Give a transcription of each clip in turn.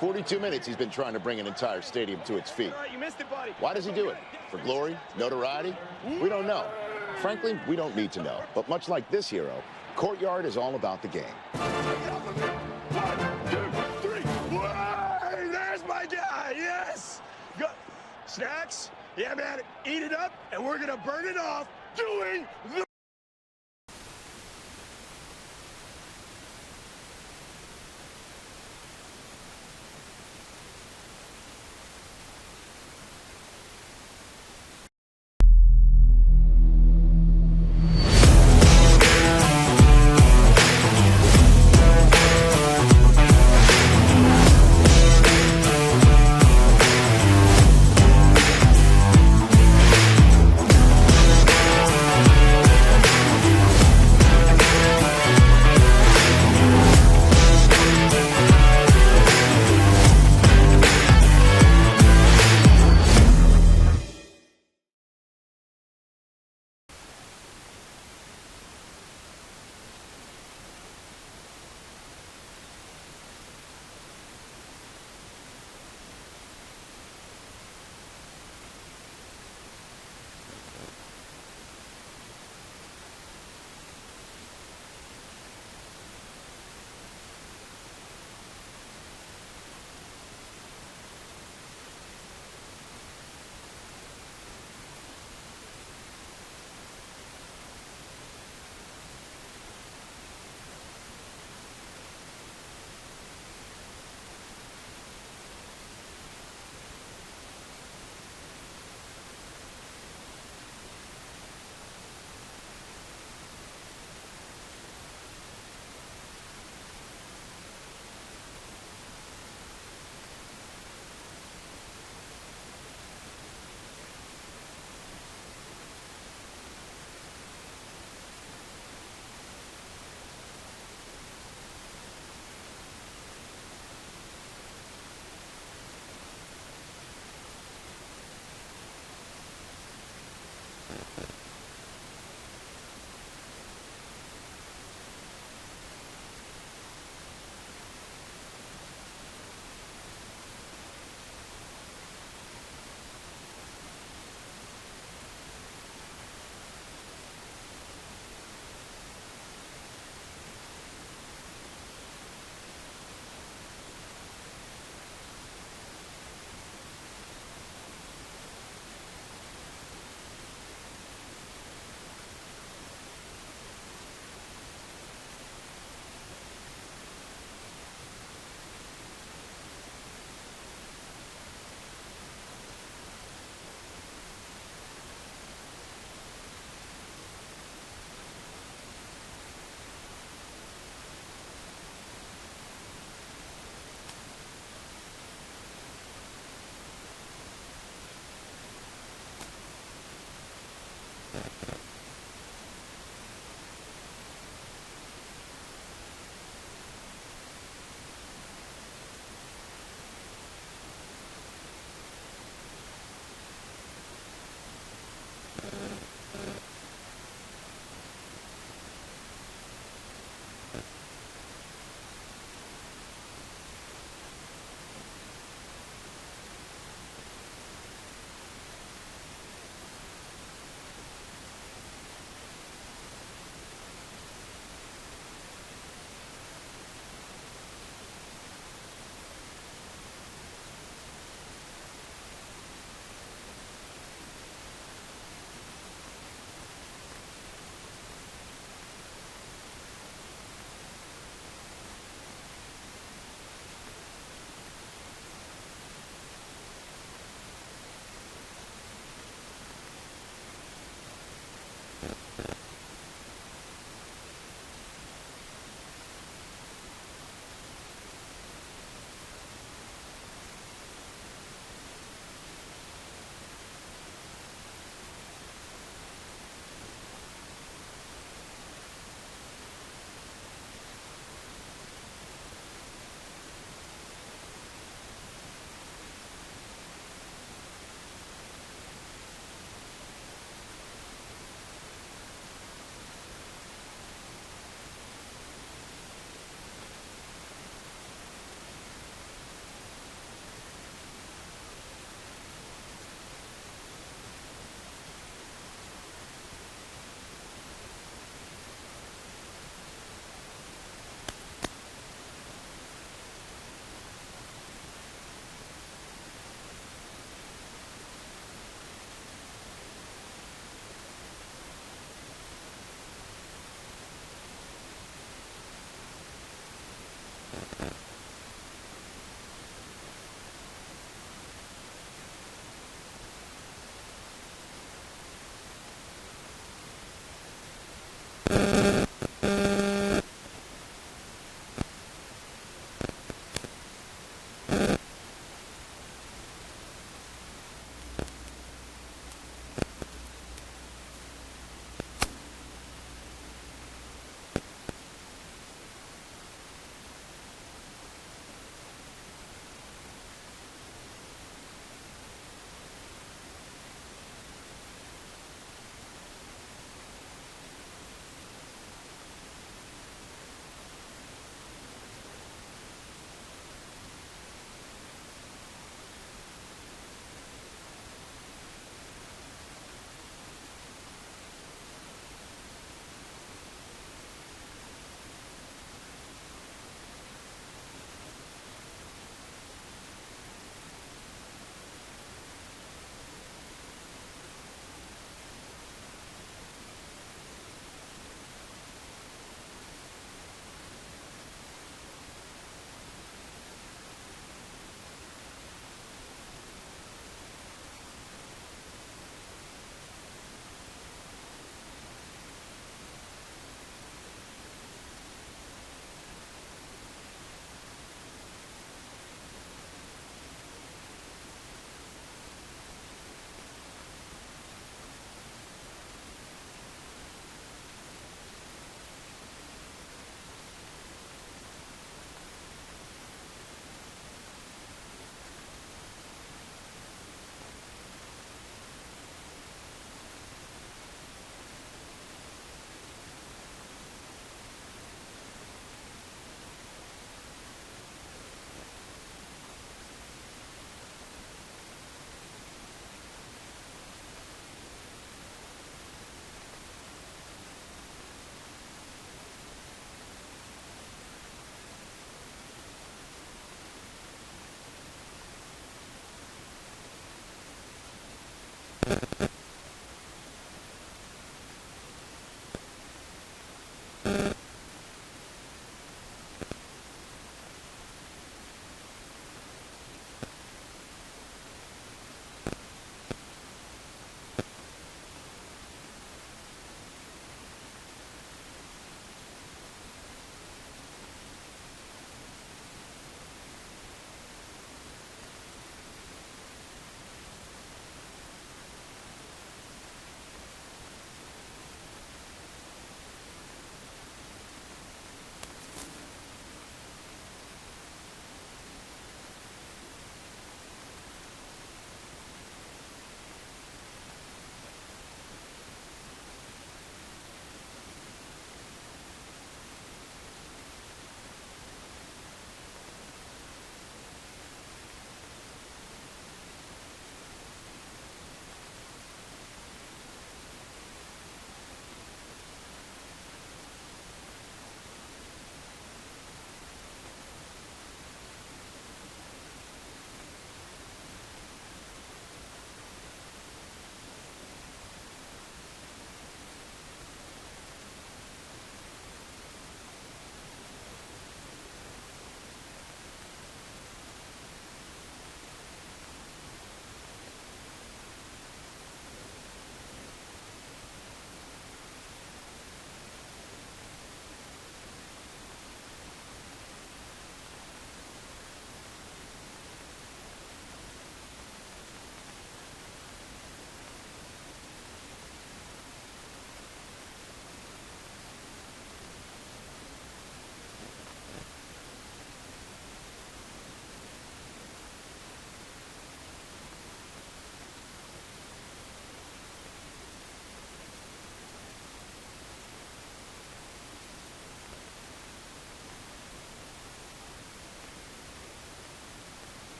42 minutes he's been trying to bring an entire stadium to its feet. You missed it, buddy. Why does he do it? For glory? Notoriety? We don't know. Frankly, we don't need to know. But much like this hero, Courtyard is all about the game. 1, 2, 3. Whoa, there's my guy. Yes. Go. Snacks? Yeah, man. Eat it up, and we're going to burn it off doing the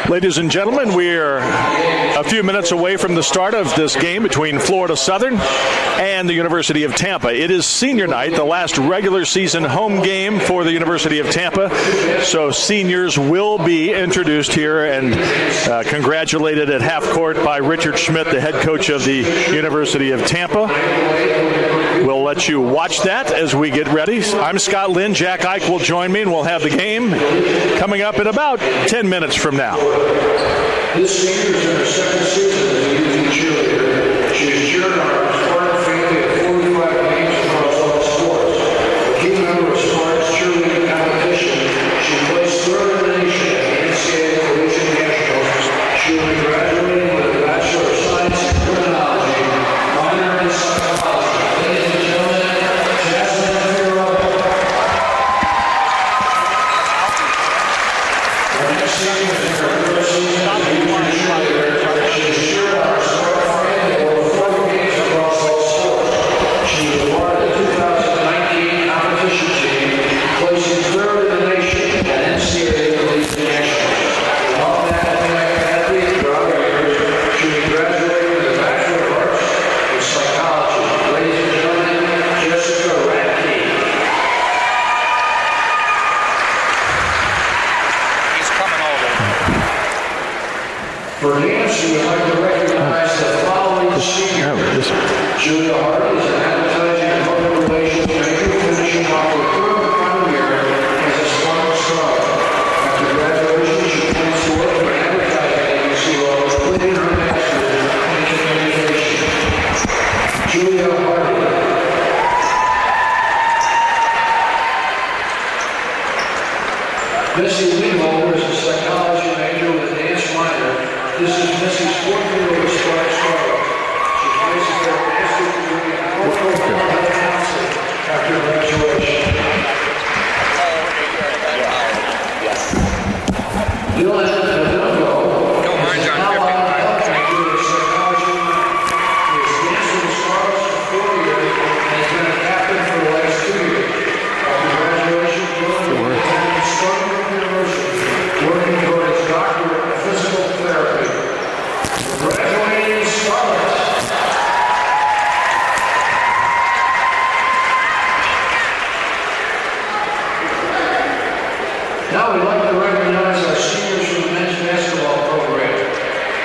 Ladies and gentlemen, we're a few minutes away from the start of this game between Florida Southern and the University of Tampa. It is senior night, the last regular season home game for the University of Tampa. So seniors will be introduced here and congratulated at half court by Richard Schmidt, the head coach of the University of Tampa. We'll let you watch that as we get ready. I'm Scott Lynn. Jack Ike will join me, and we'll have the game coming up in about 10 minutes from now. This senior is in her second season as a youth cheerleader. She has cheered on her Spartan family at 45 games across all sports. A key member of Spartan's cheerleading competition, she placed third in the nation at the NCAA Collegiate Nationals. She will be graduating with a For dance, we would like to recognize the following seniors. Julia Hardy is an advertising and public relations major, finishing off her third and final year as a Spartan scholar. After graduation, she plans to work for an advertising agency while completing her master's in communication. Julia Hardy. Missy Leeholder is a psychology major with a dance minor. This is Missy's fourth year of Spartan scholar. She places her master's degree in health counseling after graduation. Dylan Adongo is an allied major in psychology. He has danced with the Spartans for 4 years and has been a captain for the last 2 years. After graduation, Dylan will attend Spartan University, working toward his doctorate in physical therapy. Graduating Spartans. Now we'd like to recognize our seniors from the men's basketball program.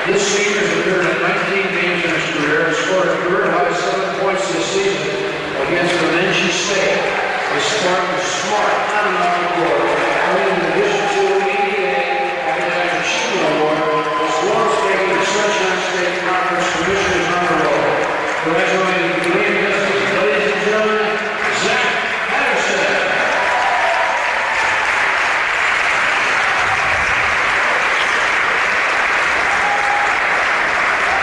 This senior has appeared in 19 games in his career and scored a career-high 7 points this season against Bemidji State. The Spartan is smart, on and off the court, earning the Division II ABA Academic Achievement Award, as well as taking the Sunshine State Conference Commissioner's Honor Roll. Graduating Canadian business, ladies and gentlemen, Zach Patterson.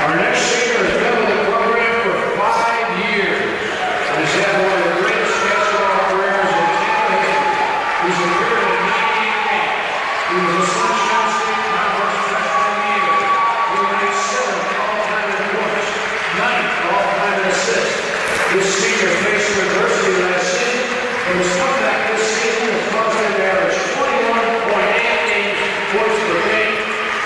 Our next senior has been with the program for 5 years and has had one of the greatest basketball careers in Tampa history. He's appeared in 19 games. He was a Sunshine State Conference freshman year. He ranked 7th all-time in points, 9th all-time in assists. This senior faced adversity last season, but his comeback this season has caused him to average 21.8 points per game,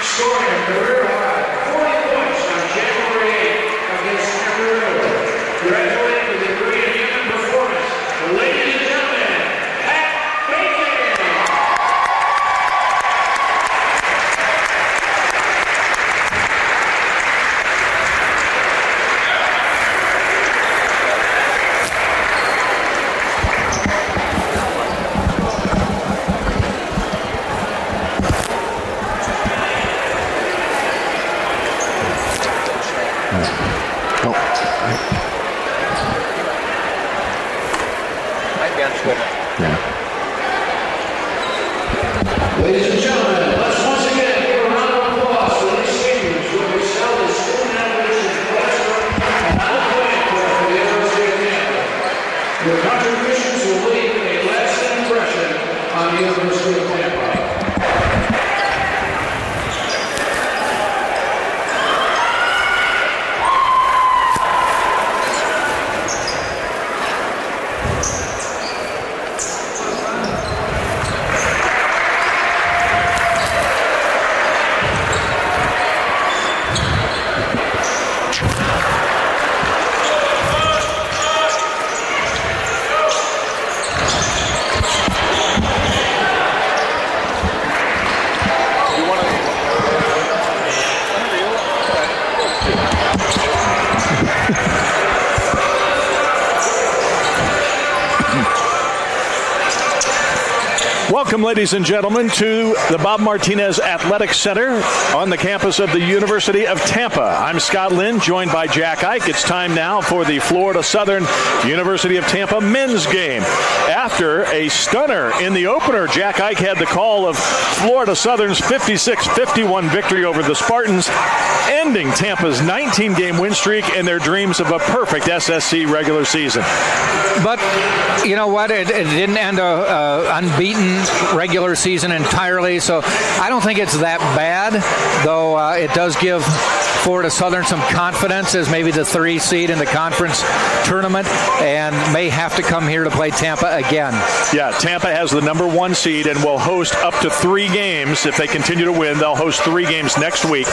scoring a career-high 40 points on January 8th against Amarillo. Graduating with a degree in human performance. Ladies and gentlemen, Pat Bacon. Ladies and gentlemen, let's once again give a round of applause for these seniors who have excelled in student athletes in the classroom and on the playing court for the University of Tampa. Your contributions will leave a lasting impression on the University of Tampa. Welcome, ladies and gentlemen, to the Bob Martinez Athletics Center on the campus of the University of Tampa. I'm Scott Lynn, joined by Jack Ike. It's time now for the Florida Southern University of Tampa men's game. After a stunner in the opener, Jack Ike had the call of Florida Southern's 56-51 victory over the Spartans, ending Tampa's 19-game win streak and their dreams of a perfect SSC regular season. But you know what? It didn't end a unbeaten regular season entirely, so I don't think it's that bad, though it does give Florida Southern some confidence as maybe the 3 seed in the conference tournament and may have to come here to play Tampa again. Yeah, Tampa has the number 1 seed and will host up to 3 games. If they continue to win, they'll host 3 games next week.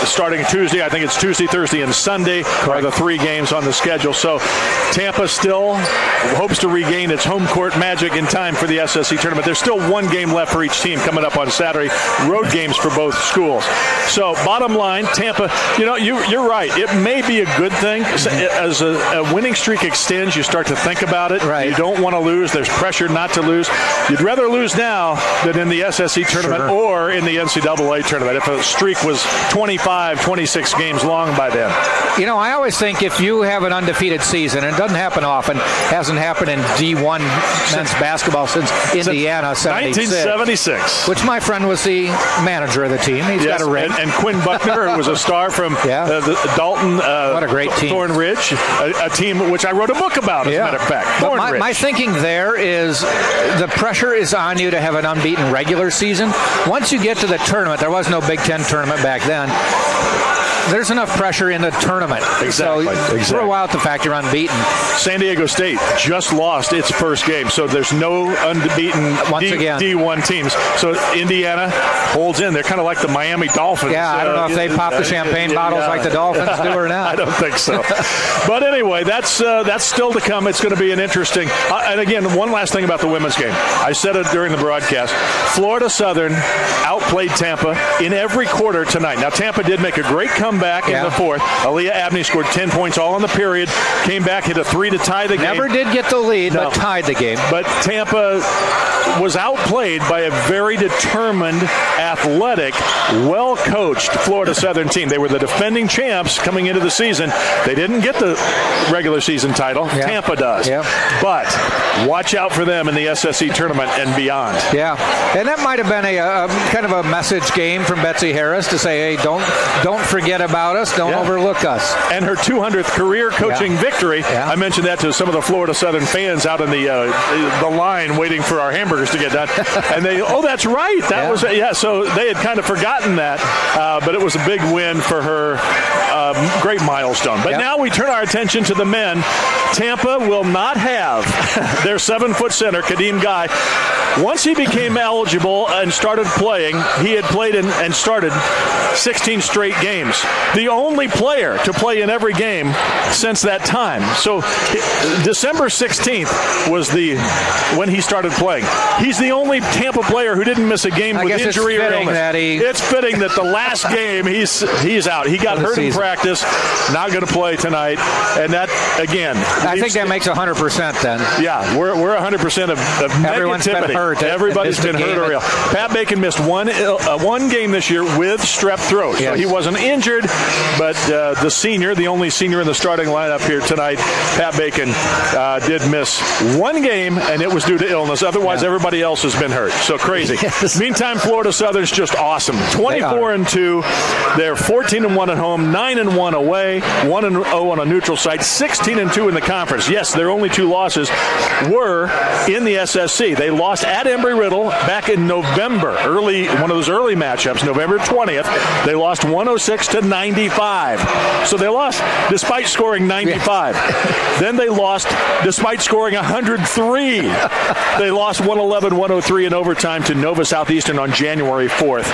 Starting Tuesday, I think it's Tuesday, Thursday, and Sunday are the 3 games on the schedule. So Tampa still hopes to regain its home court magic in time for the SSC tournament. There's still 1 game left for each team coming up on Saturday. Road games for both schools. So bottom line, Tampa, you're right. It may be a good thing. As a winning streak extends, you start to think about it. Right. You don't want to lose. There's pressure not to lose. You'd rather lose now than in the SSC tournament or in the NCAA tournament if a streak was 25, 26 games long by then. I always think if you have an undefeated season, and it doesn't happen often, hasn't happened in D1 men's basketball since Indiana 1976. Which my friend was the manager of the team. He's got a ring. And Quinn Buckner, who was a star from the Dalton what a great team. Thorn Ridge, a team which I wrote a book about, as a matter of fact. My thinking there is the pressure is on you to have an unbeaten regular season. Once you get to the tournament, there was no Big Ten tournament back then. There's enough pressure in the tournament. Exactly. So throw out the fact you're unbeaten. San Diego State just lost its first game, so there's no unbeaten D1 teams. So Indiana holds in. They're kind of like the Miami Dolphins. Yeah, I don't know if they pop the champagne bottles like the Dolphins do or not. I don't think so. But anyway, that's still to come. It's going to be an interesting. And again, one last thing about the women's game. I said it during the broadcast. Florida Southern outplayed Tampa in every quarter tonight. Now, Tampa did make a great comeback in the fourth. Aaliyah Abney scored 10 points all in the period. Came back, hit a 3 to tie the game. Never did get the lead, but tied the game. But Tampa was outplayed by a very determined, athletic, well-coached Florida Southern team. They were the defending champs coming into the season. They didn't get the regular season title. Yeah. Tampa does. Yeah. But watch out for them in the SSC tournament and beyond. Yeah, and that might have been a kind of a message game from Betsy Harris to say, hey, don't forget about us, don't overlook us. And her 200th career coaching victory. I mentioned that to some of the Florida Southern fans out in the line waiting for our hamburgers to get done. And they, that's right. That was, so they had kind of forgotten that. But it was a big win for her. Great milestone. But now we turn our attention to the men. Tampa will not have their 7-foot center, Kadeem Guy. Once he became eligible and started playing, he had played and started 16 straight games. The only player to play in every game since that time. So December 16th was when he started playing. He's the only Tampa player who didn't miss a game with injury or illness. It's fitting that the last game he's out. He got hurt in practice, not going to play tonight. And that, again, I think that makes 100% then. Yeah, we're 100% of Everyone's negativity. been hurt. Everybody's been hurt or ill. Pat Bacon missed one game this year with strep throat. So he wasn't injured, but the senior, the only senior in the starting lineup here tonight, Pat Bacon, did miss one game, and it was due to illness. Otherwise, everybody else has been hurt. So crazy. Meantime, Florida Southern's just awesome. 24-2. They're 14-1 at home, 9-1 away, 1-0 on a neutral site, 16-2 in the conference. Yes, their only 2 losses were in the SSC. They lost at Embry-Riddle back in November, one of those early matchups, November 20th. They lost 106-95. So they lost despite scoring 95. Then they lost despite scoring 103. They lost 111-103 in overtime to Nova Southeastern on January 4th.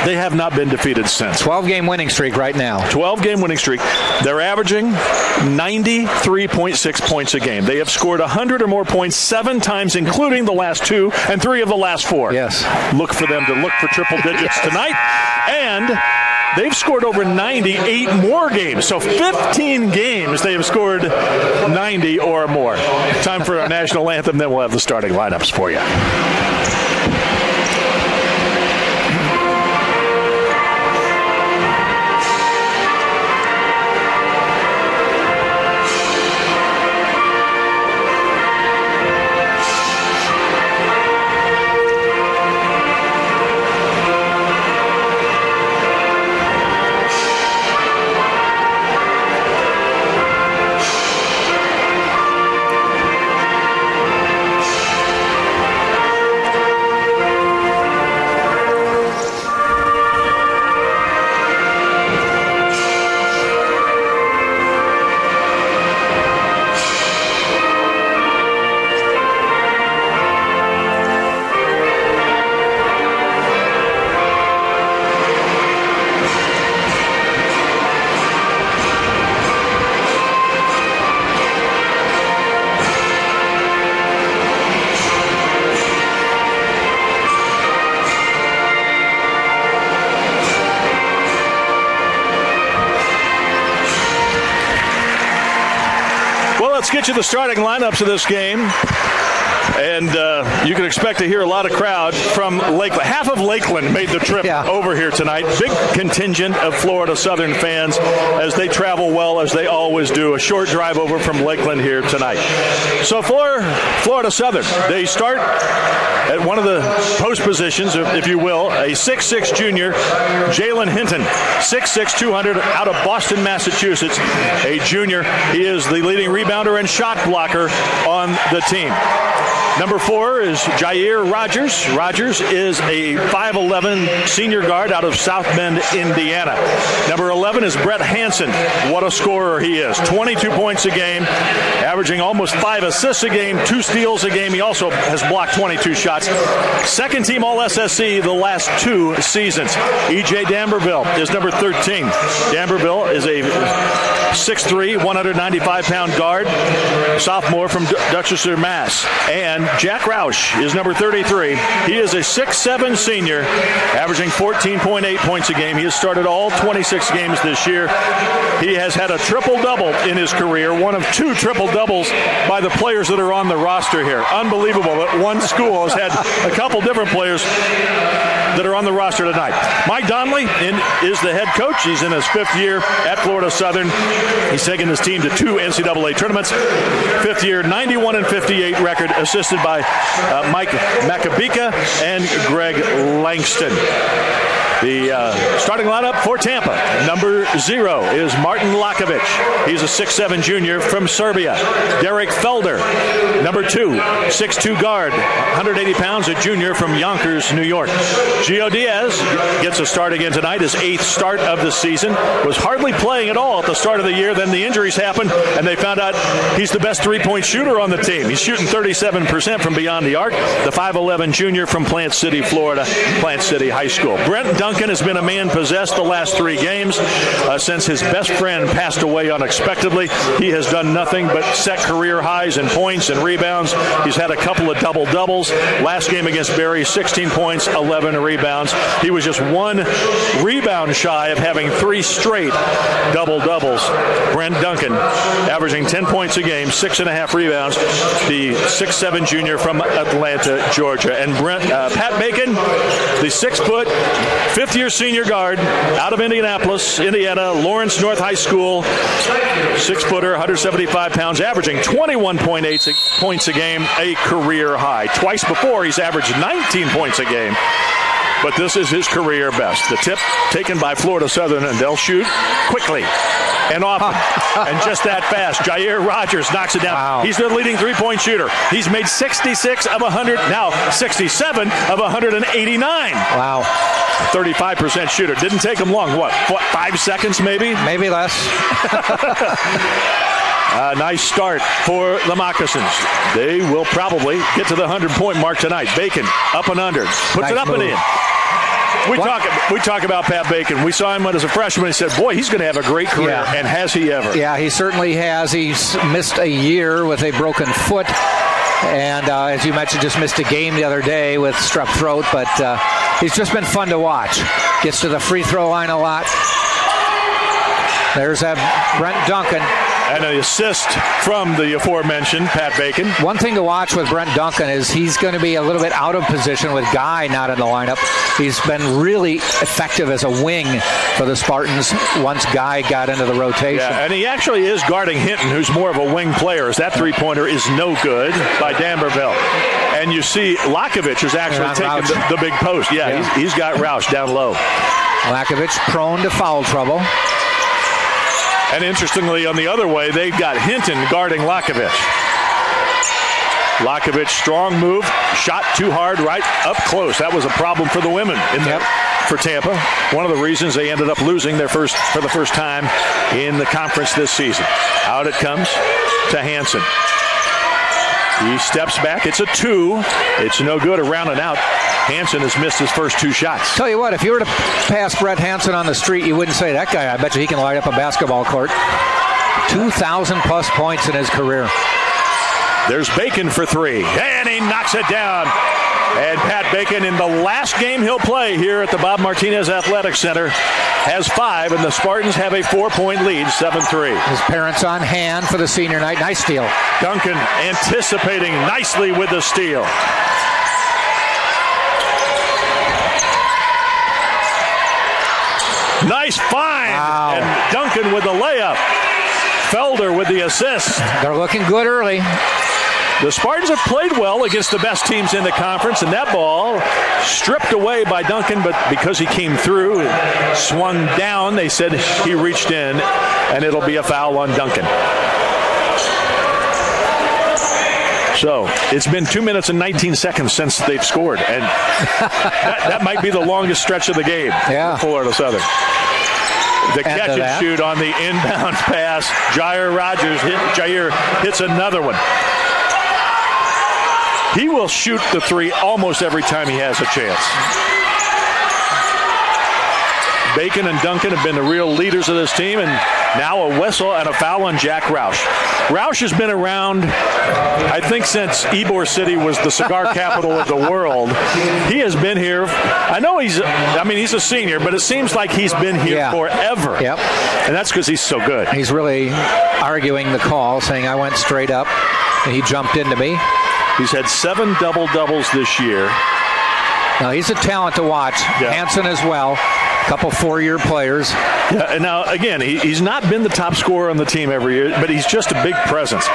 They have not been defeated since. 12-game winning streak right now. 12-game winning streak. They're averaging 93.6 points a game. They have scored 100 or more points 7 times, including the last 2 and 3 of the last 4. Yes. Look for them to look for triple digits tonight. And they've scored over 98 more games. So 15 games they have scored 90 or more. Time for our national anthem, then we'll have the starting lineups for you. let's get you the starting lineups of this game. And you can expect to hear a lot of crowd from Lakeland. Half of Lakeland made the trip over here tonight. Big contingent of Florida Southern fans as they travel well, as they always do. A short drive over from Lakeland here tonight. So for Florida Southern, they start at one of the post positions, if you will, a 6'6 junior, Jalen Hinton, 6'6", 200, out of Boston, Massachusetts, a junior. He is the leading rebounder and shot blocker on the team. Number 4 is Jair Rogers. Rogers is a 5'11 senior guard out of South Bend, Indiana. Number 11 is Brett Hansen. What a scorer he is. 22 points a game, averaging almost 5 assists a game, 2 steals a game. He also has blocked 22 shots. Second team All-SSC the last 2 seasons. E.J. Damberville is number 13. Damberville is a 6'3", 195-pound guard, sophomore from Dutchester, Mass. And Jack Roush is number 33. He is a 6'7 senior, averaging 14.8 points a game. He has started all 26 games this year. He has had a triple-double in his career, one of 2 triple-doubles by the players that are on the roster here. Unbelievable that one school has had a couple different players that are on the roster tonight. Mike Donnelly is the head coach. He's in his 5th year at Florida Southern. He's taken his team to 2 NCAA tournaments. 5th year, 91-58 record, assisted by Mike Macabika and Greg Langston. The starting lineup for Tampa. Number 0 is Martin Lakovic. He's a 6'7 junior from Serbia. Derek Felder. Number 2, 6'2 guard, 180 pounds, a junior from Yonkers, New York. Gio Diaz gets a start again tonight, his 8th start of the season. Was hardly playing at all at the start of the year. Then the injuries happened, and they found out he's the best three-point shooter on the team. He's shooting 37% from beyond the arc. The 5'11 junior from Plant City, Florida, Plant City High School. Brent Duncan has been a man possessed the last 3 games. Since his best friend passed away unexpectedly, he has done nothing but set career highs in points and rebounds. He's had a couple of double-doubles. Last game against Barry, 16 points, 11 rebounds. He was just 1 rebound shy of having 3 straight double-doubles. Brent Duncan averaging 10 points a game, 6.5 rebounds. The 6'7 junior from Atlanta, Georgia. And Pat Bacon, the 6-foot, 5th-year senior guard out of Indianapolis, Indiana, Lawrence North High School, 6-footer, 175 pounds, averaging 21.8 points a game, a career high. Twice before, he's averaged 19 points a game. But this is his career best. The tip taken by Florida Southern, and they'll shoot quickly and often and just that fast. Jair Rogers knocks it down. Wow. He's their leading three-point shooter. He's made 66 of 100, now 67 of 189. Wow. 35% shooter. Didn't take him long. What 5 seconds maybe? Maybe less. Nice start for the Moccasins. They will probably get to the 100-point mark tonight. Bacon up and under. Puts nice it up move. and in. We talk about Pat Bacon. We saw him as a freshman. He said, boy, he's going to have a great career. Yeah. And has he ever? Yeah, he certainly has. He's missed a year with a broken foot. And as you mentioned, just missed a game the other day with strep throat. But he's just been fun to watch. Gets to the free throw line a lot. There's Brent Duncan. And an assist from the aforementioned Pat Bacon. One thing to watch with Brent Duncan is he's going to be a little bit out of position with Guy not in the lineup. He's been really effective as a wing for the Spartans once Guy got into the rotation. Yeah, and he actually is guarding Hinton, who's more of a wing player, as that three-pointer is no good by Damberville. And you see Lakovic is actually taking the big post. Yeah. He's got Roush down low. Lakovic prone to foul trouble. And interestingly, on the other way, they've got Hinton guarding Lakovic. Lakovic, strong move, shot too hard right up close. That was a problem for the women for Tampa. One of the reasons they ended up losing for the first time in the conference this season. Out it comes to Hansen. He steps back. It's a 2. It's no good. Around and out. Hansen has missed his first 2 shots. Tell you what, if you were to pass Brett Hansen on the street, you wouldn't say, that guy, I bet you he can light up a basketball court. 2,000-plus points in his career. There's Bacon for 3, and he knocks it down. And Pat Bacon, in the last game he'll play here at the Bob Martinez Athletic Center, has 5, and the Spartans have a 4-point lead, 7-3. His parents on hand for the senior night. Nice steal. Duncan anticipating nicely with the steal. Nice find. Wow. And Duncan with the layup. Felder with the assist. They're looking good early. The Spartans have played well against the best teams in the conference, and that ball stripped away by Duncan, but because he came through and swung down, they said he reached in, and it'll be a foul on Duncan. So it's been 2 minutes and 19 seconds since they've scored, and that might be the longest stretch of the game for Florida Southern. The catch and shoot on the inbound pass. Jair Rogers hits another one. He will shoot the 3 almost every time he has a chance. Bacon and Duncan have been the real leaders of this team, and now a whistle and a foul on Jack Roush. Roush has been around, I think, since Ybor City was the cigar capital of the world. He has been here. I know he's a senior, but it seems like he's been here forever. Yep. And that's because he's so good. He's really arguing the call, saying I went straight up, and he jumped into me. He's had 7 double-doubles this year. Now, he's a talent to watch. Yeah. Hansen as well. A couple 4-year players. Yeah, and now, again, he's not been the top scorer on the team every year, but he's just a big presence.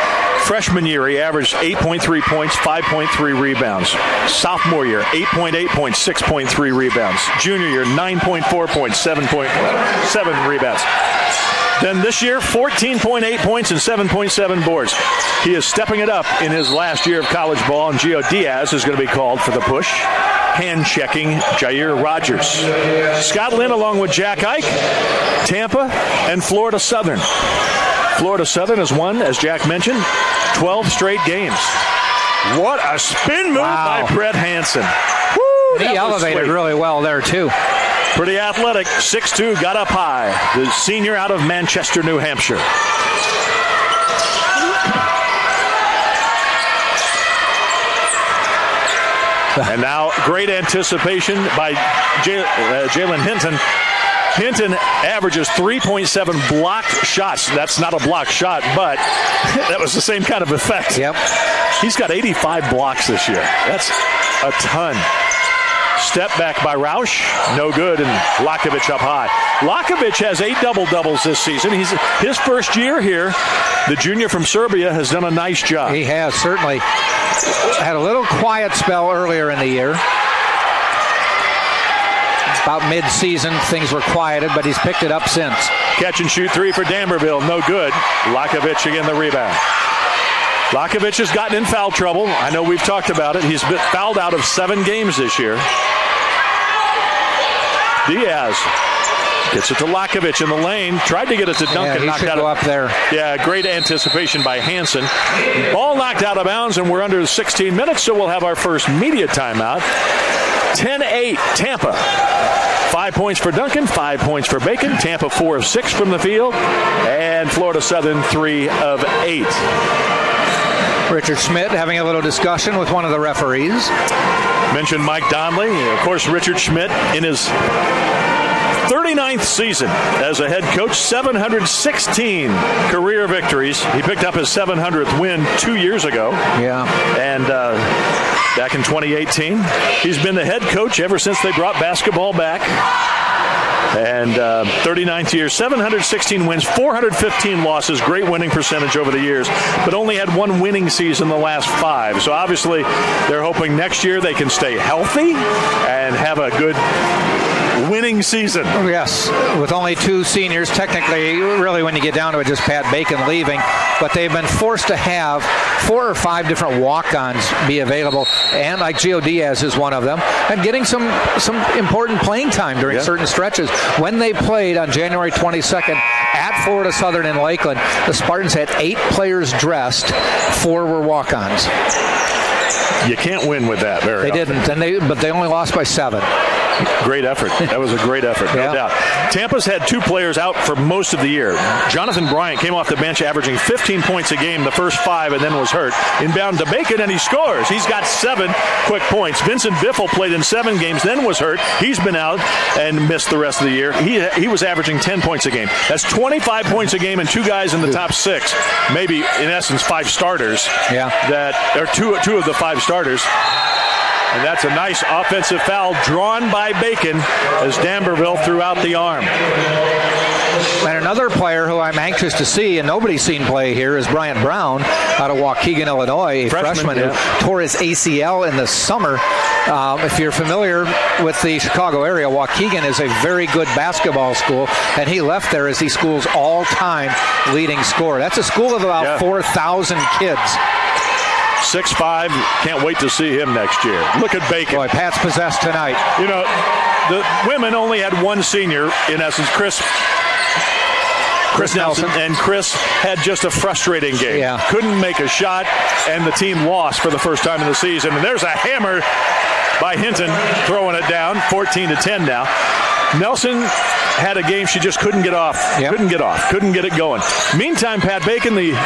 Freshman year, he averaged 8.3 points, 5.3 rebounds. Sophomore year, 8.8 points, 6.3 rebounds. Junior year, 9.4 points, 7.7 rebounds. Then this year, 14.8 points and 7.7 boards. He is stepping it up in his last year of college ball, and Gio Diaz is going to be called for the push. Hand-checking Jair Rogers. Scott Lynn along with Jack Ike, Tampa, and Florida Southern. Florida Southern has won, as Jack mentioned, 12 straight games. What a spin move by Brett Hansen. Woo, he elevated really well there, too. Pretty athletic, 6'2", got up high. The senior out of Manchester, New Hampshire. And now great anticipation by Jalen Hinton. Hinton averages 3.7 blocked shots. That's not a blocked shot, but that was the same kind of effect. Yep. He's got 85 blocks this year. That's a ton. Step back by Roush, no good, and Lakovic up high. Lakovic has 8 double-doubles this season. He's his first year here. The junior from Serbia has done a nice job. He has, certainly. Had a little quiet spell earlier in the year. About mid-season, things were quieted, but he's picked it up since. Catch and shoot 3 for Damberville, no good. Lakovic again the rebound. Lakovic has gotten in foul trouble. I know we've talked about it. He's been fouled out of 7 games this year. Diaz gets it to Lakovic in the lane. Tried to get it to Duncan. He should go up there. Yeah, great anticipation by Hansen. Ball knocked out of bounds, and we're under 16 minutes, so we'll have our first media timeout. 10-8, Tampa. 5 points for Duncan, 5 points for Bacon. Tampa 4 of 6 from the field, and Florida Southern 3 of 8. Richard Schmidt having a little discussion with one of the referees. Mentioned Mike Donnelly. Of course, Richard Schmidt in his 39th season as a head coach, 716 career victories. He picked up his 700th win 2 years ago. Yeah. And back in 2018. He's been the head coach ever since they brought basketball back. And 39th year, 716 wins, 415 losses, great winning percentage over the years, but only had 1 winning season the last 5. So obviously they're hoping next year they can stay healthy and have a good winning season. Yes, with only 2 seniors, technically, really when you get down to it, just Pat Bacon leaving, but they've been forced to have 4 or 5 different walk-ons be available, and like Gio Diaz is one of them, and getting some important playing time during certain stretches. When they played on January 22nd at Florida Southern in Lakeland, the Spartans had 8 players dressed, 4 were walk-ons. You can't win with that very often. They didn't, but they only lost by 7. Great effort. That was a great effort, no doubt. Tampa's had 2 players out for most of the year. Jonathan Bryant came off the bench averaging 15 points a game the first 5 and then was hurt. Inbound to Bacon, and he scores. He's got 7 quick points. Vincent Biffle played in 7 games, then was hurt. He's been out and missed the rest of the year. He was averaging 10 points a game. That's 25 points a game and 2 guys in the top 6. Maybe, in essence, 5 starters. That are two of the 5 starters. And that's a nice offensive foul drawn by Bacon as D'Amberville threw out the arm. And another player who I'm anxious to see, and nobody's seen play here, is Bryant Brown out of Waukegan, Illinois, a freshman who tore his ACL in the summer. If you're familiar with the Chicago area, Waukegan is a very good basketball school, and he left there as the school's all-time leading scorer. That's a school of about 4,000 kids. 6'5", can't wait to see him next year. Look at Bacon. Boy, Pat's possessed tonight. You know, the women only had 1 senior, in essence, Chris Nelson, and Chris had just a frustrating game. Couldn't make a shot, and the team lost for the first time in the season. And there's a hammer by Hinton, throwing it down, 14-10 now. Nelson had a game she just couldn't get off. Couldn't get it going. Meantime, Pat Bacon, the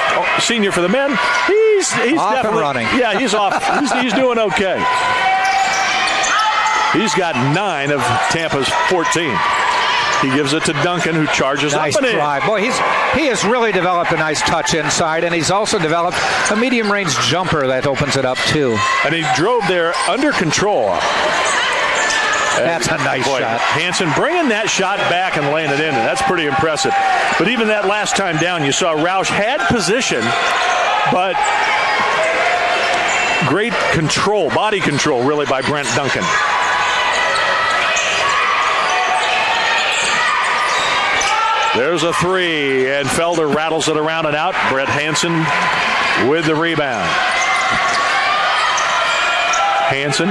senior for the men, he's off definitely and running. Yeah, he's off. He's doing okay. He's got 9 of Tampa's 14. He gives it to Duncan, who charges nice up and drive. in. Boy, he has really developed a nice touch inside, and he's also developed a medium-range jumper that opens it up, too. And he drove there under control. That's a nice shot. Hansen bringing that shot back and laying it in, and that's pretty impressive. But even that last time down, you saw Roush had position, but great control, body control, really, by Brent Duncan. There's a 3, and Felder rattles it around and out. Brett Hansen with the rebound. Hansen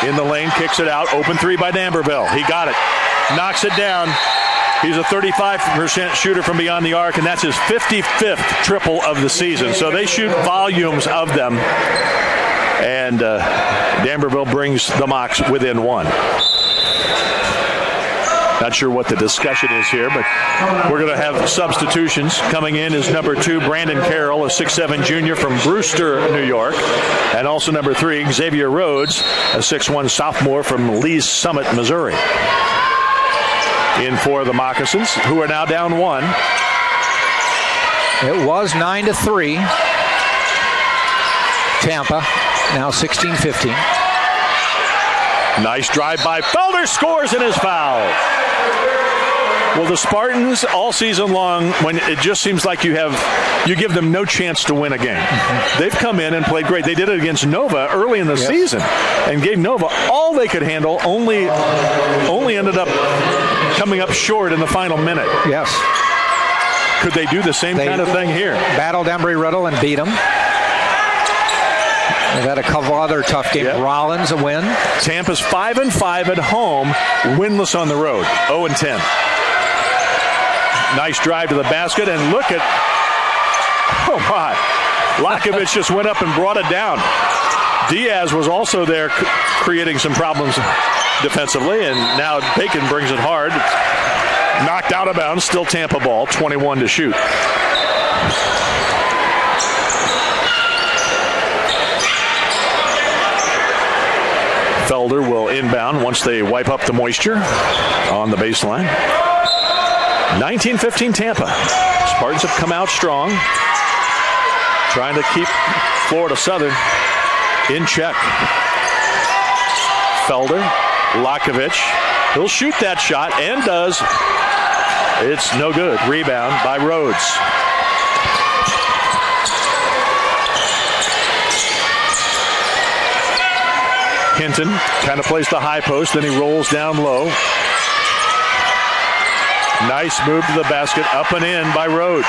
in the lane, kicks it out. Open 3 by D'Amberville. He got it. Knocks it down. He's a 35% shooter from beyond the arc, and that's his 55th triple of the season. So they shoot volumes of them. And D'Amberville brings the Mocs within 1. Not sure what the discussion is here, but we're going to have substitutions. Coming in is number 2, Brandon Carroll, a 6'7" junior from Brewster, New York. And also number 3, Xavier Rhodes, a 6'1" sophomore from Lee's Summit, Missouri. In for the Moccasins, who are now down 1. It was 9-3. Tampa, now 16-15. Nice drive by Felder, scores and is fouled. Well, the Spartans all season long, when it just seems like you give them no chance to win a game. They've come in and played great. They did it against Nova early in the season and gave Nova all they could handle, only ended up coming up short in the final minute. Yes. Could they do the same kind of thing here? Battled Embry-Riddle and beat them. They've had a couple other tough games. Rollins, a win. Tampa's 5-5 at home, winless on the road, 0-10. Nice drive to the basket, and look at, oh my, Lakovich just went up and brought it down. Diaz was also there creating some problems defensively, and now Bacon brings it hard. Knocked out of bounds, still Tampa ball, 21 to shoot. Felder will inbound once they wipe up the moisture on the baseline. 19-15 Tampa. Spartans have come out strong, trying to keep Florida Southern in check. Felder, Lakovich, he'll shoot that shot and does. It's no good. Rebound by Rhodes. Hinton kind of plays the high post, then he rolls down low. Nice move to the basket, up and in by Rhodes.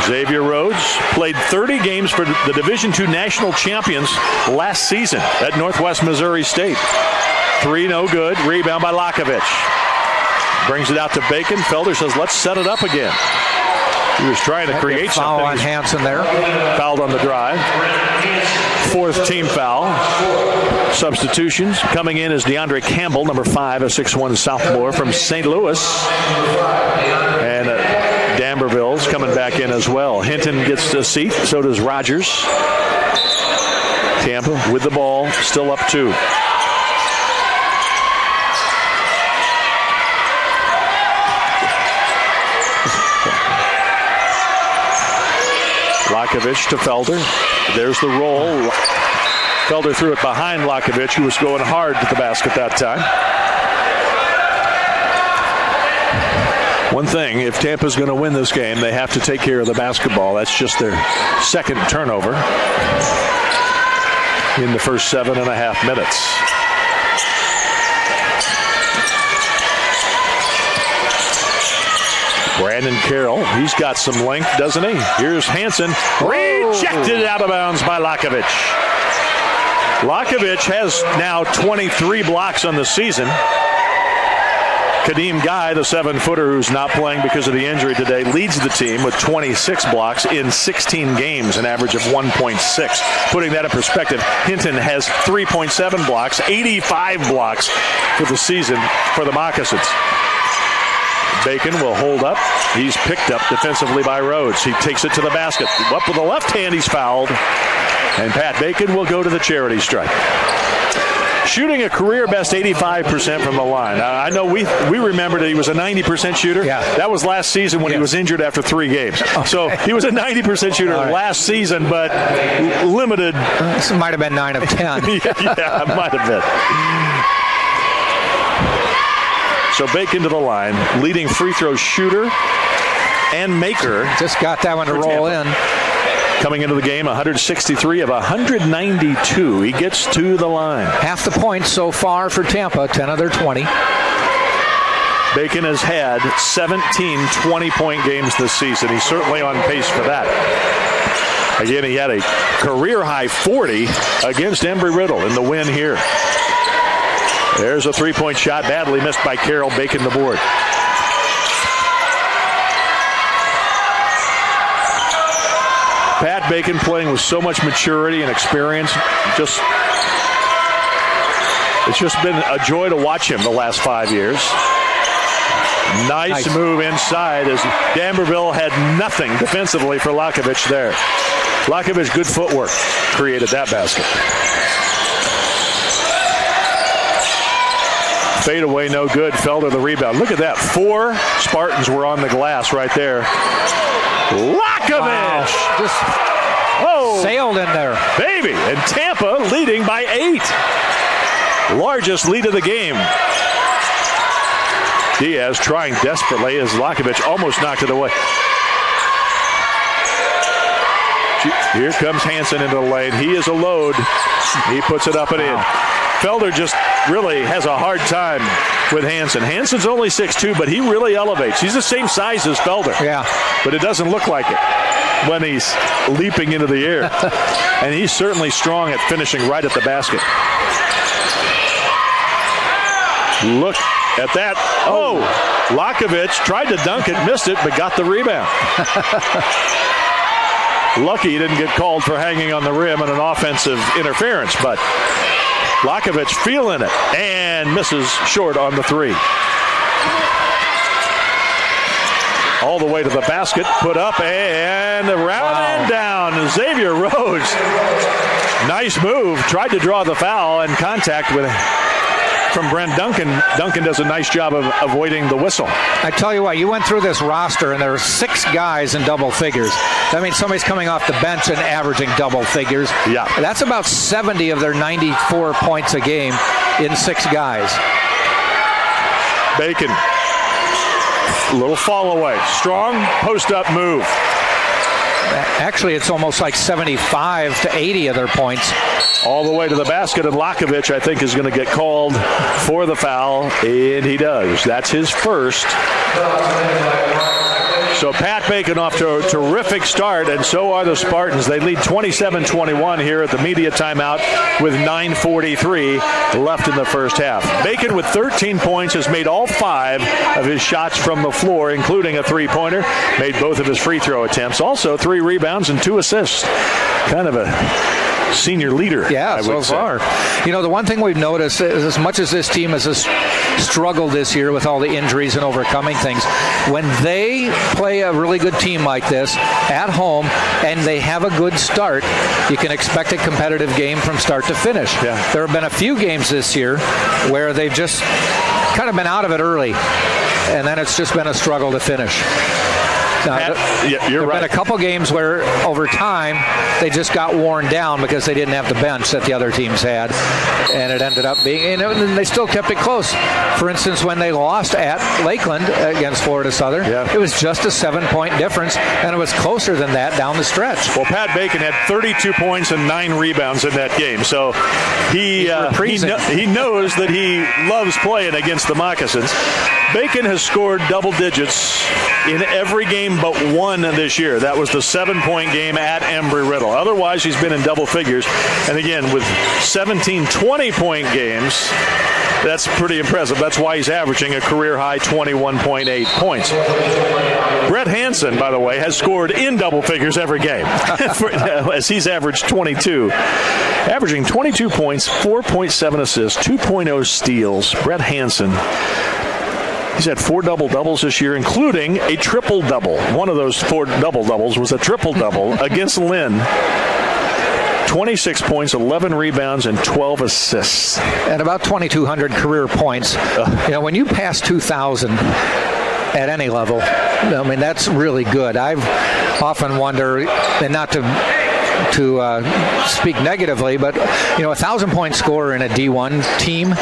Xavier Rhodes played 30 games for the Division II national champions last season at Northwest Missouri State. 3 no good. Rebound by Lakovich. Brings it out to Bacon. Felder says, let's set it up again. He was trying to create foul something. on Hansen there. Fouled on the drive. 4th team foul. Substitutions. Coming in is DeAndre Campbell, number 5, a 6'1 sophomore from St. Louis. And D'Amberville's coming back in as well. Hinton gets a seat. So does Rogers. Tampa with the ball. Still up 2. Lakovic to Felder. There's the roll. Felder threw it behind Lakovic, who was going hard to the basket that time. One thing, if Tampa's going to win this game, they have to take care of the basketball. That's just their 2nd turnover in the first 7.5 minutes. Brandon Carroll, he's got some length, doesn't he? Here's Hansen, rejected out of bounds by Lakovic. Lakovic has now 23 blocks on the season. Kadeem Guy, the 7-footer who's not playing because of the injury today, leads the team with 26 blocks in 16 games, an average of 1.6. Putting that in perspective, Hinton has 3.7 blocks, 85 blocks for the season for the Moccasins. Bacon will hold up. He's picked up defensively by Rhodes. He takes it to the basket. Up with the left hand, he's fouled. And Pat Bacon will go to the charity stripe. Shooting a career best 85% from the line. Now, I know we remember that he was a 90% shooter. Yeah. That was last season when he was injured after 3 games. Okay. So he was a 90% shooter last season, but limited. This might have been 9 of 10. Yeah, it might have been. So Bacon to the line, leading free throw shooter and maker. Just got that one to roll in. Coming into the game, 163 of 192. He gets to the line. Half the points so far for Tampa, 10 of their 20. Bacon has had 17 20-point games this season. He's certainly on pace for that. Again, he had a career-high 40 against Embry-Riddle in the win here. There's a 3-point shot, badly missed by Carroll. Bacon the board. Pat Bacon playing with so much maturity and experience. It's just been a joy to watch him the last 5 years. Nice move inside as D'Amberville had nothing defensively for Lakovic there. Lakovic, good footwork, created that basket. Fade away, no good. Felder the rebound. Look at that. 4 Spartans were on the glass right there. Lakovic! Wow. Just sailed in there. Baby. And Tampa leading by 8. Largest lead of the game. Diaz trying desperately as Lakovic almost knocked it away. Here comes Hansen into the lane. He is a load. He puts it up and in. Felder just really has a hard time with Hansen. Hansen's only 6'2", but he really elevates. He's the same size as Felder. Yeah. But it doesn't look like it when he's leaping into the air. And he's certainly strong at finishing right at the basket. Look at that. Oh, Lakovic tried to dunk it, missed it, but got the rebound. Lucky he didn't get called for hanging on the rim and an offensive interference, but Lakovic feeling it and misses short on the 3. All the way to the basket, put up and around and down. Xavier Rhodes, nice move, tried to draw the foul and contact from Brent Duncan. Duncan does a nice job of avoiding the whistle. I tell you what, you went through this roster and there are 6 guys in double figures. That means somebody's coming off the bench and averaging double figures. Yeah. That's about 70 of their 94 points a game in 6 guys. Bacon, little fall away. Strong post-up move. Actually, it's almost like 75 to 80 of their points. All the way to the basket, and Lakovic, I think, is going to get called for the foul, and he does. That's his first. So Pat Bacon off to a terrific start, and so are the Spartans. They lead 27-21 here at the media timeout with 9:43 left in the first half. Bacon with 13 points has made all 5 of his shots from the floor, including a three-pointer, made both of his free throw attempts. Also 3 rebounds and 2 assists. Kind of a senior leader, yeah, so far. You know, the one thing we've noticed is as much as this team has struggled this year with all the injuries and overcoming things, when they play a really good team like this at home and they have a good start, you can expect a competitive game from start to finish. Yeah. There have been a few games this year where they've just kind of been out of it early, and then it's just been a struggle to finish. You're right. There have been a couple games where over time they just got worn down because they didn't have the bench that the other teams had, and it ended up being, and they still kept it close. For instance, when they lost at Lakeland against Florida Southern, it was just a 7-point difference, and it was closer than that down the stretch. Well, Pat Bacon had 32 points and 9 rebounds in that game, so he knows that he loves playing against the Moccasins. Bacon has scored double digits in every game but one this year. That was the 7-point game at Embry-Riddle. Otherwise, he's been in double figures. And again, with 17 20-point games, that's pretty impressive. That's why he's averaging a career-high 21.8 points. Brett Hansen, by the way, has scored in double figures every game, as he's averaged 22. Averaging 22 points, 4.7 assists, 2.0 steals. Brett Hansen. He's had 4 double-doubles this year, including a triple-double. One of those 4 double-doubles was a triple-double against Lynn. 26 points, 11 rebounds, and 12 assists. And about 2,200 career points. You know, when you pass 2,000 at any level, I mean, that's really good. I've often wondered, and not to speak negatively, but, you know, a 1,000-point scorer in a D1 team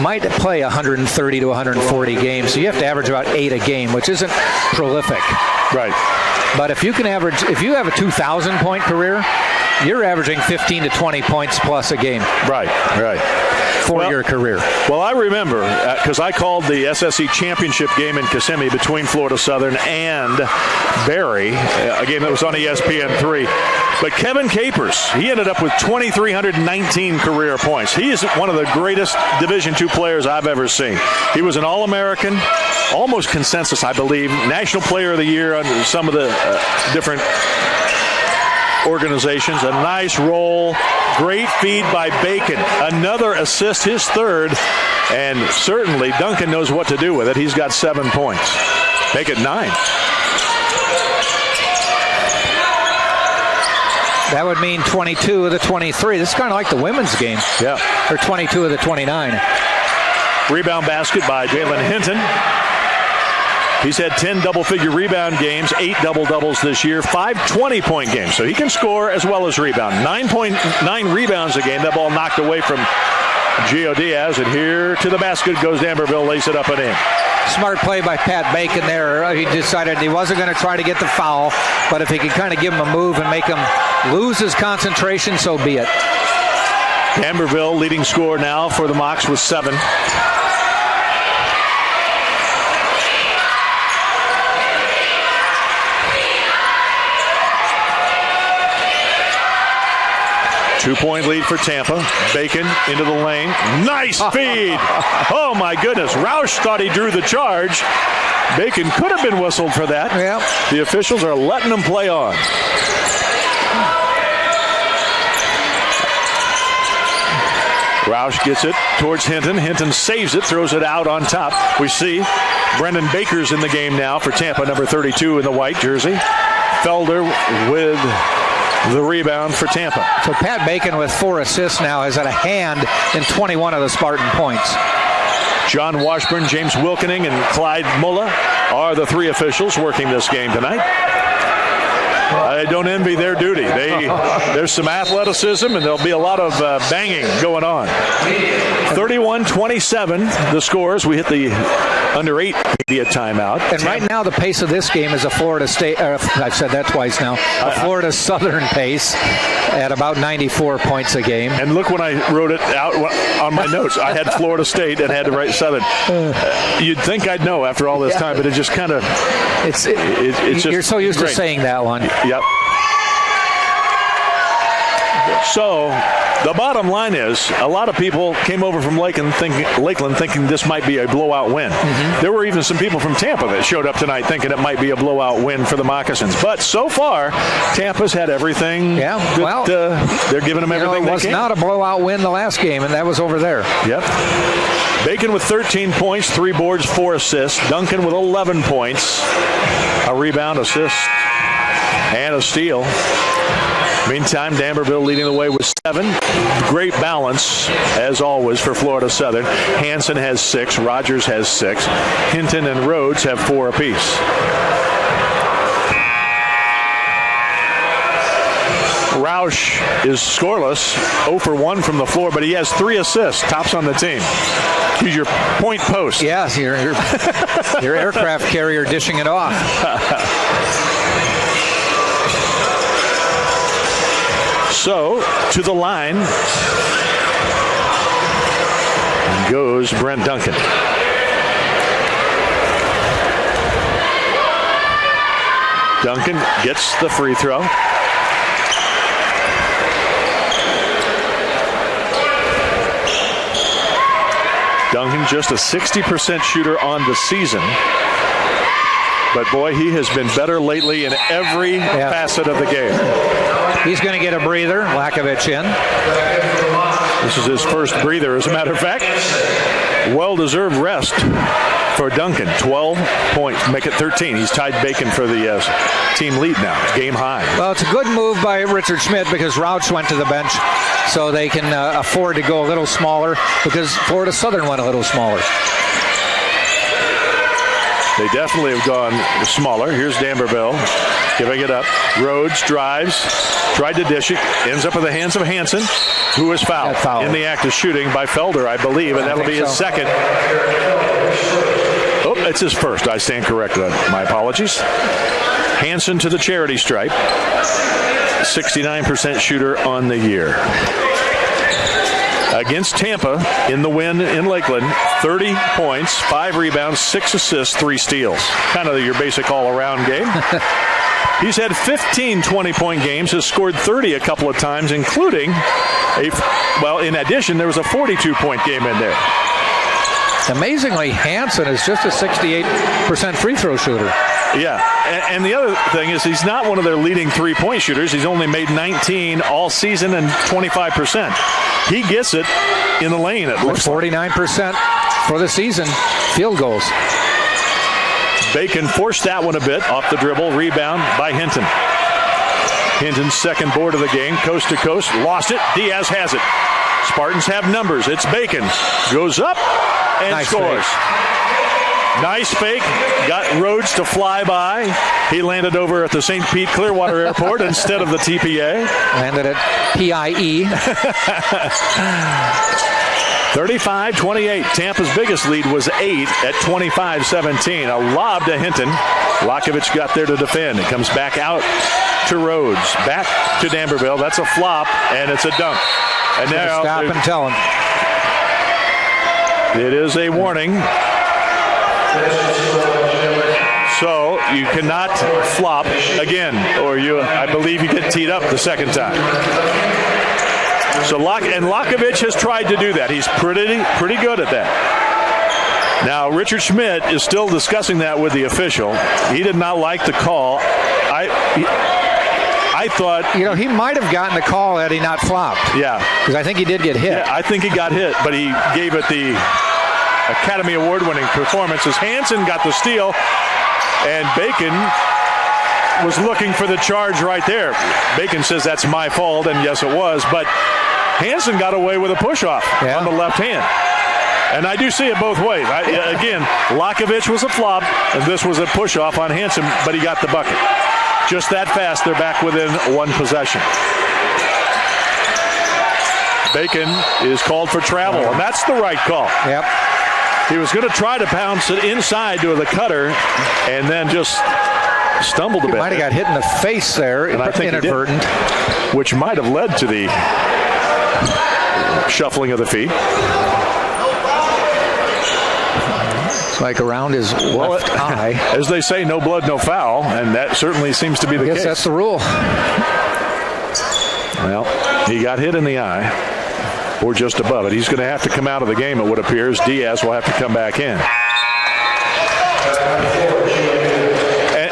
might play 130 to 140 games, so you have to average about 8 a game, which isn't prolific. Right. But if you have a 2,000-point career, you're averaging 15 to 20 points plus a game. Right. For your career. Well, I remember, because I called the SSE championship game in Kissimmee between Florida Southern and Barry, a game that was on ESPN3. But Kevin Capers, he ended up with 2,319 career points. He is one of the greatest Division II players I've ever seen. He was an All-American, almost consensus, I believe, National Player of the Year under some of the different organizations. A nice roll. Great feed by Bacon. Another assist, his 3rd. And certainly Duncan knows what to do with it. He's got 7 points. Make it 9. That would mean 22 of the 23. This is kind of like the women's game. Yeah. Or 22 of the 29. Rebound basket by Jalen Hinton. He's had 10 double-figure rebound games, 8 double-doubles this year, 5 20-point games. So he can score as well as rebound. 9.9 rebounds a game. That ball knocked away from Gio Diaz. And here to the basket goes D'Amberville, lace it up and in. Smart play by Pat Bacon there. He decided he wasn't going to try to get the foul, but if he could kind of give him a move and make him lose his concentration, so be it. D'Amberville leading scorer now for the Mocs with 7. Two-point lead for Tampa. Bacon into the lane. Nice feed. Oh, my goodness. Roush thought he drew the charge. Bacon could have been whistled for that. Yeah. The officials are letting him play on. Roush gets it towards Hinton. Hinton saves it, throws it out on top. We see Brendan Baker's in the game now for Tampa, number 32 in the white jersey. Felder with the rebound for Tampa. So Pat Bacon with 4 assists now has had a hand in 21 of the Spartan points. John Washburn, James Wilkening, and Clyde Mulla are the 3 officials working this game tonight. I don't envy their duty. There's some athleticism, and there'll be a lot of banging going on. 31-27, the scores. We hit the under 8 media timeout. And right now, the pace of this game is a Florida State. I've said that twice now. A Florida Southern pace at about 94 points a game. And look, when I wrote it out on my notes, I had Florida State and had to write Southern. You'd think I'd know after all this time, but it just kind of it's just you're so used great. To saying that one. Yep. So the bottom line is, a lot of people came over from Lakeland thinking this might be a blowout win. Mm-hmm. There were even some people from Tampa that showed up tonight thinking it might be a blowout win for the Moccasins. But so far, Tampa's had everything. Yeah, well, they're giving them everything they can. It was not a blowout win the last game, and that was over there. Yep. Bacon with 13 points, 3 boards, 4 assists. Duncan with 11 points, a rebound, assist, and a steal. Meantime, D'Amberville leading the way with 7. Great balance, as always, for Florida Southern. Hansen has 6. Rogers has 6. Hinton and Rhodes have 4 apiece. Roush is scoreless, 0 for 1 from the floor, but he has 3 assists, tops on the team. He's your point post. Yes, your aircraft carrier dishing it off. So, to the line goes Brent Duncan. Duncan gets the free throw. Duncan just a 60% shooter on the season. But boy, he has been better lately in every facet of the game. He's going to get a breather. Lakovich in. This is his first breather, as a matter of fact. Well-deserved rest for Duncan. 12 points, make it 13. He's tied Bacon for the team lead now, game high. Well, it's a good move by Richard Schmidt because Roush went to the bench, so they can afford to go a little smaller because Florida Southern went a little smaller. They definitely have gone smaller. Here's D'Amberville giving it up. Rhodes drives, tried to dish it, ends up in the hands of Hansen, who is fouled in the act of shooting by Felder, I believe, and that'll be his second. Oh, it's his first. I stand corrected. My apologies. Hansen to the charity stripe. 69% shooter on the year. Against Tampa in the win in Lakeland, 30 points, 5 rebounds, 6 assists, 3 steals. Kind of your basic all-around game. He's had 15 20-point games, has scored 30 a couple of times, including in addition, there was a 42-point game in there. Amazingly, Hansen is just a 68% free throw shooter. Yeah, and the other thing is he's not one of their leading three-point shooters. He's only made 19 all season and 25%. He gets it in the lane, it looks 49% for the season, field goals. Bacon forced that one a bit off the dribble. Rebound by Hinton. Hinton's second board of the game, coast to coast. Lost it. Diaz has it. Spartans have numbers. It's Bacon. Goes up and scores. Nice fake. Got Rhodes to fly by. He landed over at the St. Pete Clearwater Airport instead of the TPA. Landed at PIE. 35-28. Tampa's biggest lead was 8 at 25-17. A lob to Hinton. Lakovich got there to defend. It comes back out to Rhodes. Back to D'Amberville. That's a flop, and it's a dunk. And now stop and tell him. It is a warning. So you cannot flop again, or I believe you get teed up the second time. So Lakovich has tried to do that. He's pretty good at that. Now Richard Schmidt is still discussing that with the official. He did not like the call. I thought he might have gotten the call had he not flopped. Yeah, because I think he did get hit. Yeah, I think he got hit, but he gave it the Academy Award-winning performance as Hansen got the steal, and Bacon was looking for the charge right there. Bacon says that's my fault, and yes, it was, but Hansen got away with a push-off on the left hand. And I do see it both ways. Again, Lakovich was a flop, and this was a push-off on Hansen, but he got the bucket. Just that fast, they're back within one possession. Bacon is called for travel, and that's the right call. Yep. He was going to try to bounce it inside to the cutter, and then just stumbled a bit. Might have got hit in the face there, and I think inadvertent, which might have led to the shuffling of the feet. It's like around his left eye. As they say, no blood, no foul, and that certainly seems to be the case. I guess that's the rule. Well, he got hit in the eye, or just above it. He's going to have to come out of the game, it would appear, as Diaz will have to come back in.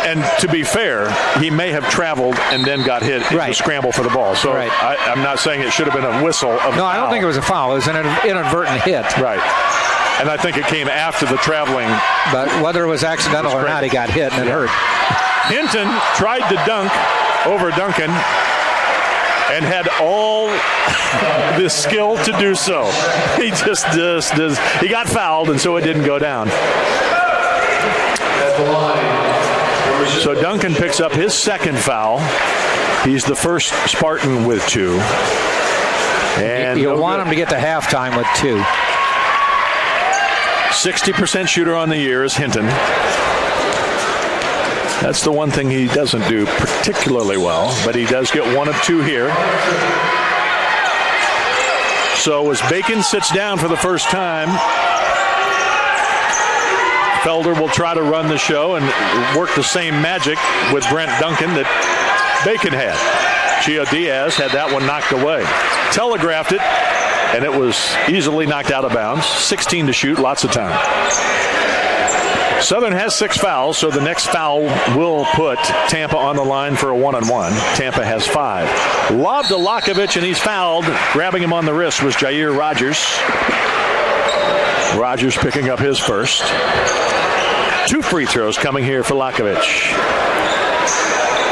And to be fair, he may have traveled and then got hit in the scramble for the ball. So I'm not saying it should have been a whistle. No, I don't think it was a foul. It was an inadvertent hit. Right. And I think it came after the traveling. But whether it was accidental or not, he got hit and it hurt. Hinton tried to dunk over Duncan and had all the skill to do so. He just he got fouled, and so it didn't go down. So Duncan picks up his second foul. He's the first Spartan with 2. And you'll want him to get to halftime with 2. 60% shooter on the year is Hinton. That's the one thing he doesn't do particularly well, but he does get 1 of 2 here. So as Bacon sits down for the first time, Felder will try to run the show and work the same magic with Brent Duncan that Bacon had. Chio Diaz had that one knocked away. Telegraphed it, and it was easily knocked out of bounds. 16 to shoot, lots of time. Southern has 6 fouls, so the next foul will put Tampa on the line for a 1-on-1. Tampa has 5. Lob to Lakovic, and he's fouled. Grabbing him on the wrist was Jair Rogers. Rogers picking up his first. 2 free throws coming here for Lakovic.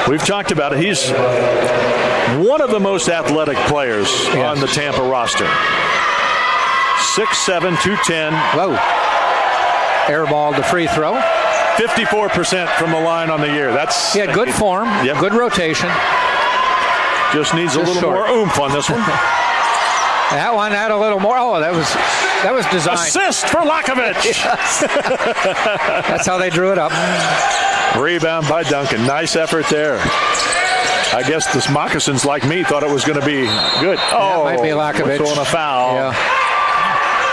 We've talked about it. He's one of the most athletic players on the Tampa roster. 6'7", 210. Whoa. Airballed the free throw. 54% from the line on the year. That's good form. Yep. Good rotation. Just needs a little more oomph on this one. That one had a little more. Oh, that was designed. Assist for Lakovic. Yes. That's how they drew it up. Rebound by Duncan. Nice effort there. I guess the moccasins, like me, thought it was going to be good. That might be Lakovic. Throwing a foul. Yeah.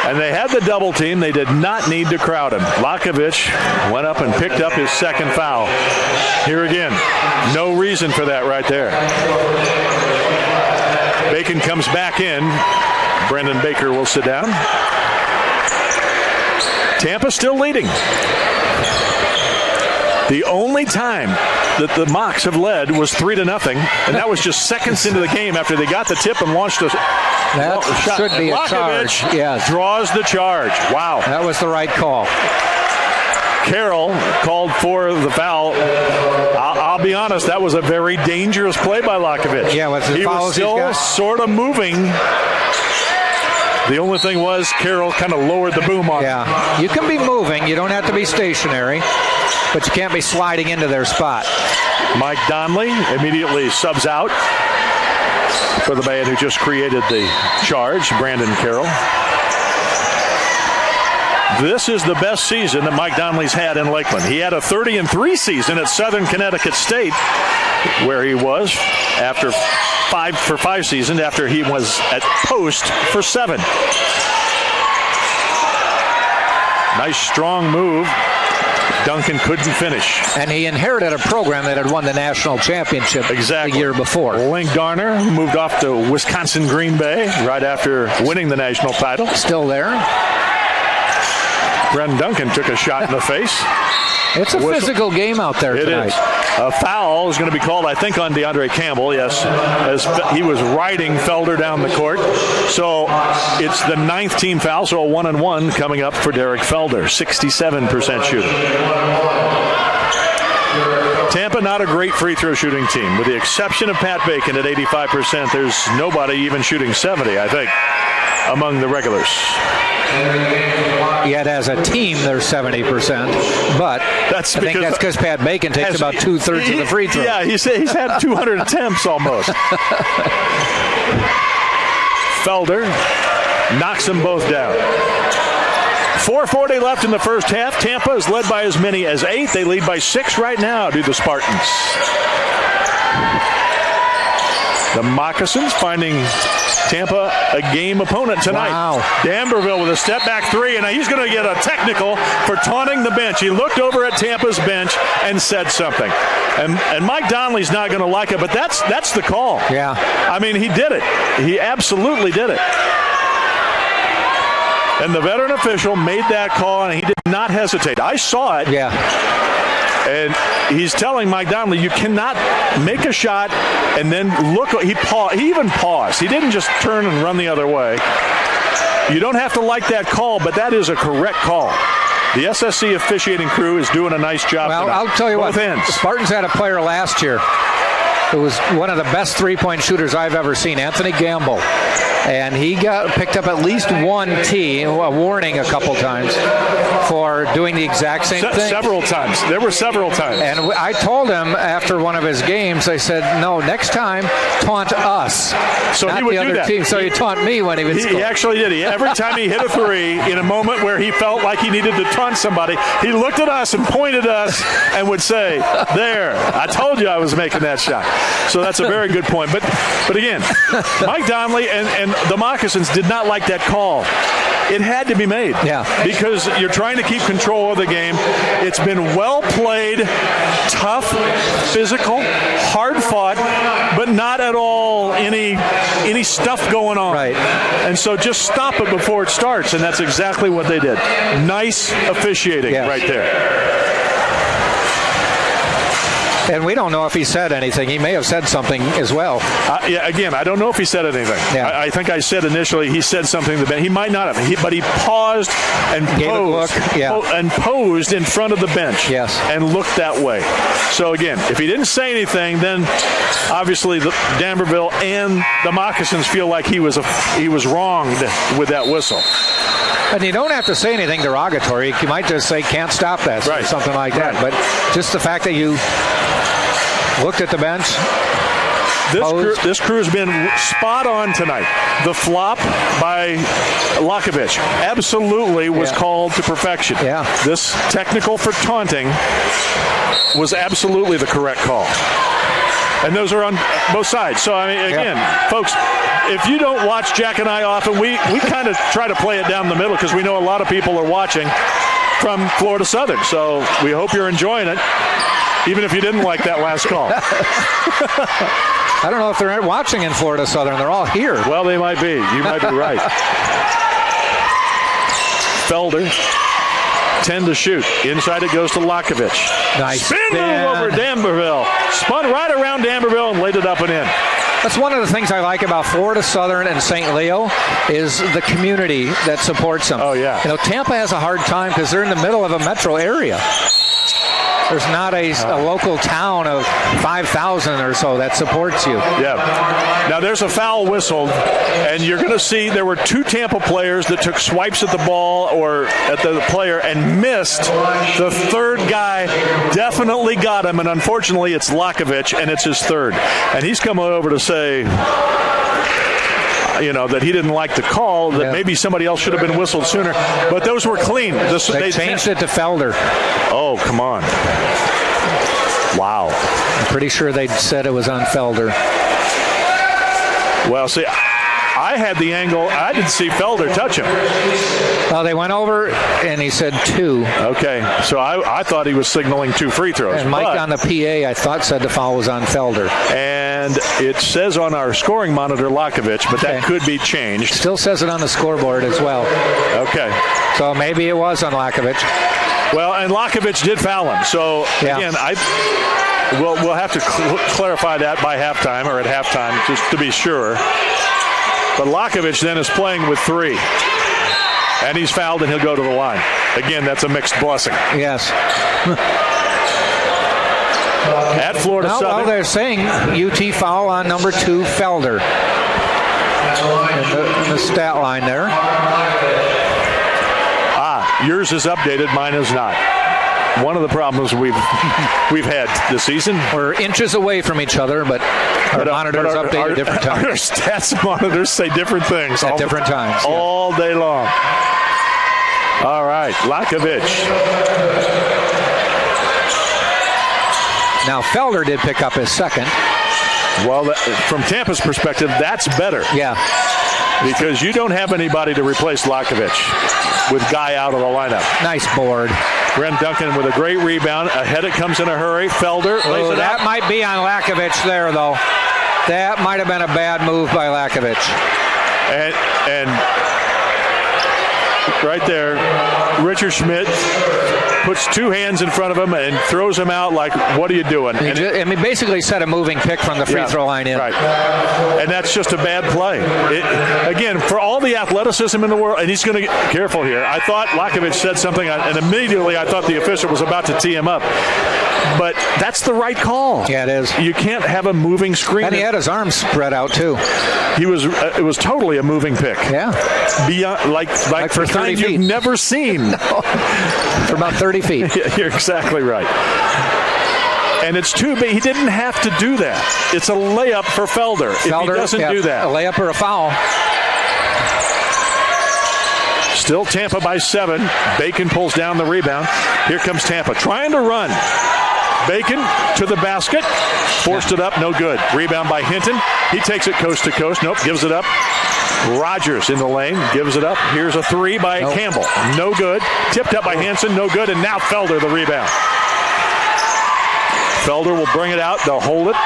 And they had the double team. They did not need to crowd him. Lakovic went up and picked up his second foul. Here again, no reason for that right there. Bacon comes back in. Brendan Baker will sit down. Tampa still leading. The only time that the Mocs have led was 3-0, and that was just seconds into the game after they got the tip and launched a that shot. Should be a charge. Yes. Draws the charge. Wow. That was the right call. Carroll called for the foul. I'll be honest, that was a very dangerous play by Lakovic. Yeah, with the he fouls was still sort of moving. The only thing was Carroll kind of lowered the boom on him. Yeah, you can be moving. You don't have to be stationary, but you can't be sliding into their spot. Mike Donnelly immediately subs out for the man who just created the charge, Brandon Carroll. This is the best season that Mike Donnelly's had in Lakeland. He had a 30-3 season at Southern Connecticut State, where he was after 5 seasons, after he was at Post for 7. Nice strong move. Duncan couldn't finish. And he inherited a program that had won the national championship the year before. Link Garner moved off to Wisconsin Green Bay right after winning the national title. Still there. Brendan Duncan took a shot in the face. It's a physical game out there tonight. It is. A foul is going to be called, I think, on DeAndre Campbell, yes, as he was riding Felder down the court. So it's the 9th team foul, so a 1-on-1 coming up for Derek Felder, 67% shooting. Tampa, not a great free throw shooting team. With the exception of Pat Bacon at 85%, there's nobody even shooting 70, I think, among the regulars. Yet as a team, they're 70%. But I think that's because Pat Bacon takes about 2/3 of the free throw. Yeah, he's had 200 attempts almost. Felder knocks them both down. 4:40 left in the first half. Tampa is led by as many as 8. They lead by 6 right now to the Spartans. The Moccasins finding Tampa a game opponent tonight. Wow. D'Amberville with a step-back 3, and he's going to get a technical for taunting the bench. He looked over at Tampa's bench and said something. And Mike Donnelly's not going to like it, but that's the call. Yeah. I mean, he did it. He absolutely did it. And the veteran official made that call, and he did not hesitate. I saw it. Yeah. And he's telling Mike Donnelly, you cannot make a shot and then look. He even paused. He didn't just turn and run the other way. You don't have to like that call, but that is a correct call. The SSC officiating crew is doing a nice job. Well, tonight. I'll tell you Both what. ends. The Spartans had a player last year who was one of the best three-point shooters I've ever seen, Anthony Gamble. And he picked up at least one T, a warning a couple times, for doing the exact same thing. Several times. There were several times. And I told him after one of his games, I said, no, next time, taunt us. So not he would the do other that. team. So he taunt me when he was He actually did. Every time he hit a 3 in a moment where he felt like he needed to taunt somebody, he looked at us and pointed at us and would say, there, I told you I was making that shot. So that's a very good point. But again, Mike Donnelly and the Moccasins did not like that call. It had to be made. Yeah. Because you're trying to keep control of the game. It's been well played, tough, physical, hard fought, but not at all any stuff going on. Right. And so just stop it before it starts, and that's exactly what they did. Nice officiating right there. And we don't know if he said anything. He may have said something as well. Again, I don't know if he said anything. Yeah. I think I said initially he said something to the bench. He might not have, but he paused and posed in front of the bench. Yes. And looked that way. So again, if he didn't say anything, then obviously the D'Amberville and the Moccasins feel like he was wronged with that whistle. And you don't have to say anything derogatory. You might just say, can't stop that, or something like that. But just the fact that you looked at the bench. This crew has been spot on tonight. The flop by Lakovich absolutely was called to perfection. Yeah. This technical for taunting was absolutely the correct call. And those are on both sides. So, I mean, again, folks, if you don't watch Jack and I often, we kind of try to play it down the middle because we know a lot of people are watching from Florida Southern. So we hope you're enjoying it, even if you didn't like that last call. I don't know if they're watching in Florida Southern. They're all here. Well, they might be. You might be right. Felder, 10 to shoot. Inside it goes to Lakovich. Nice. Spin move over D'Amberville. Spun right around D'Amberville and laid it up and in. That's one of the things I like about Florida Southern and St. Leo is the community that supports them. Oh, yeah. You know, Tampa has a hard time because they're in the middle of a metro area. There's not a local town of 5,000 or so that supports you. Yeah. Now there's a foul whistled, and you're going to see there were 2 Tampa players that took swipes at the ball or at the player and missed. The third guy definitely got him, and unfortunately it's Lakovich, and it's his third. And he's coming over to say, that he didn't like the call, that maybe somebody else should have been whistled sooner. But those were clean. They changed it to Felder. Oh, come on. Wow. I'm pretty sure they said it was on Felder. Well, see, I had the angle. I didn't see Felder touch him. Well, they went over, and he said 2. Okay, so I thought he was signaling 2 free throws. And Mike on the PA, I thought, said the foul was on Felder. And it says on our scoring monitor Lakovich, but that could be changed. Still says it on the scoreboard as well. Okay. So maybe it was on Lakovich. Well, and Lakovich did foul him. So, again, we'll have to clarify that by halftime or at halftime just to be sure. But Lakovich then is playing with 3. And he's fouled and he'll go to the line. Again, that's a mixed blessing. Yes. At Florida Southern. Well, they're saying UT foul on number 2, Felder. In the stat line there. Yours is updated, mine is not. One of the problems we've had this season. We're inches away from each other, but our monitors update at different times. Our stats monitors say different things. At different times. All day long. All right, Lakovic. Now, Felder did pick up his second. Well, from Tampa's perspective, that's better. Yeah. Because you don't have anybody to replace Lakovic with Guy out of the lineup. Nice board. Brent Duncan with a great rebound. Ahead it comes in a hurry. Felder lays it that up. might be on Lakovic there, though. That might have been a bad move by Lakovic. And right there, Richard Schmidt puts two hands in front of him and throws him out like, what are you doing? And he basically set a moving pick from the free throw line in. Right. And that's just a bad play. Again, for all the athleticism in the world, and he's going to get careful here. I thought Lakovic said something, and immediately I thought the official was about to tee him up. But that's the right call. Yeah, it is. You can't have a moving screen. And he had his arms spread out, too. It was totally a moving pick. Yeah. Beyond, like for 30 feet. You've never seen. No. For about 30 feet. Yeah, you're exactly right. And it's too big. He didn't have to do that. It's a layup for Felder if he doesn't do that. A layup or a foul. Still Tampa by 7. Bacon pulls down the rebound. Here comes Tampa trying to run. Bacon to the basket. Forced it up. No good. Rebound by Hinton. He takes it coast to coast. Nope. Gives it up. Rogers in the lane. Gives it up. Here's a three by Campbell. No good. Tipped up by Hanson. No good. And now Felder the rebound. Felder will bring it out. They'll hold it.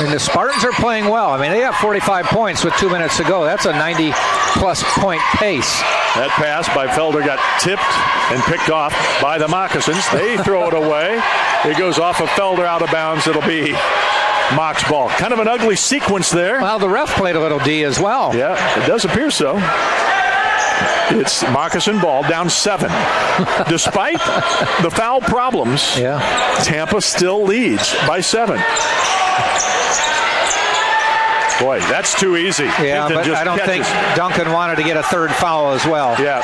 And the Spartans are playing well. I mean, they have 45 points with 2 minutes to go. That's a 90-plus point pace. That pass by Felder got tipped and picked off by the Moccasins. They throw it away. It goes off of Felder out of bounds. It'll be Mock's ball. Kind of an ugly sequence there. Well, the ref played a little D as well. Yeah, it does appear so. It's Moccasin ball, down 7. Despite the foul problems, Tampa still leads by 7. Boy, that's too easy. Yeah, but I don't think Duncan wanted to get a third foul as well. Yeah,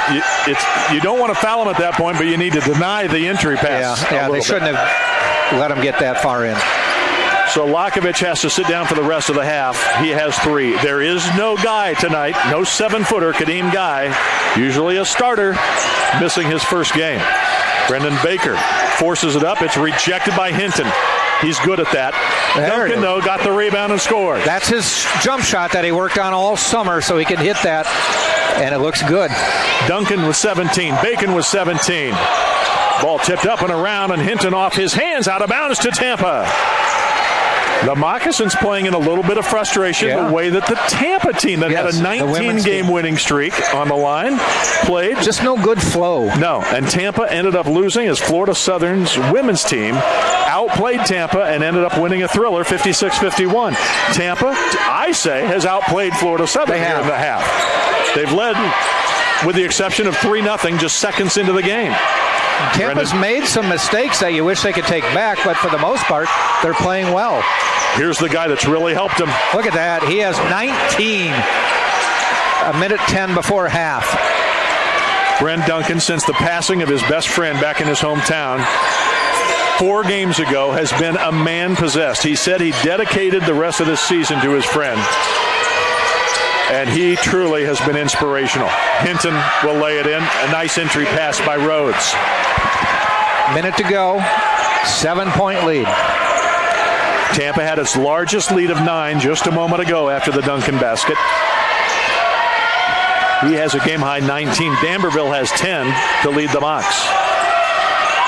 you don't want to foul him at that point, but you need to deny the entry pass. Yeah, they shouldn't have let him get that far in. So Lakovic has to sit down for the rest of the half. He has 3. There is no Guy tonight, no 7-footer, Kadeem Guy, usually a starter, missing his first game. Brendan Baker forces it up. It's rejected by Hinton. He's good at that. Duncan, though, got the rebound and scored. That's his jump shot that he worked on all summer, so he can hit that, and it looks good. Duncan was 17. Bacon was 17. Ball tipped up and around, and Hinton off his hands, out of bounds to Tampa. The Moccasins playing in a little bit of frustration the way that the Tampa team that had a 19-game winning streak on the line played. Just no good flow. No, and Tampa ended up losing as Florida Southern's women's team outplayed Tampa and ended up winning a thriller 56-51. Tampa, I say, has outplayed Florida Southern here in the half. They've led, with the exception of 3-0, just seconds into the game. Tampa's made some mistakes that you wish they could take back, but for the most part, they're playing well. Here's the guy that's really helped him. Look at that. He has 19, a minute 10 before half. Brent Duncan, since the passing of his best friend back in his hometown 4 games ago, has been a man possessed. He said he dedicated the rest of this season to his friend. And he truly has been inspirational. Hinton will lay it in. A nice entry pass by Rhodes. Minute to go. 7-point lead. Tampa had its largest lead of 9 just a moment ago after the Duncan basket. He has a game-high 19. D'Amberville has 10 to lead the Mocs.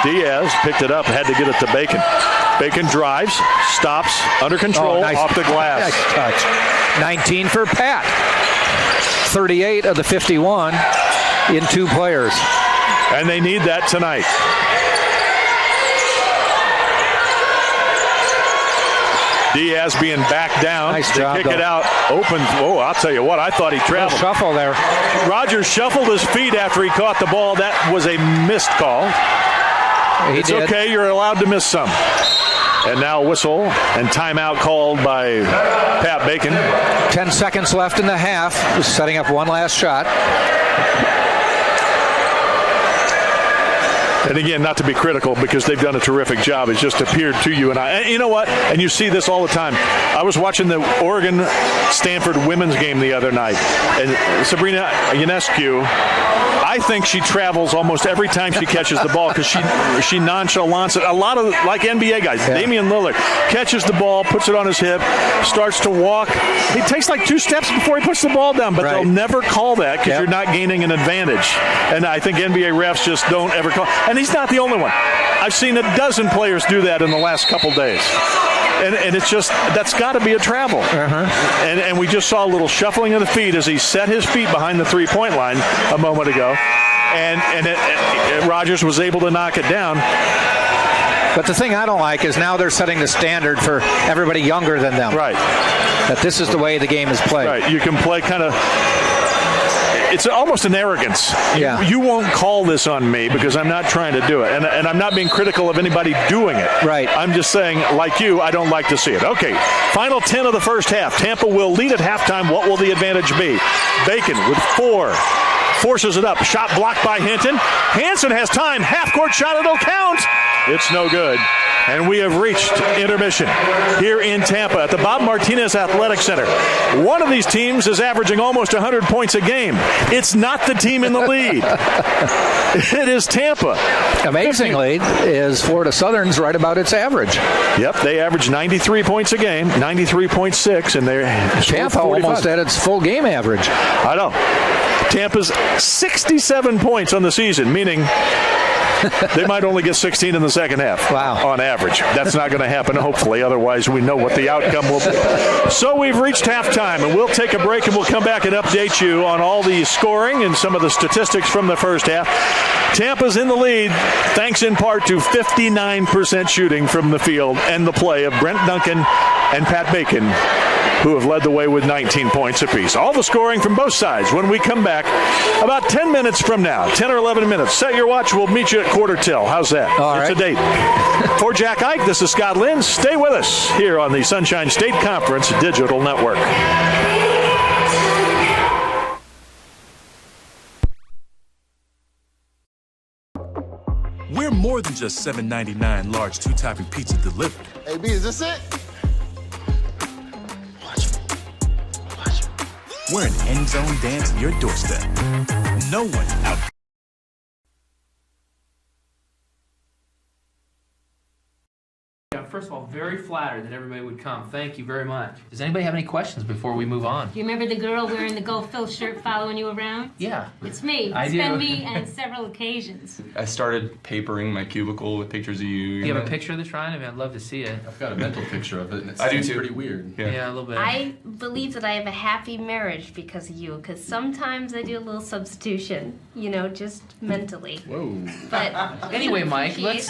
Diaz picked it up, had to get it to Bacon. Bacon drives, stops, under control, off the glass. Nice touch. 19 for Pat. 38 of the 51 in 2 players. And they need that tonight. Diaz being back down. Nice to job, kick it out. Open. Oh, I'll tell you what. I thought he traveled. Shuffle there. Rogers shuffled his feet after he caught the ball. That was a missed call. It's okay. You're allowed to miss some. And now whistle and timeout called by Pat Bacon. 10 seconds left in the half. Just setting up one last shot. And again, not to be critical because they've done a terrific job. It's just appeared to you and I. And you know what? And you see this all the time. I was watching the Oregon-Stanford women's game the other night, and Sabrina Ionescu, I think she travels almost every time she catches the ball because she nonchalants it. A lot of, like NBA guys, Damian Lillard catches the ball, puts it on his hip, starts to walk. He takes like 2 steps before he puts the ball down, but they'll never call that because you're not gaining an advantage. And I think NBA refs just don't ever call. And he's not the only one. I've seen a dozen players do that in the last couple days. And it's just, that's got to be a travel. And we just saw a little shuffling of the feet as he set his feet behind the three-point line a moment ago. And Rogers was able to knock it down. But the thing I don't like is now they're setting the standard for everybody younger than them. Right. That this is the way the game is played. Right. You can play kind of... It's almost an arrogance. Yeah. You won't call this on me because I'm not trying to do it. And I'm not being critical of anybody doing it. Right. I'm just saying, like you, I don't like to see it. Okay, final 10 of the first half. Tampa will lead at halftime. What will the advantage be? Bacon with 4. Forces it up. Shot blocked by Hinton. Hansen has time. Half-court shot. It'll count. It's no good. And we have reached intermission here in Tampa at the Bob Martinez Athletic Center. One of these teams is averaging almost 100 points a game. It's not the team in the lead. It is Tampa. Amazingly, is Florida Southern's right about its average. Yep, they average 93 points a game, 93.6, and they're Tampa 45. almost at its full game average. I know. Tampa's 67 points on the season, meaning they might only get 16 in the second half. Wow. On average. That's not going to happen, hopefully. Otherwise, we know what the outcome will be. So we've reached halftime, and we'll take a break, and we'll come back and update you on all the scoring and some of the statistics from the first half. Tampa's in the lead, thanks in part to 59% shooting from the field and the play of Brent Duncan and Pat Bacon, who have led the way with 19 points apiece. All the scoring from both sides when we come back about 10 minutes from now, 10 or 11 minutes. Set your watch. We'll meet you at quarter till. How's that? All it's right. a date. For Jack Ike, this is Scott Lynn. Stay with us here on the Sunshine State Conference Digital Network. We're more than just $7.99 large 2-topping pizza delivered. Hey, B, is this it? We're an end zone dance to your doorstep. No one out. First of all, very flattered that everybody would come. Thank you very much. Does anybody have any questions before we move on? Do you remember the girl wearing the Go Phil shirt following you around? Yeah. It's me. I It's do. been me on several occasions. I started papering my cubicle with pictures of you. Do you have a picture of this, Ryan? I mean, I'd love to see it. I've got a mental picture of it, and it I do seems too. pretty weird. Yeah, a little bit. I believe that I have a happy marriage because of you, because sometimes I do a little substitution, you know, just mentally. Whoa. But Anyway, Mike, let's...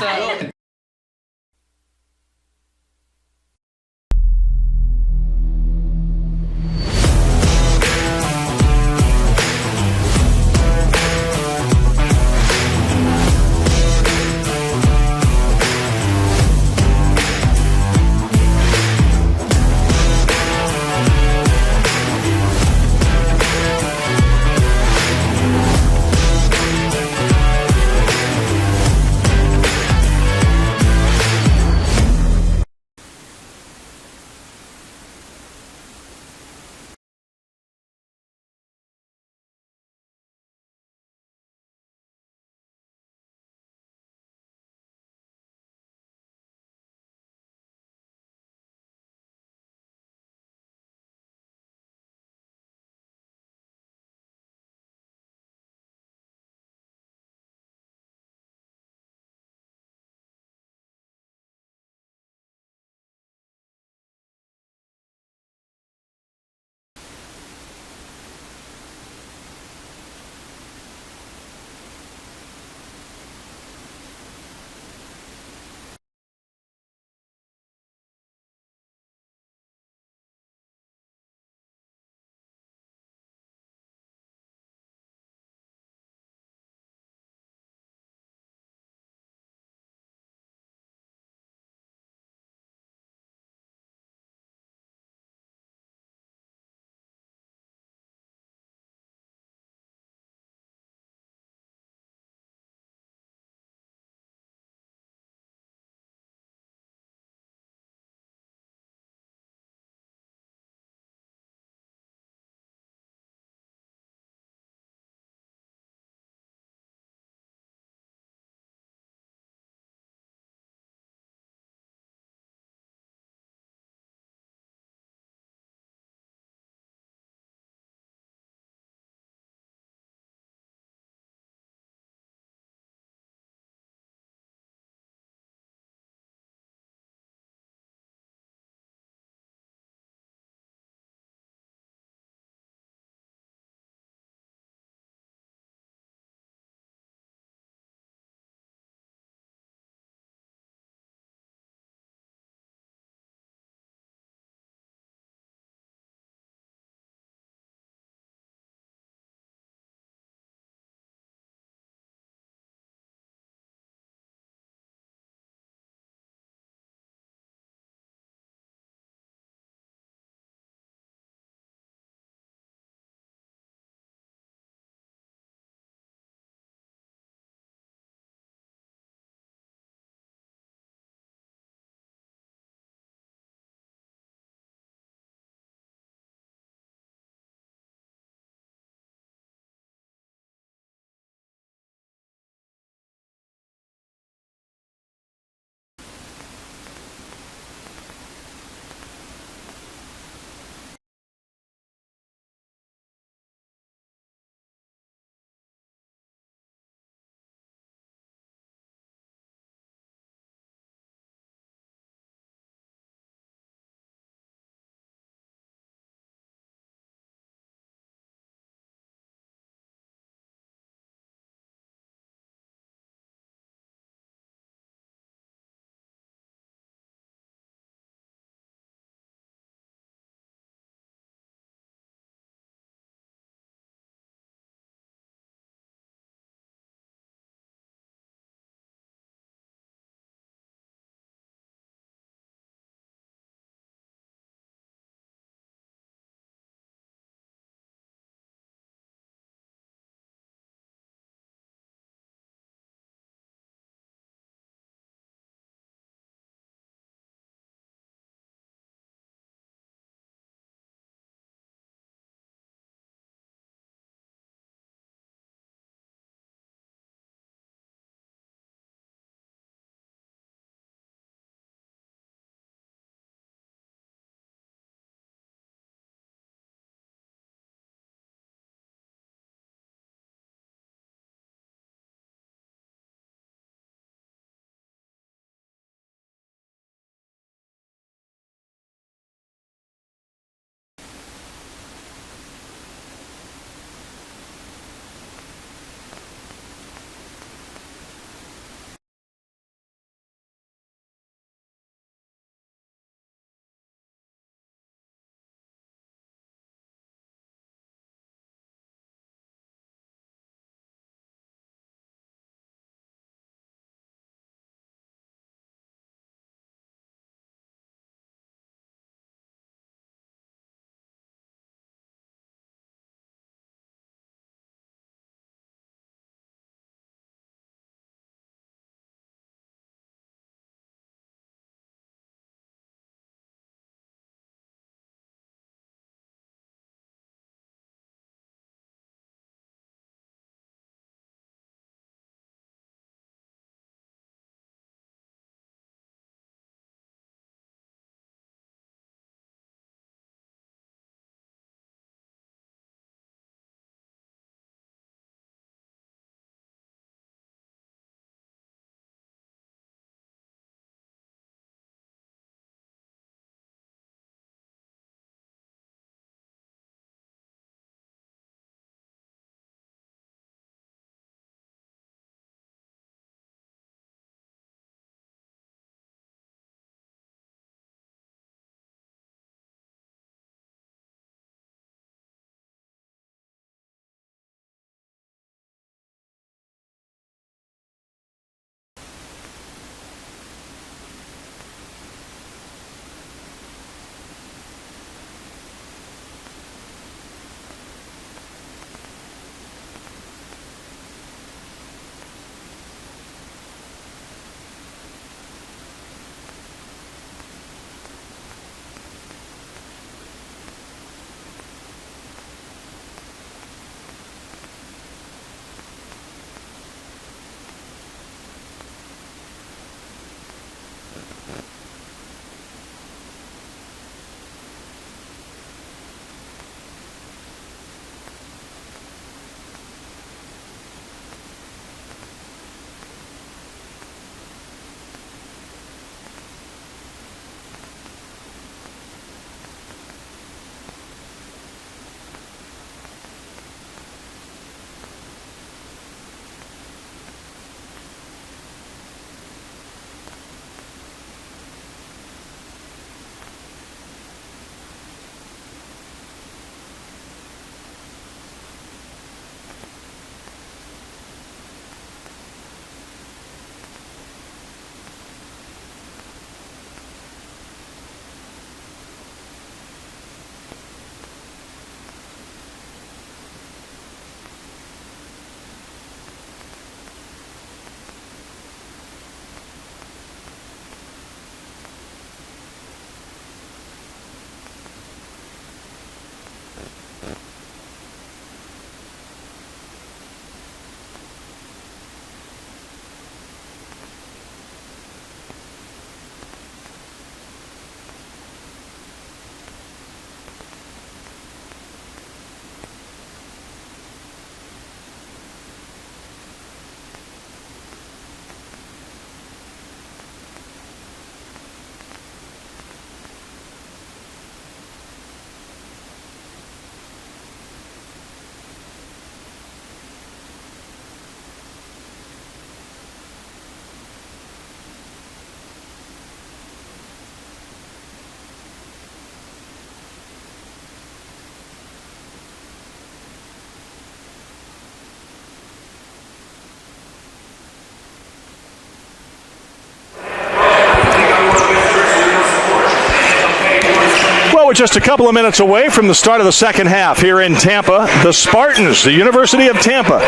just a couple of minutes away from the start of the second half here in Tampa. The Spartans, the University of Tampa,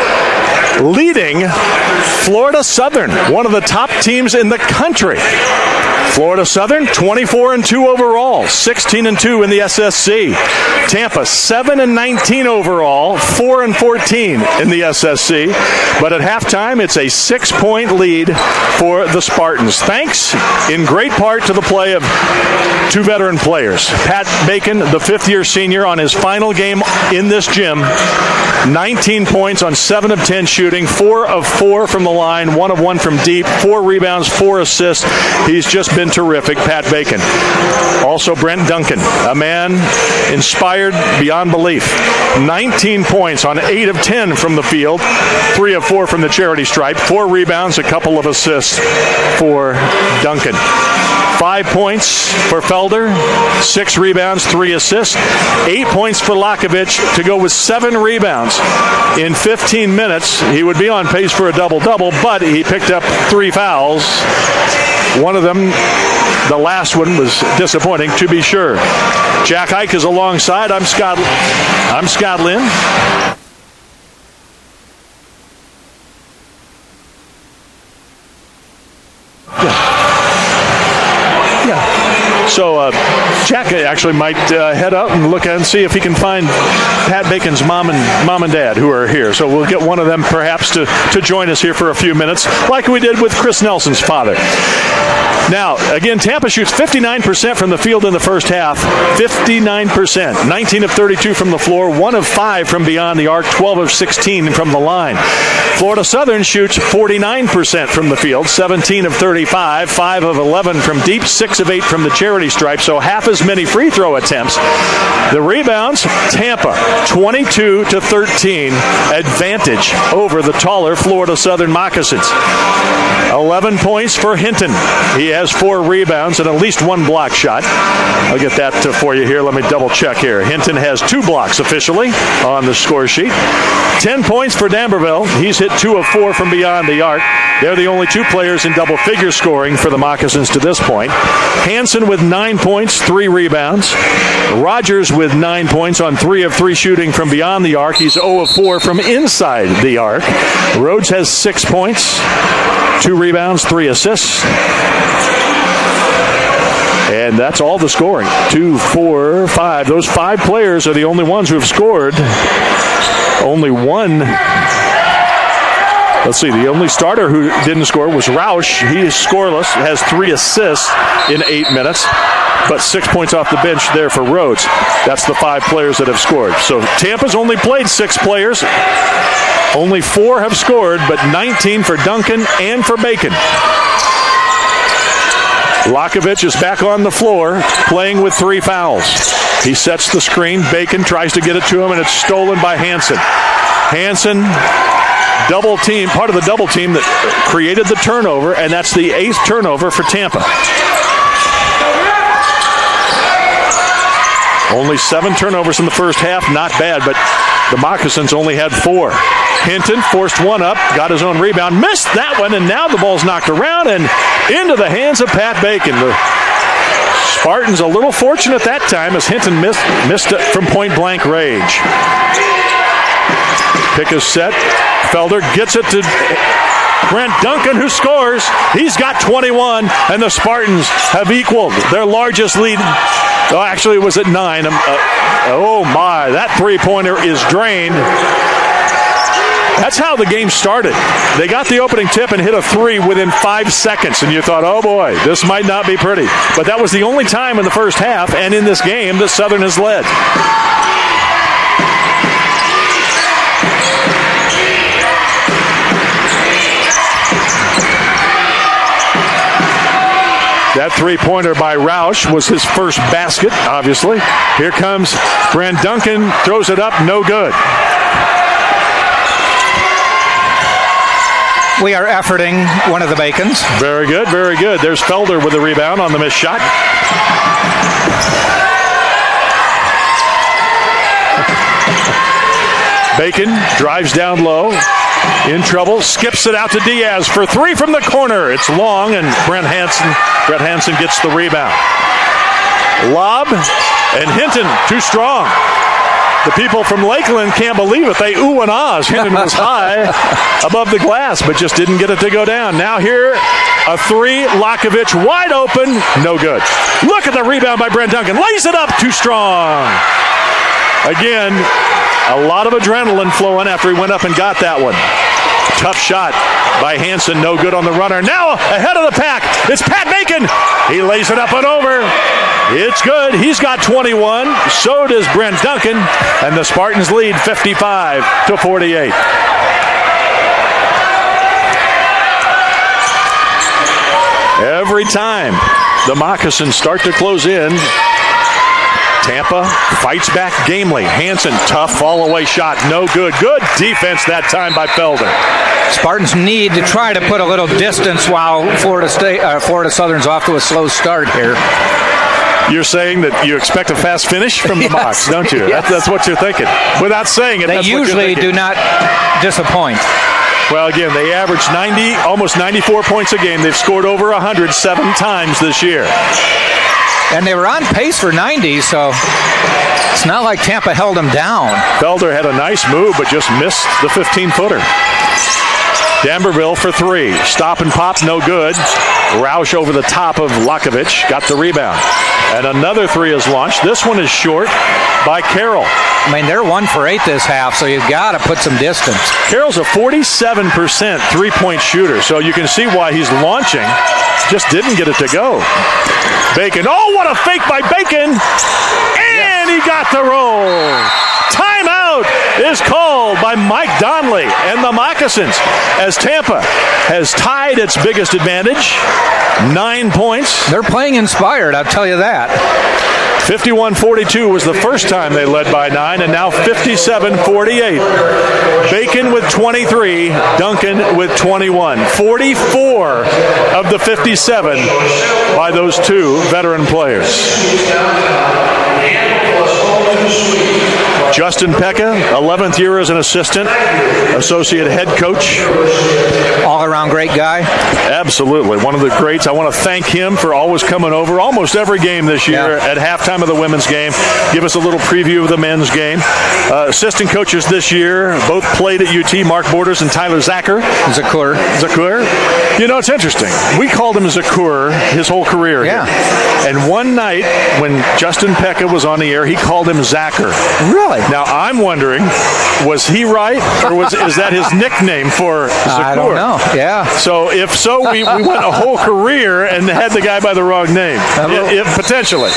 leading Florida Southern, one of the top teams in the country. Florida Southern, 24-2 overall, 16-2 in the SSC. Tampa, 7-19 overall, 4-14 in the SSC. But at halftime, it's a 6-point lead for the Spartans, thanks in great part to the play of two veteran players. Pat Bacon, the fifth-year senior, on his final game in this gym, 19 points on 7 of 10 shooting, 4 of 4 from the line, 1 of 1 from deep, 4 rebounds, 4 assists. He's just been terrific, Pat Bacon. Also Brent Duncan, a man inspired beyond belief. 19 points on 8 of 10 from the field, 3 of 4 from the charity stripe, 4 rebounds, a couple of assists for Duncan. 5 points for Felder, 6 rebounds, 3 assists, 8 points for Lakovic to go with 7 rebounds. In 15 minutes, he would be on pace for a double-double, but he picked up 3 fouls. One of them, the last one, was disappointing, to be sure. Jack Ike is alongside. I'm Scott Lynn. So Jack actually might head out and look and see if he can find Pat Bacon's mom and dad who are here. So we'll get one of them perhaps to join us here for a few minutes, like we did with Chris Nelson's father. Now, again, Tampa shoots 59% from the field in the first half. 59%. 19 of 32 from the floor, 1 of 5 from beyond the arc, 12 of 16 from the line. Florida Southern shoots 49% from the field, 17 of 35, 5 of 11 from deep, 6 of 8 from the charity stripe, so half as many free throw attempts. The rebounds, Tampa, 22-13 advantage over the taller Florida Southern Moccasins. 11 points for Hinton. He has 4 rebounds and at least 1 block shot. I'll get that for you here. Let me double check here. Hinton has 2 blocks officially on the score sheet. 10 points for D'Amberville. He's hit 2 of 4 from beyond the arc. They're the only 2 players in double-figure scoring for the Moccasins to this point. Hansen with 9 points, 3 rebounds. Rogers with 9 points on 3 of 3 shooting from beyond the arc. He's 0 of 4 from inside the arc. Rhodes has 6 points, 2 rebounds, 3 assists. And that's all the scoring. 2, 4, 5. Those 5 players are the only ones who have scored. Only one. Let's see, the only starter who didn't score was Roush. He is scoreless, has 3 assists in 8 minutes, but 6 points off the bench there for Rhodes. That's the 5 players that have scored. So Tampa's only played 6 players. Only 4 have scored, but 19 for Duncan and for Bacon. Lakovic is back on the floor, playing with 3 fouls. He sets the screen. Bacon tries to get it to him, and it's stolen by Hansen. Hansen, double team, part of the double team that created the turnover, and that's the 8th turnover for Tampa. Only 7 turnovers in the first half, not bad, but the Moccasins only had 4. Hinton forced one up, got his own rebound, missed that one, and now the ball's knocked around and into the hands of Pat Bacon. The Spartans a little fortunate that time as Hinton missed it from point-blank range. Pick is set. Felder gets it to Brent Duncan, who scores. He's got 21, and the Spartans have equaled their largest lead. Oh, actually, it was at 9. Oh, my. That three-pointer is drained. That's how the game started. They got the opening tip and hit a 3 within 5 seconds, and you thought, oh, boy, this might not be pretty. But that was the only time in the first half and in this game that Southern has led. That three-pointer by Roush was his first basket, obviously. Here comes Brent Duncan, throws it up, no good. We are efforting one of the Bacons. Very good, very good. There's Felder with a rebound on the missed shot. Bacon drives down low. In trouble, skips it out to Diaz for 3 from the corner. It's long, and Brett Hansen gets the rebound. Lob, and Hinton too strong. The people from Lakeland can't believe it. They ooh and ahs. Hinton was high above the glass, but just didn't get it to go down. Now here, a three. Lakovic wide open. No good. Look at the rebound by Brent Duncan. Lays it up. Too strong. Again, a lot of adrenaline flowing after he went up and got that one. Tough shot by Hansen. No good on the runner. Now ahead of the pack. It's Pat Bacon. He lays it up and over. It's good. He's got 21. So does Brent Duncan. And the Spartans lead 55-48. Every time the Moccasins start to close in, Tampa fights back gamely. Hansen, tough fall-away shot. No good. Good defense that time by Felder. Spartans need to try to put a little distance while Florida Southern's off to a slow start here. You're saying that you expect a fast finish from the Mocs, don't you? Yes. That's what you're thinking. Without saying it, they that's what you're usually thinking. do not disappoint. Well, again, they average 90, almost 94 points a game. They've scored over 100 7 times this year. And they were on pace for 90, so it's not like Tampa held them down. Felder had a nice move, but just missed the 15-footer. D'Amberville for three. Stop and pop, no good. Roush over the top of Lakovic. Got the rebound. And another three is launched. This one is short by Carroll. I mean, they're 1 for 8 this half, so you've got to put some distance. Carroll's a 47% three-point shooter, so you can see why he's launching. Just didn't get it to go. Bacon. Oh, what a fake by Bacon. And he got the roll. Timeout is called by Mike Donnelly and the Moccasins as Tampa has tied its biggest advantage, 9 points. They're playing inspired, I'll tell you that. 51-42 was the first time they led by 9, and now 57-48. Bacon with 23, Duncan with 21. 44 of the 57 by those two veteran players. Justin Pekka, 11th year as an assistant, associate head coach. All-around great guy. Absolutely. One of the greats. I want to thank him for always coming over almost every game this year at halftime of the women's game. Give us a little preview of the men's game. Assistant coaches this year both played at UT, Mark Borders and Tyler Zakur. Zakur. You know, it's interesting. We called him Zakur his whole career. Yeah. Here. And one night when Justin Pekka was on the air, he called him Zakur. Really? Now, I'm wondering, was he right, or is that his nickname for Zakur? I don't know. Yeah. So, if so, we went a whole career and had the guy by the wrong name. Potentially.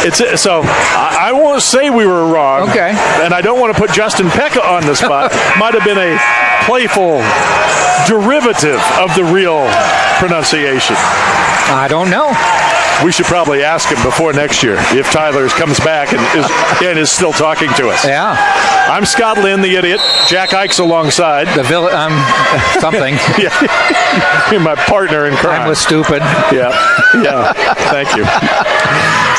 I won't say we were wrong. Okay. And I don't want to put Justin Pekka on the spot. Might have been a playful derivative of the real pronunciation. I don't know. We should probably ask him before next year if Tyler comes back and is still talking to us. Yeah. I'm Scott Lynn, the idiot. Jack Ike's alongside. Something. Yeah. You're my partner in crime. I was stupid. Yeah. Thank you.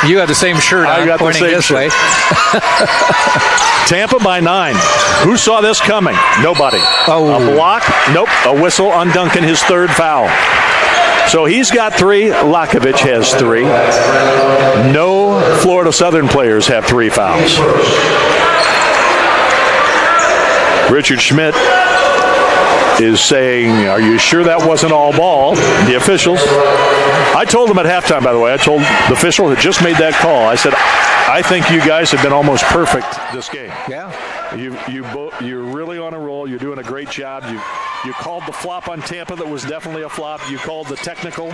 You have the same shirt on. I got pointing the same this shirt. way. Tampa by 9. Who saw this coming? Nobody. Oh. A block? Nope. A whistle on Duncan, his third foul. So he's got 3. Lakovic has 3. No Florida Southern players have 3 fouls. Richard Schmidt is saying, are you sure that wasn't all ball? The officials. I told them at halftime, by the way. I told the official that just made that call. I said, I think you guys have been almost perfect this game. Yeah. You're really on a roll. You're doing a great job. You called the flop on Tampa that was definitely a flop. You called the technical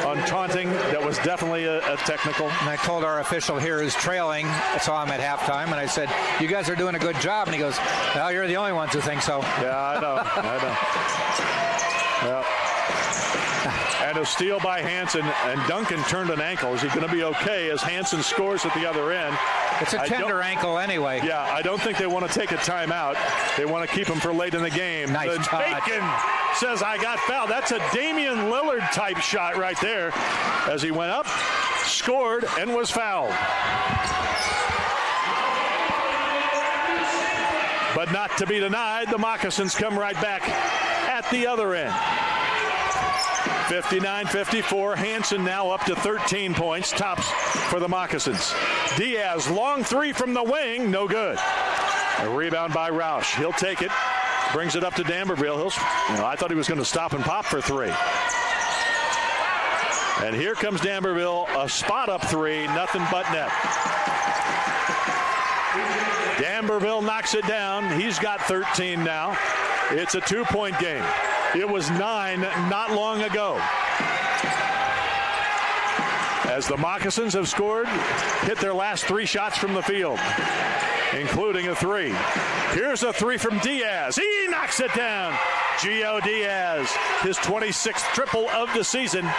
on Taunting that was definitely a technical. And I told our official here who's trailing, I saw him at halftime, and I said, you guys are doing a good job. And he goes, well, you're the only ones who think so. Yeah, I know. Yeah. And a steal by Hansen, and Duncan turned an ankle. Is he going to be okay as Hansen scores at the other end? It's a tender ankle anyway. Yeah, I don't think they want to take a timeout. They want to keep him for late in the game. Nice touch. Bacon says, I got fouled. That's a Damian Lillard type shot right there as he went up, scored, and was fouled. But not to be denied, the Moccasins come right back at the other end. 59-54. Hansen now up to 13 points. Tops for the Moccasins. Diaz, long three from the wing. No good. A rebound by Roush. He'll take it. Brings it up to D'Amberville. I thought he was going to stop and pop for three. And here comes D'Amberville. A spot up three. Nothing but net. D'Amberville knocks it down. He's got 13 now. It's a 2-point game. It was 9 not long ago. As the Moccasins have scored, hit their last 3 shots from the field, including a 3. Here's a 3 from Diaz. He knocks it down. Gio Diaz, his 26th triple of the season.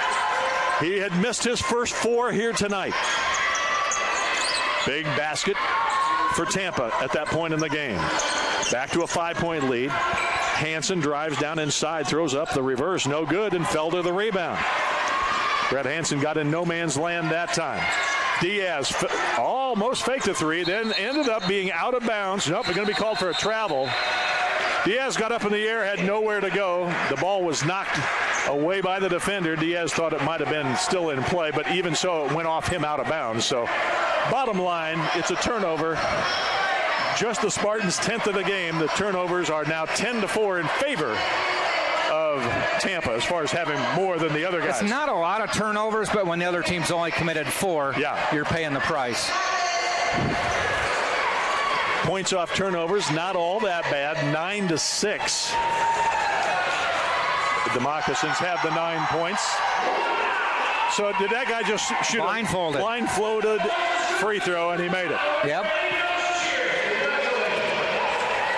He had missed his first 4 here tonight. Big basket for Tampa at that point in the game. Back to a 5-point lead. Hansen drives down inside, throws up the reverse, no good, and Felder the rebound. Brett Hansen got in no man's land that time. Diaz almost faked a 3, then ended up being out of bounds. Nope, they're going to be called for a travel. Diaz got up in the air, had nowhere to go. The ball was knocked away by the defender. Diaz thought it might have been still in play, but even so, it went off him out of bounds. So, bottom line, it's a turnover. Just the Spartans' 10th of the game. The turnovers are now 10-4 in favor of Tampa as far as having more than the other guys. It's not a lot of turnovers, but when the other team's only committed 4, you're paying the price. Points off turnovers, not all that bad, 9-6. The Moccasins have the 9 points. So did that guy just shoot blindfolded? Blindfolded free throw, and he made it. Yep.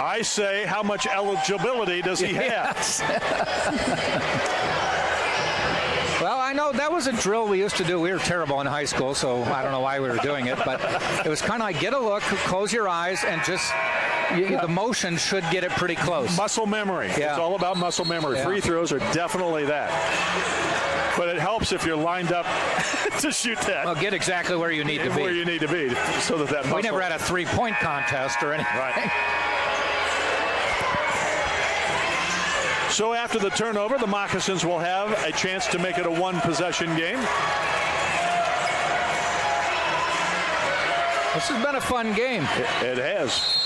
I say, how much eligibility does he have? Well, I know that was a drill we used to do. We were terrible in high school, so I don't know why we were doing it. But it was kind of like get a look, close your eyes, and just the motion should get it pretty close. Muscle memory. Yeah. It's all about muscle memory. Yeah. Free throws are definitely that. But it helps if you're lined up to shoot that. Well, get exactly where you need to be. Where you need to be, so that muscle. We never had a 3-point contest or anything. Right. So after the turnover, the Moccasins will have a chance to make it a 1-possession game. This has been a fun game. It has.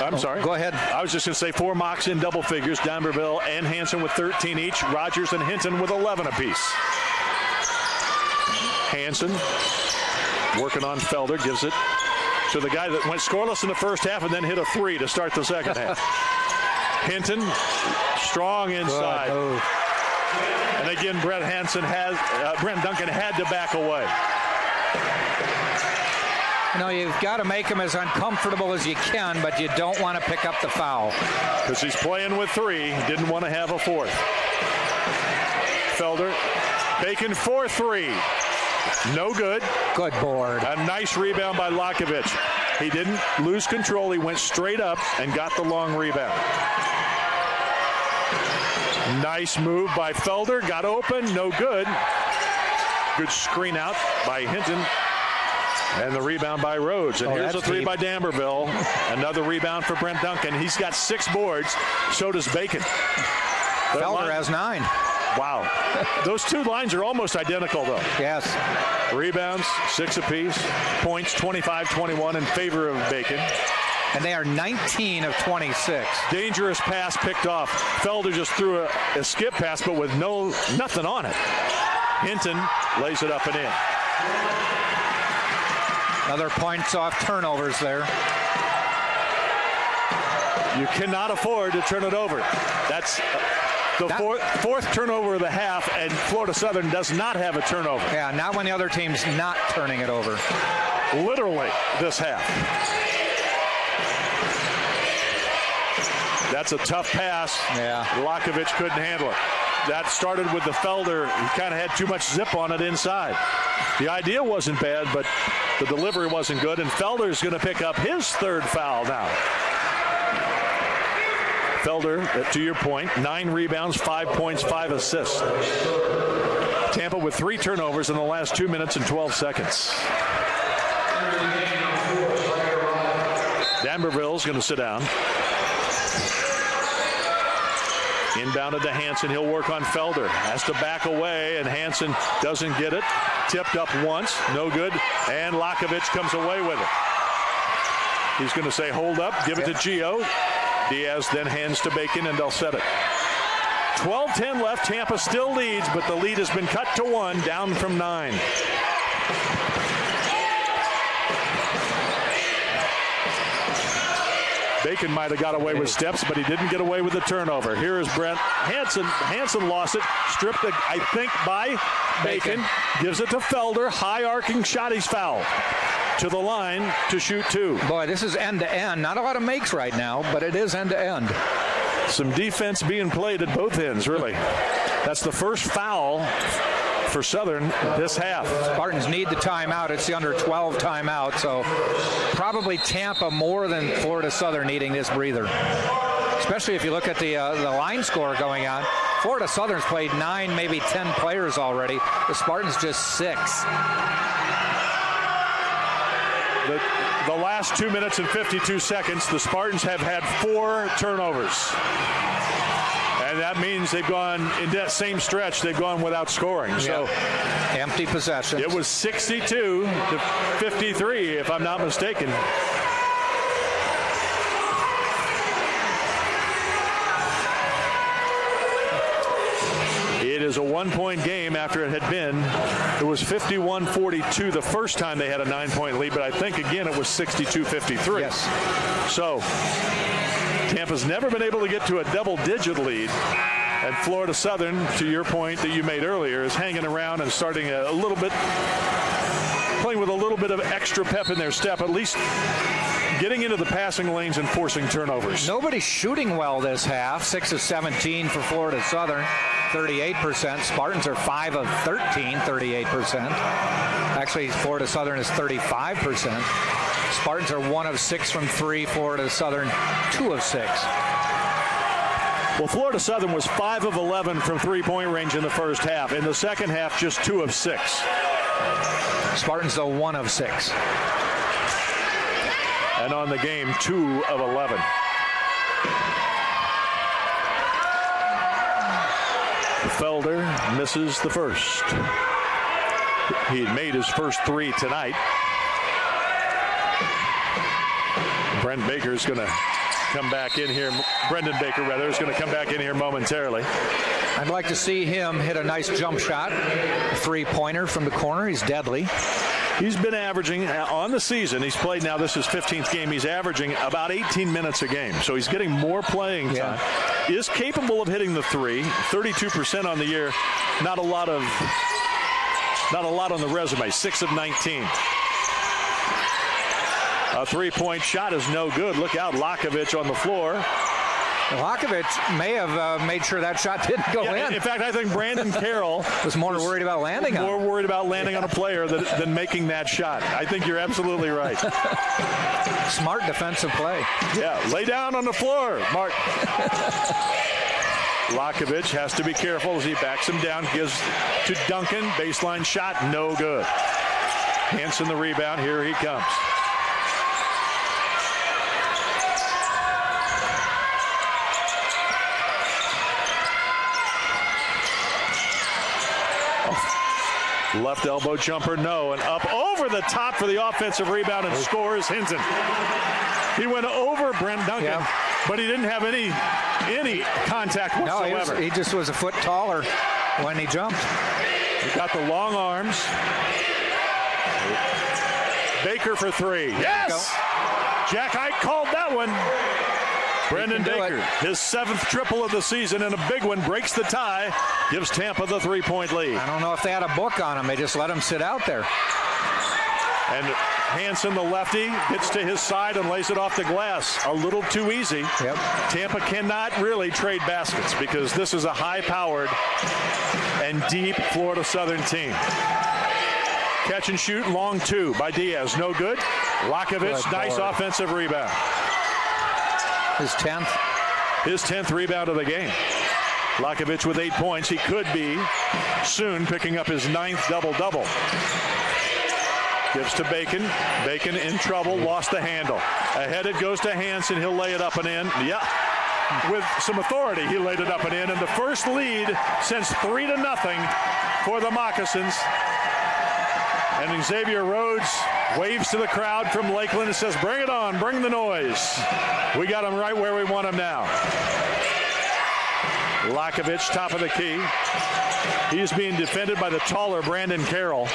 I'm sorry. Go ahead. I was just going to say 4 Mocks in double figures. D'Amberville and Hansen with 13 each. Rogers and Hinton with 11 apiece. Hansen working on Felder. Gives it to the guy that went scoreless in the first half and then hit a 3 to start the second half. Hinton, strong inside. And again, Brent Duncan had to back away. You know, you've got to make him as uncomfortable as you can, but you don't want to pick up the foul. Because he's playing with 3. Didn't want to have a 4th. Felder, Bacon for 3. No good. Good board. A nice rebound by Lakovic. He didn't lose control. He went straight up and got the long rebound. Nice move by Felder. Got open. No good. Good screen out by Hinton. And the rebound by Rhodes. And here's a 3 deep by D'Amberville. Another rebound for Brent Duncan. He's got 6 boards. So does Bacon. Felder has 9. Wow. Those 2 lines are almost identical, though. Yes. Rebounds, 6 apiece. Points, 25-21 in favor of Bacon. And they are 19 of 26. Dangerous pass picked off. Felder just threw a skip pass, but with nothing on it. Hinton lays it up and in. Another points off turnovers there. You cannot afford to turn it over. That's the fourth turnover of the half, and Florida Southern does not have a turnover. Yeah, not when the other team's not turning it over. Literally this half. That's a tough pass. Yeah. Lakovic couldn't handle it. That started with the Felder. He kind of had too much zip on it inside. The idea wasn't bad, but the delivery wasn't good, and Felder's going to pick up his 3rd foul now. Felder, to your point, 9 rebounds, 5 points, 5 assists. Tampa with 3 turnovers in the last 2 minutes and 12 seconds. D'Amberville's going to sit down. Inbounded to Hansen. He'll work on Felder. Has to back away, and Hansen doesn't get it. Tipped up once. No good. And Lakovic comes away with it. He's going to say, hold up. Give it to Gio. Diaz then hands to Bacon, and they'll set it. 12-10 left. Tampa still leads, but the lead has been cut to 1, down from 9. Bacon might have got away with steps, but he didn't get away with the turnover. Here is Brent Hansen. Hansen lost it, stripped, I think, by Bacon. Gives it to Felder. High arcing shot. He's fouled. To the line to shoot 2. Boy, this is end-to-end. Not a lot of makes right now, but it is end-to-end. Some defense being played at both ends, really. That's the first foul for Southern this half. Spartans need the timeout. It's the under 12 timeout, so probably Tampa more than Florida Southern needing this breather. Especially if you look at the line score going on. Florida Southern's played 9, maybe 10 players already. The Spartans just 6. The last 2 minutes and 52 seconds, the Spartans have had 4 turnovers. And that means they've gone, in that same stretch, they've gone without scoring. So empty possessions. It was 62 to 53, if I'm not mistaken. It is a 1-point game after it had been. It was 51-42 the first time they had a 9-point lead, but I think, again, it was 62-53. Yes. So Tampa's never been able to get to a double-digit lead. And Florida Southern, to your point that you made earlier, is hanging around and starting a little bit, playing with a little bit of extra pep in their step, at least getting into the passing lanes and forcing turnovers. Nobody's shooting well this half. 6 of 17 for Florida Southern, 38%. Spartans are 5 of 13, 38%. Actually, Florida Southern is 35%. Spartans are 1 of 6 from 3. Florida Southern, 2 of 6. Well, Florida Southern was 5 of 11 from three-point range in the first half. In the second half, just 2 of 6. Spartans, though, 1 of 6. And on the game, 2 of 11. Felder misses the first. He had made his first 3 tonight. Brent Baker's going to come back in here. Brendan Baker, rather, is going to come back in here momentarily. I'd like to see him hit a nice jump shot. A 3-pointer from the corner. He's deadly. He's been averaging, on the season, he's played now, this is his 15th game, he's averaging about 18 minutes a game. So he's getting more playing time. Yeah. Is capable of hitting the 3, 32% on the year. Not a lot on the resume, 6 of 19. A 3-point shot is no good. Look out, Lakovic on the floor. Lakovic may have made sure that shot didn't go in. In fact, I think Brandon Carroll was more worried about landing on a player than making that shot. I think you're absolutely right. Smart defensive play. Yeah, lay down on the floor, Mark. Lakovic has to be careful as he backs him down, gives to Duncan, baseline shot, no good. Hansen the rebound, here he comes. Left elbow jumper, no, and up over the top for the offensive rebound and scores Hinton. He went over Brent Duncan, but he didn't have any contact whatsoever. No, he just was a foot taller when he jumped. He got the long arms. Baker for 3. Yes! Jack Ike called that one. Brendan Baker, his 7th triple of the season, and a big one, breaks the tie, gives Tampa the 3-point lead. I don't know if they had a book on him. They just let him sit out there. And Hansen, the lefty, gets to his side and lays it off the glass. A little too easy. Yep. Tampa cannot really trade baskets because this is a high-powered and deep Florida Southern team. Catch and shoot, long 2 by Diaz. No good. Lakovic, nice offensive rebound. His 10th. His 10th rebound of the game. Lakovic with 8 points. He could be soon picking up his 9th double-double. Gives to Bacon. Bacon in trouble, lost the handle. Ahead it goes to Hansen. He'll lay it up and in. Yeah. with some authority, he laid it up and in. And the first lead since 3-0 for the Moccasins. And Xavier Rhodes waves to the crowd from Lakeland and says, bring it on, bring the noise. We got him right where we want him now. Lakovich, top of the key. He's being defended by the taller Brandon Carroll.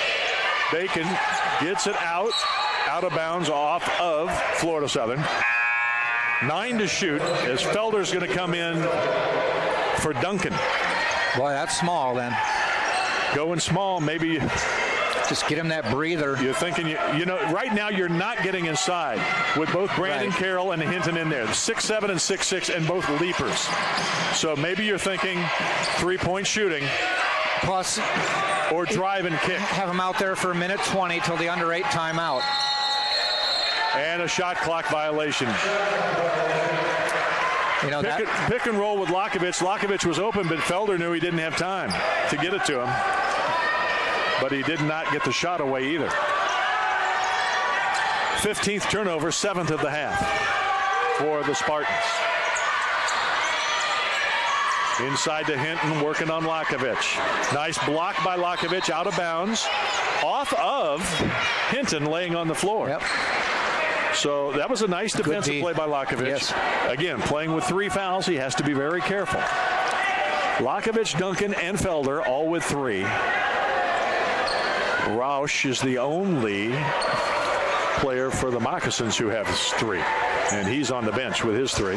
Bacon gets it out of bounds off of Florida Southern. 9 to shoot as Felder's going to come in for Duncan. Boy, that's small then. Going small, maybe. Just get him that breather. You're thinking, you know, right now you're not getting inside with both Brandon Carroll and Hinton in there. 6'7" and 6'6", and both leapers. So maybe you're thinking three-point shooting. Plus, or drive and kick. Have him out there for a minute 20 till the under 8 timeout. And a shot clock violation. You know, pick and roll with Lakovich. Lakovich was open, but Felder knew he didn't have time to get it to him. But he did not get the shot away either. 15th turnover, 7th of the half for the Spartans. Inside to Hinton, working on Lakovich. Nice block by Lakovich, out of bounds. Off of Hinton, laying on the floor. Yep. So that was a nice defensive play by Lakovich. Yes. Again, playing with 3 fouls, he has to be very careful. Lakovich, Duncan, and Felder all with 3. Rausch is the only player for the Moccasins who has 3, and he's on the bench with his 3.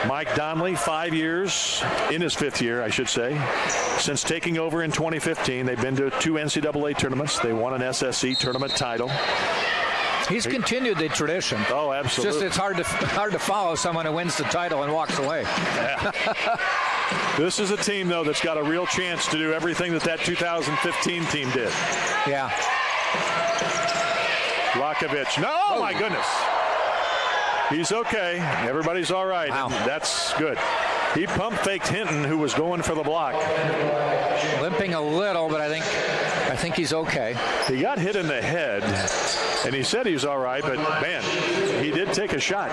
Mike Donnelly, 5 years, in his 5th year, I should say, since taking over in 2015. They've been to 2 NCAA tournaments. They won an SSC tournament title. He's continued the tradition. Oh, absolutely. It's just hard to follow someone who wins the title and walks away. Yeah. This is a team, though, that's got a real chance to do everything that 2015 team did. Yeah. Lakovich. No, oh my goodness. He's okay. Everybody's all right. Wow. That's good. He pump faked Hinton, who was going for the block. Limping a little, but I think he's okay. He got hit in the head, and he said he was all right, but man, he did take a shot.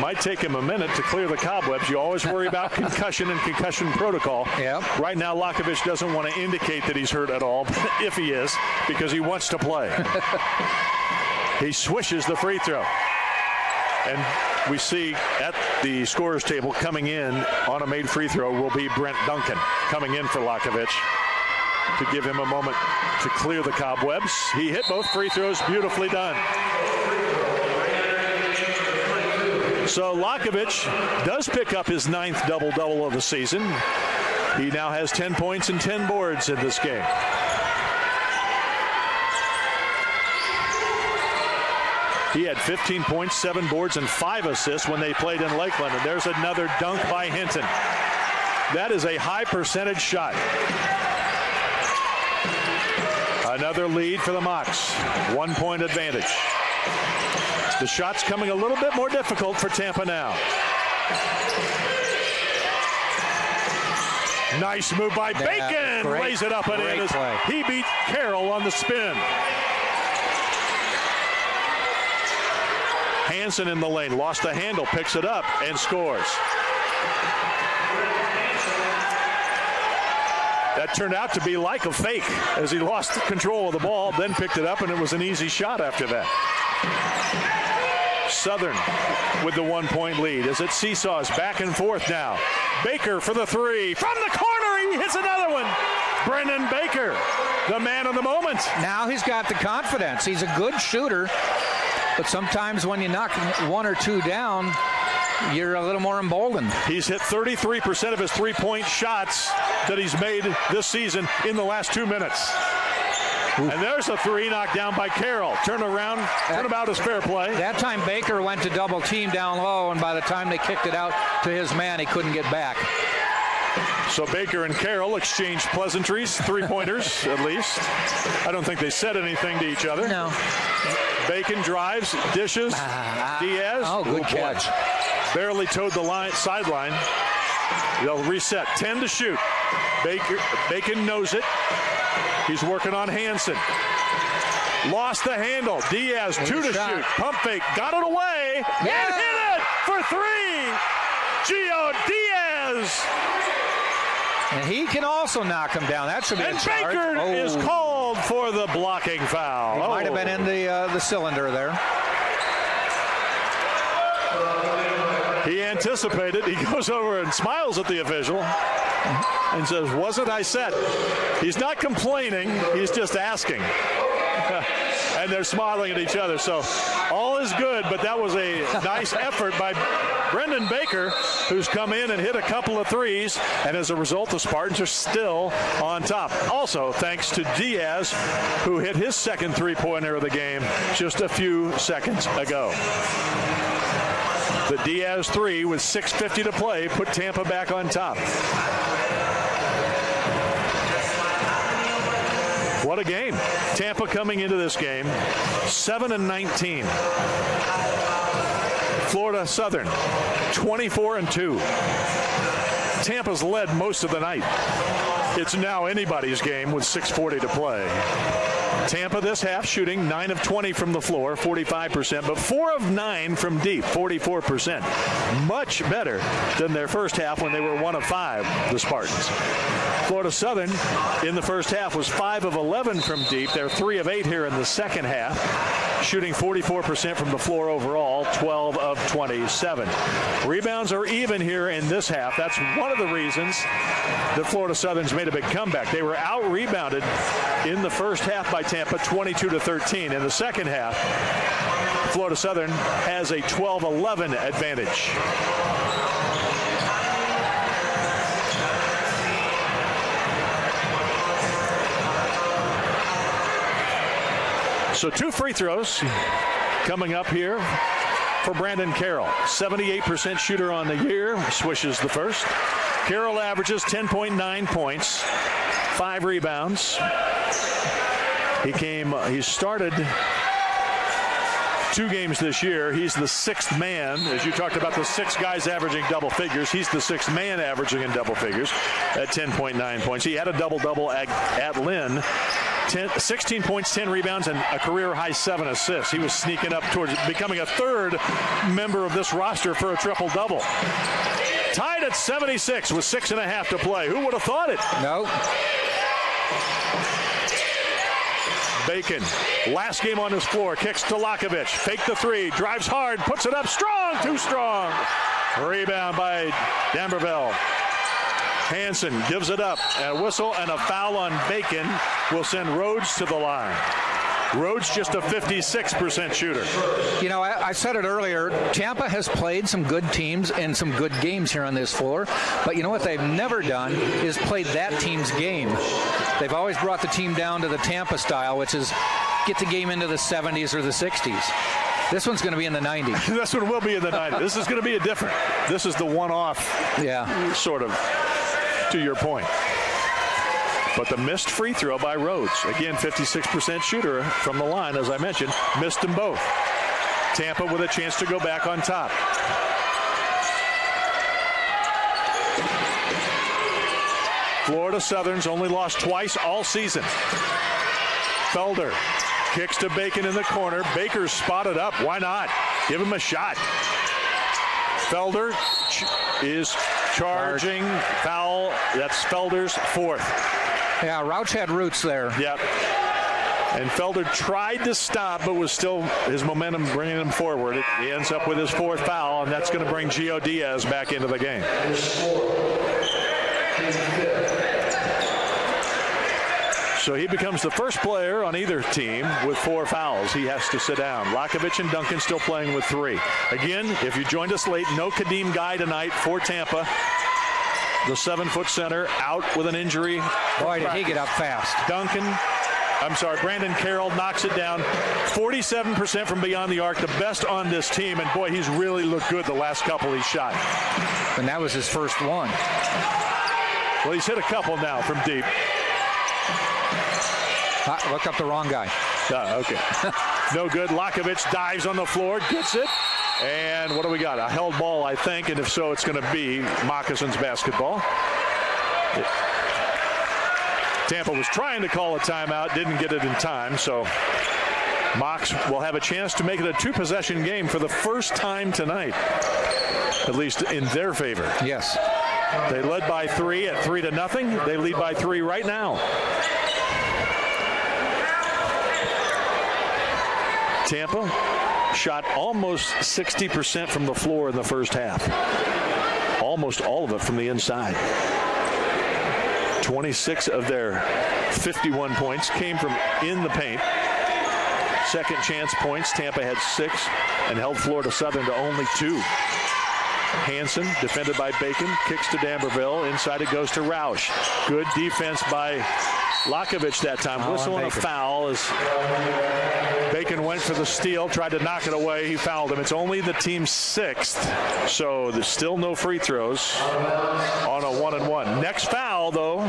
Might take him a minute to clear the cobwebs. You always worry about concussion and concussion protocol. Yep. Right now, Lakovich doesn't want to indicate that he's hurt at all, if he is, because he wants to play. He swishes the free throw. And we see at the scorer's table coming in on a made free throw will be Brent Duncan coming in for Lakovich to give him a moment to clear the cobwebs. He hit both free throws, beautifully done. So Lakovich does pick up his 9th double-double of the season. He now has 10 points and 10 boards in this game. He had 15 points, 7 boards, and 5 assists when they played in Lakeland. And there's another dunk by Hinton. That is a high percentage shot. Another lead for the Mocs. 1-point advantage. The shot's coming a little bit more difficult for Tampa now. Nice move by Bacon. Lays it up and in as he beat Carroll on the spin. Hansen in the lane, lost the handle, picks it up and scores. That turned out to be like a fake as he lost control of the ball, then picked it up, and it was an easy shot after that. Southern with the 1-point lead as it seesaws back and forth now. Baker for the 3. From the corner, he hits another one. Brennan Baker, the man of the moment. Now he's got the confidence. He's a good shooter. But sometimes when you knock 1 or 2 down, you're a little more emboldened. He's hit 33% of his 3-point shots that he's made this season in the last 2 minutes. Ooh. And there's a 3 knocked down by Carroll. Turnabout is fair play. That time Baker went to double team down low, and by the time they kicked it out to his man, he couldn't get back. So Baker and Carroll exchanged pleasantries, 3-pointers at least. I don't think they said anything to each other. No. Bacon drives, dishes. Diaz. Oh, good catch. Barely towed the sideline. They'll reset. 10 to shoot. Bacon knows it. He's working on Hansen. Lost the handle. Diaz, 2 to shoot. Pump fake. Got it away. And hit it for three. Gio Diaz. And he can also knock him down. That should be a charge. And Baker is called for the blocking foul. He might have been in the cylinder there. He anticipated. He goes over and smiles at the official and says, wasn't I set? He's not complaining. He's just asking. And they're smiling at each other. So all is good, but that was a nice effort by Brendan Baker, who's come in and hit a couple of threes. And as a result, the Spartans are still on top. Also, thanks to Diaz, who hit his second three-pointer of the game just a few seconds ago. The Diaz three with 6:50 to play put Tampa back on top. What a game. Tampa coming into this game 7-19. Florida Southern 24-2. Tampa's led most of the night. It's now anybody's game with 6:40 to play. Tampa this half shooting 9 of 20 from the floor, 45%, but 4 of 9 from deep, 44%. Much better than their first half when they were 1 of 5, the Spartans. Florida Southern in the first half was 5 of 11 from deep. They're 3 of 8 here in the second half, shooting 44% from the floor overall, 12 of 27. Rebounds are even here in this half. That's one of the reasons that Florida Southern's made a big comeback. They were out-rebounded in the first half by Tampa, 22-13. In the second half, Florida Southern has a 12-11 advantage. So 2 free throws coming up here for Brandon Carroll. 78% shooter on the year, swishes the first. Carroll averages 10.9 points, 5 rebounds. He started 2 games this year. He's the 6th man. As you talked about the 6 guys averaging double figures, he's the 6th man averaging in double figures at 10.9 points. He had a double-double at Lynn. 16 points, 10 rebounds, and a career-high 7 assists. He was sneaking up towards becoming a 3rd member of this roster for a triple-double. Tied at 76 with 6.5 to play. Who would have thought it? No. Bacon, last game on his floor, kicks to Lakovic. Fake the 3, drives hard, puts it up strong, too strong. Rebound by D'Amberville. Hansen gives it up. A whistle and a foul on Bacon will send Rhodes to the line. Rhodes just a 56% shooter. You know, I said it earlier, Tampa has played some good teams and some good games here on this floor, but you know what they've never done is played that team's game. They've always brought the team down to the Tampa style, which is get the game into the 70s or the 60s. This one's going to be in the 90s. This one will be in the 90s. This is going to be a different. This is the one-off, sort of, to your point. But the missed free throw by Rhodes. Again, 56% shooter from the line, as I mentioned. Missed them both. Tampa with a chance to go back on top. Florida Southern's only lost twice all season. Felder kicks to Bacon in the corner. Baker's spotted up. Why not? Give him a shot. Felder is charging foul. That's Felder's 4th. Yeah, Rauch had roots there. Yep. And Felder tried to stop, but was still his momentum bringing him forward. He ends up with his 4th foul, and that's going to bring Gio Diaz back into the game. So he becomes the first player on either team with 4 fouls. He has to sit down. Lakovic and Duncan still playing with 3. Again, if you joined us late, no Kadeem Guy tonight for Tampa. The 7-foot center out with an injury. Boy, did he get up fast. Brandon Carroll knocks it down. 47% from beyond the arc, the best on this team. And boy, he's really looked good the last couple he's shot. And that was his first one. Well, he's hit a couple now from deep. Look up the wrong guy. Okay. No good. Lakovic dives on the floor, gets it. And what do we got? A held ball, I think. And if so, it's going to be Moccasins basketball. Tampa was trying to call a timeout, didn't get it in time. So Mocs will have a chance to make it a two-possession game for the first time tonight, at least in their favor. Yes. They led by 3 at 3-0. They lead by 3 right now. Tampa shot almost 60% from the floor in the first half. Almost all of it from the inside. 26 of their 51 points came from in the paint. Second chance points, Tampa had 6 and held Florida Southern to only 2. Hansen, defended by Bacon, kicks to D'Amberville. Inside it goes to Roush. Good defense by Lakovic that time. Whistle and a foul as Bacon went for the steal, tried to knock it away. He fouled him. It's only the team's 6th, so there's still no free throws on a 1-and-1. Next foul, though,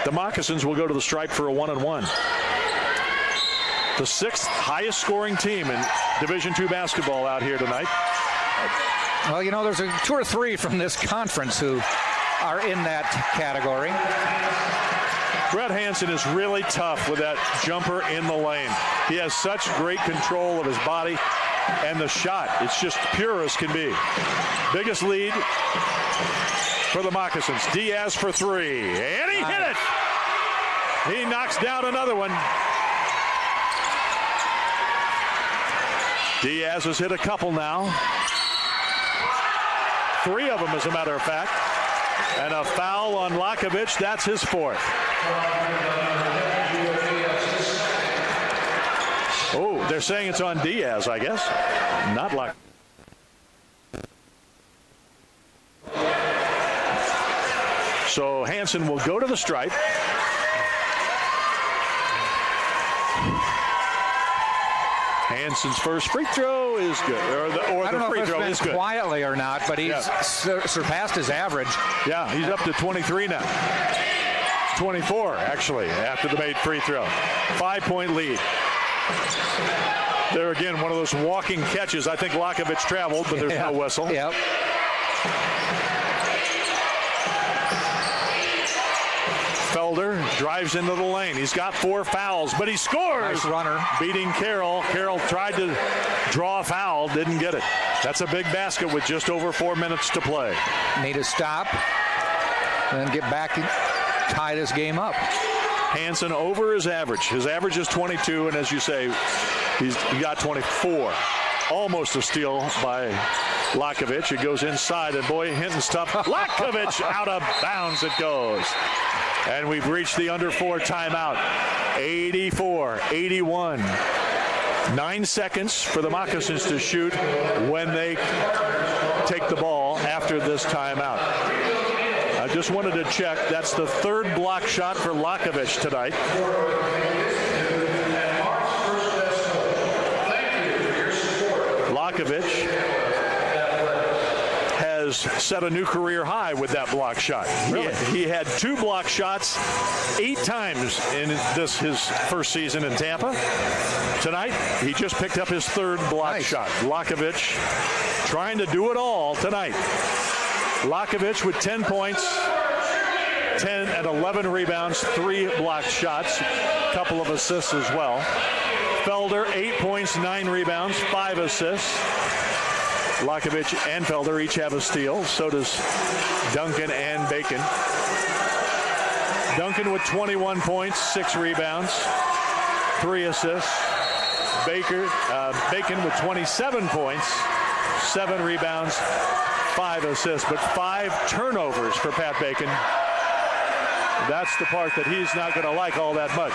the Moccasins will go to the stripe for a 1-and-1. The 6th highest scoring team in Division II basketball out here tonight. Well, you know, there's 2 or 3 from this conference who are in that category. Brett Hansen is really tough with that jumper in the lane. He has such great control of his body and the shot. It's just pure as can be. Biggest lead for the Moccasins. Diaz for 3, and he hit it. He knocks down another one. Diaz has hit a couple now. 3 of them, as a matter of fact. And a foul on Lakovic. That's his 4th. Oh, they're saying it's on Diaz, I guess. Not Lakovic. So Hansen will go to the stripe. Hansen's first free throw is good, or the free throw is good. Quietly or not, but he's surpassed his average. Yeah, he's up to 23 now. 24, actually, after the made free throw. 5-point lead. There again, one of those walking catches. I think Lakovic traveled, but there's no whistle. Yep. Felder drives into the lane. He's got 4 fouls, but he scores. Nice runner. Beating Carroll. Carroll tried to draw a foul, didn't get it. That's a big basket with just over 4 minutes to play. Need to stop and then get back and tie this game up. Hansen over his average. His average is 22, and as you say, he got 24. Almost a steal by Lakovic. It goes inside, and boy, Hinton's tough. Lakovic out of bounds it goes. And we've reached the under 4 timeout. 84-81. 9 seconds for the Moccasins to shoot when they take the ball after this timeout. I just wanted to check. That's the 3rd block shot for Lakovic tonight. Lakovic has set a new career high with that block shot. Really? He had 2 block shots 8 times in his first season in Tampa. Tonight, he just picked up his 3rd block shot. Lakovic trying to do it all tonight. Lakovic with 10 points, 10 and 11 rebounds, 3 blocked shots, a couple of assists as well. Felder, 8 points, 9 rebounds, 5 assists. Lakovic and Felder each have a steal. So does Duncan and Bacon. Duncan with 21 points, 6 rebounds, 3 assists. Bacon with 27 points, 7 rebounds, 5 assists, but 5 turnovers for Pat Bacon. That's the part that he's not going to like all that much.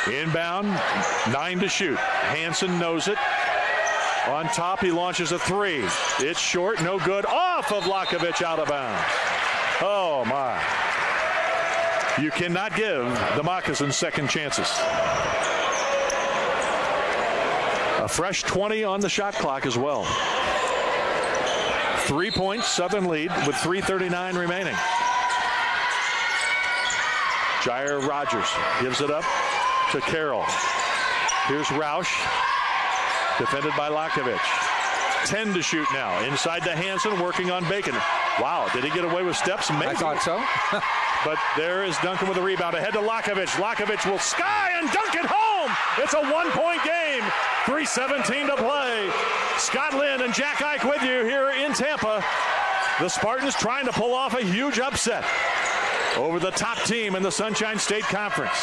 Inbound, 9 to shoot. Hansen knows it. On top, he launches a 3. It's short, no good. Off of Lakovic, out of bounds. Oh, my. You cannot give the Moccasins second chances. A fresh 20 on the shot clock as well. 3 points, Southern lead with 3:39 remaining. Jair Rogers gives it up to Carroll. Here's Roush, defended by Lakovic. 10 to shoot now. Inside to Hansen, working on Bacon. Wow, did he get away with steps? Maybe. I thought so. But there is Duncan with a rebound. Ahead to Lakovic. Lakovic will sky and dunk it home. It's a one-point game. 3:17 to play. Scott Lynn and Jack Ike with you here in Tampa. The Spartans trying to pull off a huge upset over the top team in the Sunshine State Conference.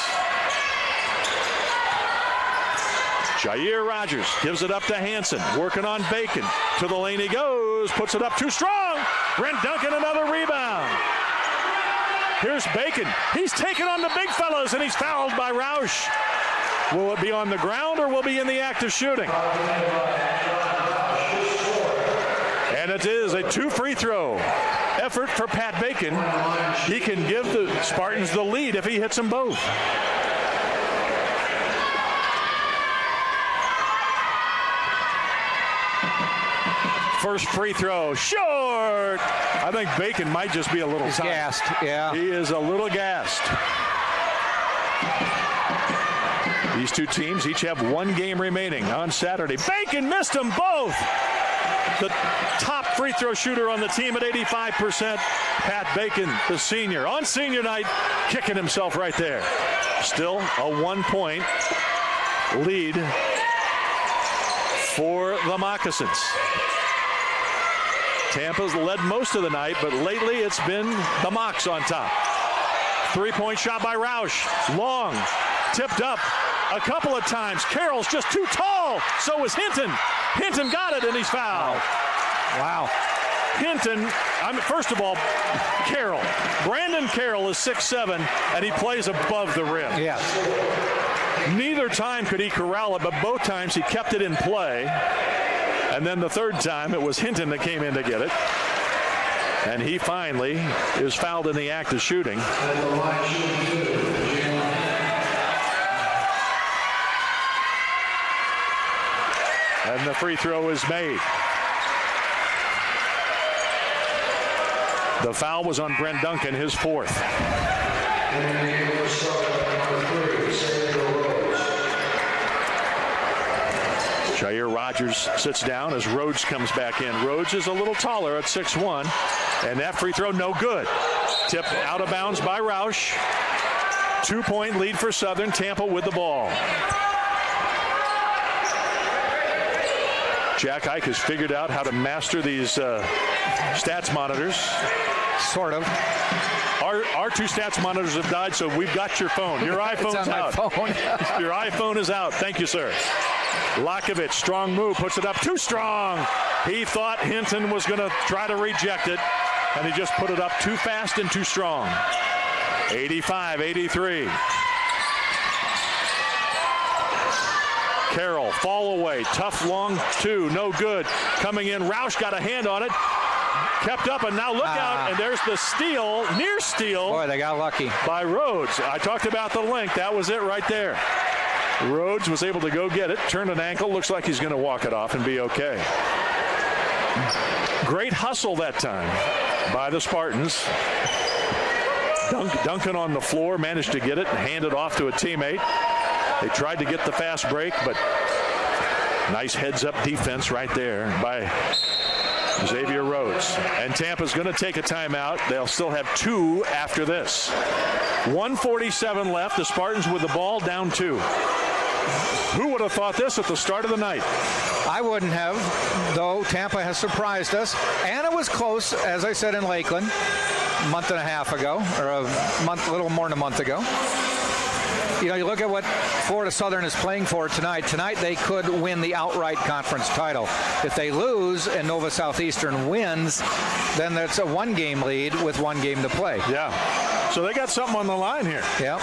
Jair Rogers gives it up to Hansen, working on Bacon. To the lane he goes, puts it up too strong. Brent Duncan, another rebound. Here's Bacon. He's taken on the big fellas, and he's fouled by Roush. Will it be on the ground, or will it be in the act of shooting? And it is a 2 free throw effort for Pat Bacon. He can give the Spartans the lead if he hits them both. First free throw, short. I think Bacon might just be a little tired. Gassed, yeah. He is a little gassed. These two teams each have one game remaining on Saturday. Bacon missed them both. The top free throw shooter on the team at 85%. Pat Bacon, the senior, on senior night, kicking himself right there. Still a 1-point lead for the Moccasins. Tampa's led most of the night, but lately it's been the Mocs on top. 3-point shot by Roush. Long. Tipped up a couple of times. Carroll's just too tall. So is Hinton. Hinton got it, and he's fouled. Wow. Hinton, first of all, Carroll. Brandon Carroll is 6'7", and he plays above the rim. Yes. Neither time could he corral it, but both times he kept it in play. And then the third time, it was Hinton that came in to get it. And he finally is fouled in the act of shooting. And the free throw is made. The foul was on Brent Duncan, his fourth. Jair Rogers sits down as Rhodes comes back in. Rhodes is a little taller at 6'1", and that free throw no good. Tipped out of bounds by Roush. 2-point lead for Southern. Tampa with the ball. Jack Ike has figured out how to master these stats monitors. Sort of. Our two stats monitors have died, so we've got your phone. Your iPhone's out. Your iPhone is out. Thank you, sir. Lakovic, strong move, puts it up too strong. He thought Hinton was going to try to reject it, and he just put it up too fast and too strong. 85-83. Carroll, fall away, tough long two, no good. Coming in, Roush got a hand on it. Kept up, and now look out, and there's the steal, near steal. Boy, they got lucky. By Rhodes. I talked about the length. That was it right there. Rhodes was able to go get it, turn an ankle. Looks like he's going to walk it off and be okay. Great hustle that time by the Spartans. Duncan on the floor managed to get it and hand it off to a teammate. They tried to get the fast break, but nice heads-up defense right there by Xavier Rhodes. And Tampa's going to take a timeout. They'll still have 2 after this. 1:47 left. The Spartans with the ball, down 2. Who would have thought this at the start of the night? I wouldn't have, though Tampa has surprised us. And it was close, as I said, in Lakeland a month and a half ago, or a little more than a month ago. You know, you look at what Florida Southern is playing for tonight. Tonight they could win the outright conference title. If they lose and Nova Southeastern wins, then that's a 1-game lead with 1 game to play. Yeah. So they got something on the line here. Yeah.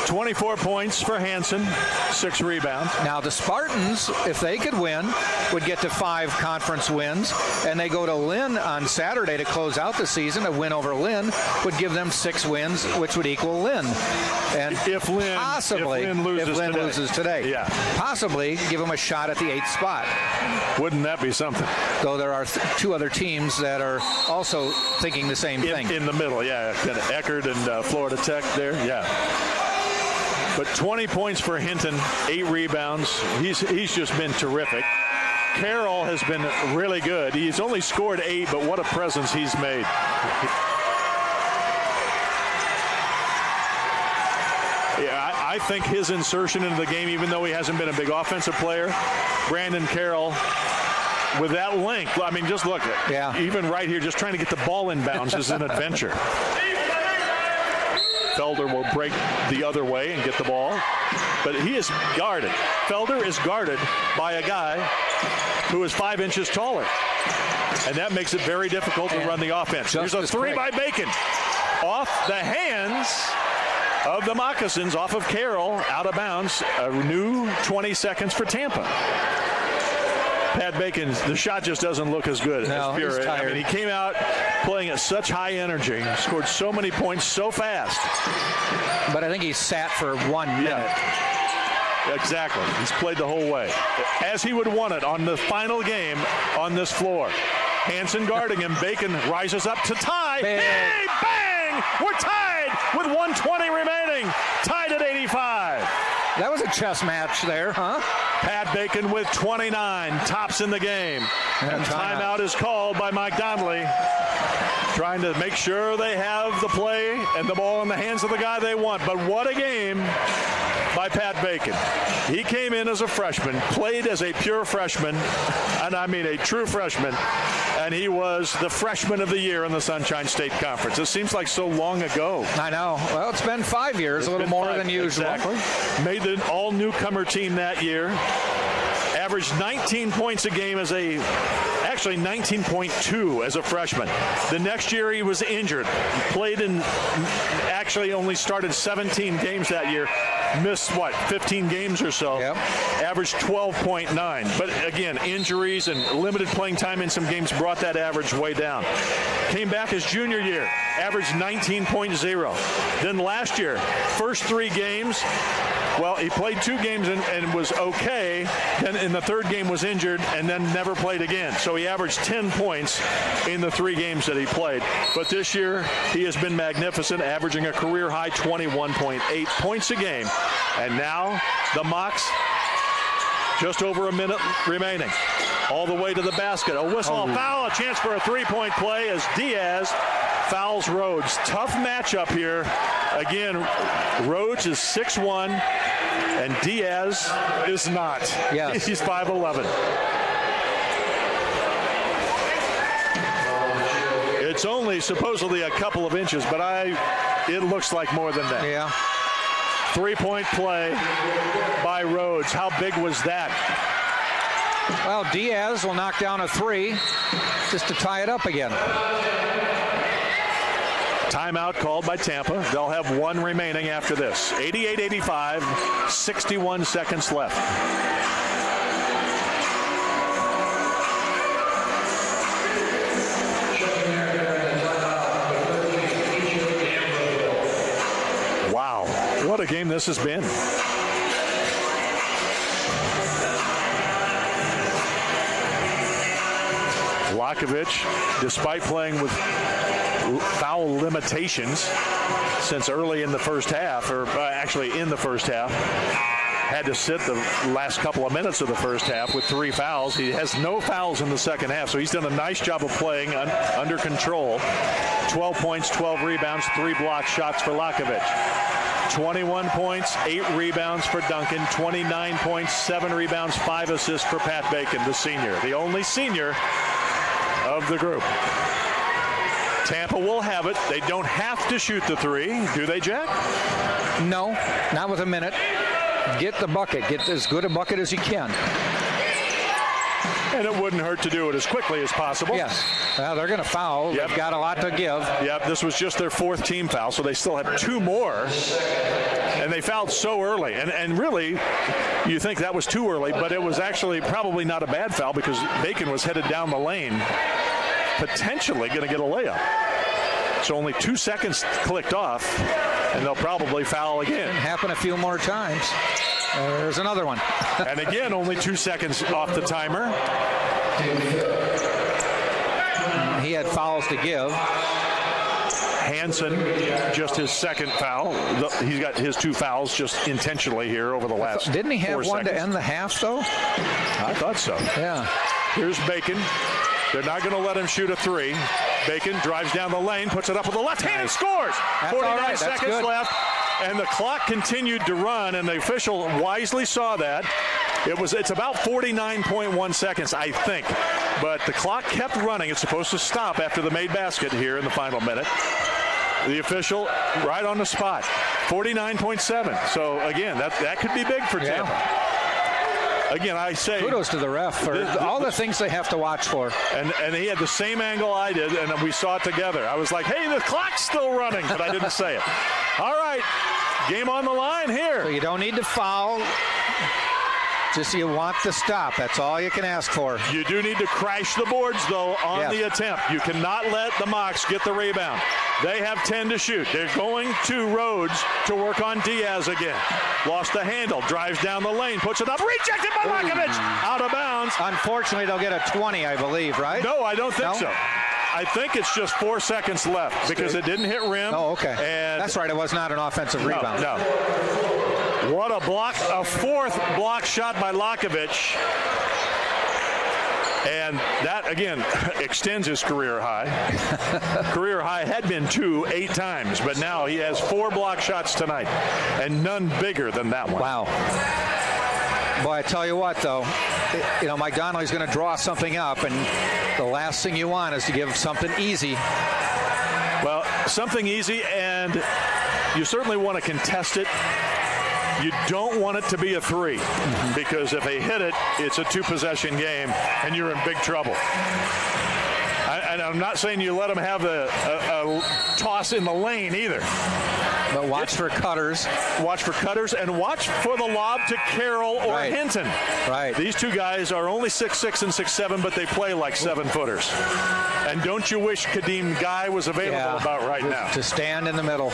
24 points for Hansen, 6 rebounds. Now the Spartans, if they could win, would get to 5 conference wins, and they go to Lynn on Saturday to close out the season. A win over Lynn would give them 6 wins, which would equal Lynn. And if Lynn loses today. Yeah. Possibly give them a shot at the 8th spot. Wouldn't that be something? Though there are 2 other teams that are also thinking the same thing. In the middle, yeah. Eckerd and Florida Tech there, yeah. But 20 points for Hinton, 8 rebounds. He's just been terrific. Carroll has been really good. He's only scored 8, but what a presence he's made. Yeah, I think his insertion into the game, even though he hasn't been a big offensive player, Brandon Carroll, with that length, I mean, just look at yeah. Even right here, just trying to get the ball in bounds is an adventure. Felder will break the other way and get the ball, but he is guarded. Felder is guarded by a guy who is 5 inches taller, and that makes it very difficult to run the offense. There's a 3 by Bacon off the hands of the Moccasins, off of Carroll, out of bounds. A new 20 seconds for Tampa. Pat Bacon, the shot just doesn't look as good as Pure. He's tired. I mean, he came out playing at such high energy, scored so many points so fast. But I think he sat for 1 minute. Yeah, exactly. He's played the whole way, as he would want it on the final game on this floor. Hansen guarding him. Bacon rises up to tie. Bang. Hey, bang! We're tied with 1:20 remaining. Tied at 85. That was a chess match there, huh? Pat Bacon with 29, tops in the game. And timeout is called by Mike Donnelly, trying to make sure they have the play and the ball in the hands of the guy they want. But what a game by Pat Bacon. He came in as a freshman, played as a pure freshman, and I mean a true freshman, and he was the freshman of the year in the Sunshine State Conference. It seems like so long ago. I know. Well, it's been 5 years, a little more than usual. Exactly. Made the all-newcomer team that year. Averaged 19 points a game actually 19.2 as a freshman. The next year he was injured. Played actually only started 17 games that year. Missed, 15 games or so. Yep. Averaged 12.9. But again, injuries and limited playing time in some games brought that average way down. Came back his junior year, averaged 19.0. Then last year, first 3 games, well, he played 2 games and was okay. Then in the 3rd game was injured and then never played again. So he averaged 10 points in the 3 games that he played. But this year, he has been magnificent, averaging a career-high 21.8 points a game. And now the Mocs, just over a minute remaining. All the way to the basket. A whistle, a foul, a chance for a 3-point play as Diaz fouls Rhodes. Tough matchup here. Again, Rhodes is 6'1", and Diaz is not. Yes. He's 5'11". It's only supposedly a couple of inches, but it looks like more than that. Yeah. 3-point play by Rhodes. How big was that? Well, Diaz will knock down a 3 just to tie it up again. Timeout called by Tampa. They'll have 1 remaining after this. 88-85, 61 seconds left. Wow, what a game this has been. Lakovic, despite playing with foul limitations since early in the first half, or actually in the first half, had to sit the last couple of minutes of the first half with 3 fouls. He has no fouls in the second half, so he's done a nice job of playing under control. 12 points, 12 rebounds, 3 block shots for Lakovic. 21 points, 8 rebounds for Duncan, 29 points, 7 rebounds, 5 assists for Pat Bacon, the senior, the only senior of the group. Tampa will have it. They don't have to shoot the 3, do they, Jack? No, not with a minute. Get the bucket. Get as good a bucket as you can. And it wouldn't hurt to do it as quickly as possible. Yes. Well, they're going to foul. Yep. They've got a lot to give. Yep, this was just their 4th team foul, so they still have 2 more. And they fouled so early. And really, you think that was too early, but it was actually probably not a bad foul because Bacon was headed down the lane, potentially going to get a layup. So only 2 seconds clicked off, and they'll probably foul again. Can happen a few more times. There's another one. And again, only 2 seconds off the timer. He had fouls to give. Hansen, just his 2nd foul. He's got his 2 fouls just intentionally here over the last. Didn't he have 4 one seconds. to end the half, though? I thought so. Yeah. Here's Bacon. They're not going to let him shoot a 3. Bacon drives down the lane, puts it up with the left hand and scores. That's 49 all right. That's seconds good. left. And the clock continued to run, and the official wisely saw that. It's about 49.1 seconds, I think. But the clock kept running. It's supposed to stop after the made basket here in the final minute. The official right on the spot. 49.7. So, again, that could be big for Tampa. Yeah. Again, I say kudos to the ref for all the things they have to watch for. And he had the same angle I did, and we saw it together. I was like, hey, the clock's still running, but I didn't say it. All right, game on the line here. So you don't need to foul. Just you want the stop. That's all you can ask for. You do need to crash the boards, though, on the attempt. You cannot let the Mocs get the rebound. They have 10 to shoot. They're going to Rhodes to work on Diaz again. Lost the handle, drives down the lane, puts it up, rejected by Lakovic, out of bounds. Unfortunately, they'll get a 20, I believe, right? No, I don't think so. I think it's just 4 seconds left because it didn't hit rim. Oh, okay. And that's right. It was not an offensive rebound. No. What a block, a 4th block shot by Lakovic. And that, again, extends his career high. Career high had been 2 8 times, but now he has 4 block shots tonight, and none bigger than that one. Wow. Boy, I tell you what, though, Mike Donnelly's going to draw something up, and the last thing you want is to give something easy. Well, something easy, and you certainly want to contest it. You don't want it to be a 3 because if they hit it, it's a 2-possession game, and you're in big trouble. And I'm not saying you let them have a toss in the lane either. But watch for cutters. Watch for cutters and watch for the lob to Carroll or Hinton. Right. These 2 guys are only 6'6" and 6'7", but they play like 7-footers. And don't you wish Kadeem Guy was available about right now? To stand in the middle.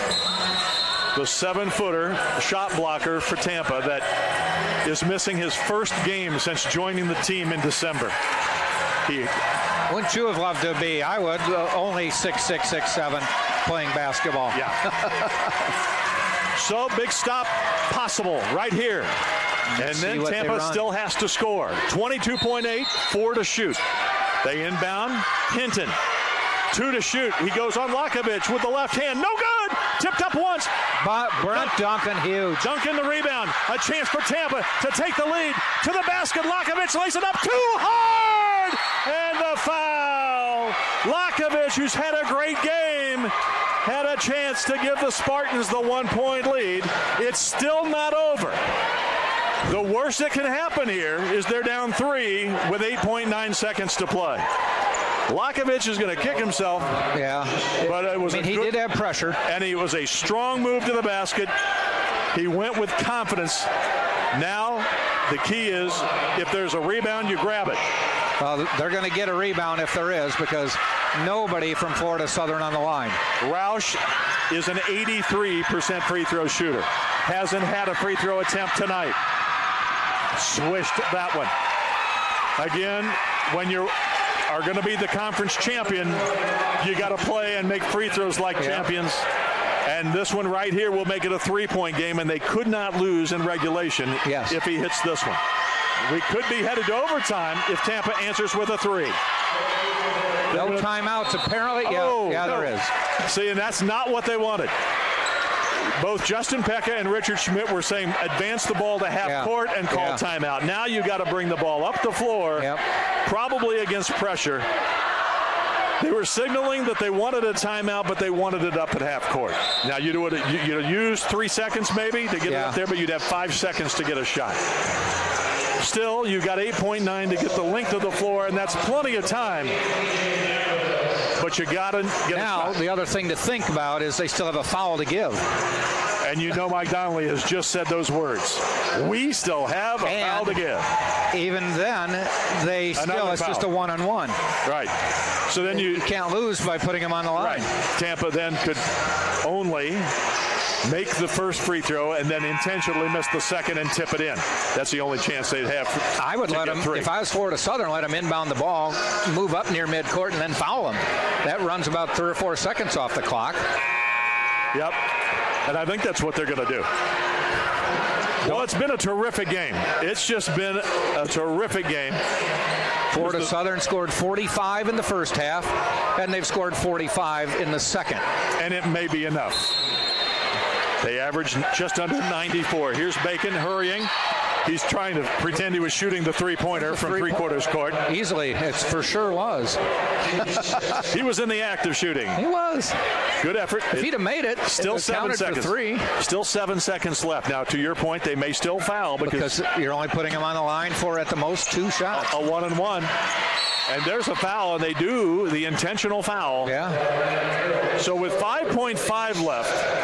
The 7-footer shot blocker for Tampa that is missing his first game since joining the team in December. Wouldn't you have loved to be? I would. Only 6'6", 6'7", playing basketball. Yeah. So big stop possible right here. And then Tampa still has to score. 22.8, 4 to shoot. They inbound. Hinton. 2 to shoot. He goes on Lakovic with the left hand. No good. Tipped up once. But Brent Duncan, huge. Duncan the rebound. A chance for Tampa to take the lead to the basket. Lakovic lays it up too hard. And the foul. Lakovic, who's had a great game, had a chance to give the Spartans the 1-point lead. It's still not over. The worst that can happen here is they're down 3 with 8.9 seconds to play. Lakovic is going to kick himself. Yeah. But it was he did have pressure. And he was a strong move to the basket. He went with confidence. Now, the key is if there's a rebound, you grab it. Well, they're going to get a rebound if there is because nobody from Florida Southern on the line. Roush is an 83% free throw shooter. Hasn't had a free throw attempt tonight. Swished that one. Again, when you are going to be the conference champion, you got to play and make free throws like champions. And this one right here will make it a 3-point game, and they could not lose in regulation if he hits this one. We could be headed to overtime if Tampa answers with a 3. No timeouts, apparently. Yeah, there is. See, and that's not what they wanted. Both Justin Pekka and Richard Schmidt were saying advance the ball to half court and call timeout. Now you got to bring the ball up the floor, probably against pressure. They were signaling that they wanted a timeout, but they wanted it up at half court. Now you do it. You use 3 seconds maybe to get it up there, but you'd have 5 seconds to get a shot. Still, you got 8.9 to get the length of the floor, and that's plenty of time. But you got to get now, the other thing to think about is they still have a foul to give. And you know Mike Donnelly has just said those words. We still have a foul to give. Even then, it's just a one-on-one. Right. So then you can't lose by putting him on the line. Right. Tampa then could only make the first free throw and then intentionally miss the second and tip it in. That's the only chance they'd have. I would let him, if I was Florida Southern, let him inbound the ball, move up near midcourt, and then foul him. That runs about 3 or 4 seconds off the clock. Yep. And I think that's what they're going to do. Well, it's been a terrific game. It's just been a terrific game. Florida Southern scored 45 in the first half, and they've scored 45 in the second. And it may be enough. They averaged just under 94. Here's Bacon hurrying. He's trying to pretend he was shooting the three-pointer from three-quarters court. Easily. It for sure was. He was in the act of shooting. He was. Good effort. If he'd have made it, still 7 seconds. For 3. Still 7 seconds left. Now, to your point, they may still foul because you're only putting him on the line for, at the most, 2 shots. A 1-and-1. And there's a foul, and they do the intentional foul. Yeah. So with 5.5 left,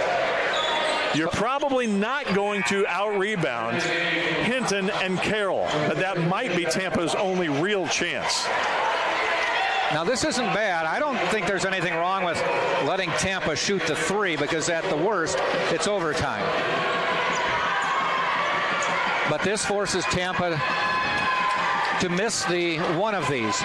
you're probably not going to out-rebound Hinton and Carroll. That might be Tampa's only real chance. Now, this isn't bad. I don't think there's anything wrong with letting Tampa shoot the 3 because at the worst, it's overtime. But this forces Tampa to miss the one of these.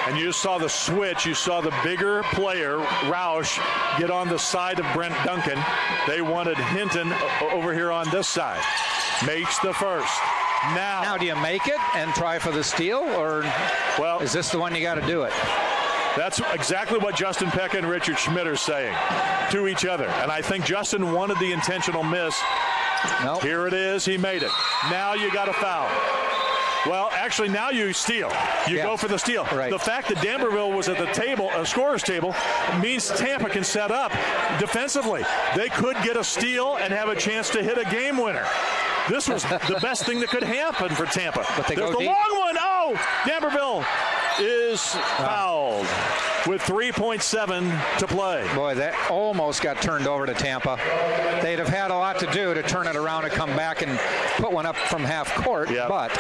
And you saw the switch. You saw the bigger player, Roush, get on the side of Brent Duncan. They wanted Hinton over here on this side. Makes the first. Now do you make it and try for the steal, or is this the one you got to do it? That's exactly what Justin Pekka and Richard Schmidt are saying to each other. And I think Justin wanted the intentional miss. Nope. Here it is. He made it. Now you got to foul. Well, actually, now you steal. You go for the steal. Right. The fact that D'Amberville was at the table, a scorer's table, means Tampa can set up defensively. They could get a steal and have a chance to hit a game winner. This was the best thing that could happen for Tampa. But There's the long one. Oh, D'Amberville is fouled with 3.7 to play. Boy, that almost got turned over to Tampa. They'd have had a lot to do to turn it around and come back and put one up from half court, but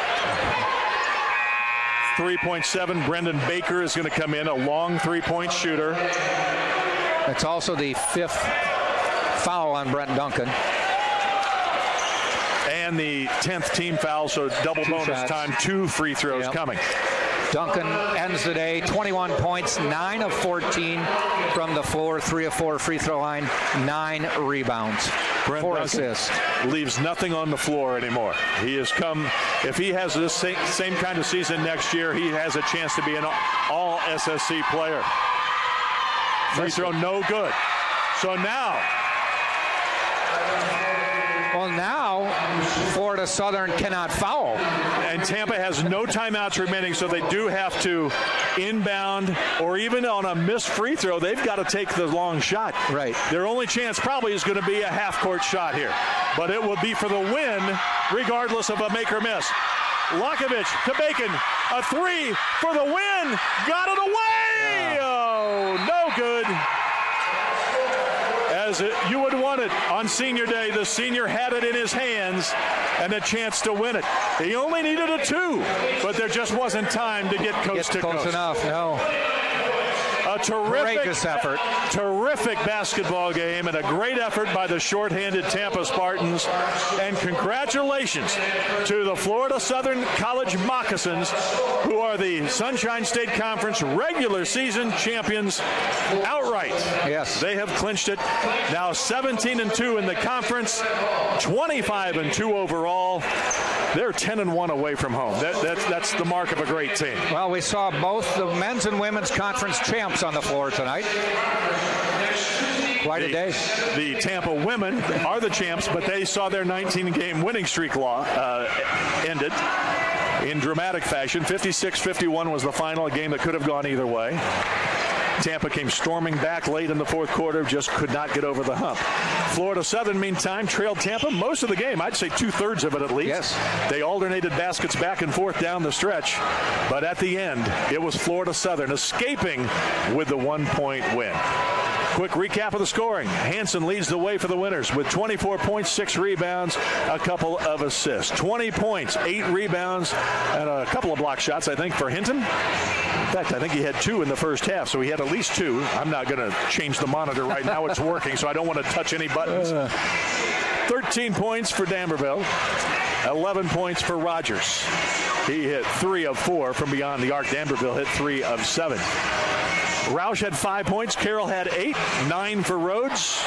3.7. Brendan Baker is going to come in, a long three-point shooter. It's also the 5th foul on Brent Duncan. And the 10th team foul, so double bonus shots. time. 2 free throws coming. Duncan ends the day, 21 points, 9 of 14 from the floor, 3 of 4 free throw line, 9 rebounds, 4 assists. Leaves nothing on the floor anymore. He has come, if he has this same kind of season next year, he has a chance to be an all SSC player. Free throw, no good. So now Florida Southern cannot foul. And Tampa has no timeouts remaining, so they do have to inbound, or even on a missed free throw, they've got to take the long shot. Right. Their only chance probably is going to be a half-court shot here. But it will be for the win, regardless of a make or miss. Lakovic to Bacon. A 3 for the win. Got it away! Oh, no good. As you would want it on senior day, the senior had it in his hands and a chance to win it. He only needed a 2, but there just wasn't time to get coast to coast. Close enough, no. A courageous effort. Terrific basketball game and a great effort by the shorthanded Tampa Spartans. And congratulations to the Florida Southern College Moccasins, who are the Sunshine State Conference regular season champions outright. Yes. They have clinched it. Now 17-2 in the conference, 25-2 overall. They're 10-1 away from home. That's the mark of a great team. Well, we saw both the men's and women's conference champs on the floor tonight. Quite a day. The Tampa women are the champs, but they saw their 19-game winning streak ended in dramatic fashion. 56-51 was the final, a game that could have gone either way. Tampa came storming back late in the fourth quarter, just could not get over the hump. Florida Southern, meantime, trailed Tampa most of the game. I'd say 2/3 of it at least. Yes. They alternated baskets back and forth down the stretch, but at the end, it was Florida Southern escaping with the 1-point win. Quick recap of the scoring. Hansen leads the way for the winners with 24 points, 6 rebounds, a couple of assists. 20 points, 8 rebounds, and a couple of block shots, I think, for Hinton. In fact, I think he had 2 in the first half, so he had at least 2. I'm not going to change the monitor right now. It's working, so I don't want to touch any buttons. 13 points for Damberville. 11 points for Rogers. He hit 3 of 4 from beyond the arc. Damberville hit 3 of 7. Roush had 5 points. Carroll had 8. 9 for Rhodes.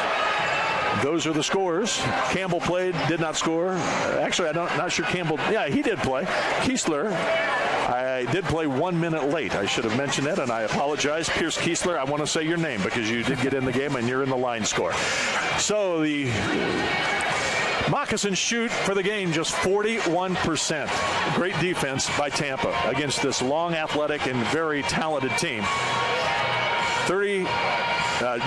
Those are the scores. Campbell played, did not score. Actually, I'm not sure Campbell. Yeah, he did play. Kiesler, I did play 1 minute late. I should have mentioned that, and I apologize. Pierce Kiesler, I want to say your name because you did get in the game and you're in the line score. So the Moccasins shoot for the game just 41%. Great defense by Tampa against this long, athletic, and very talented team.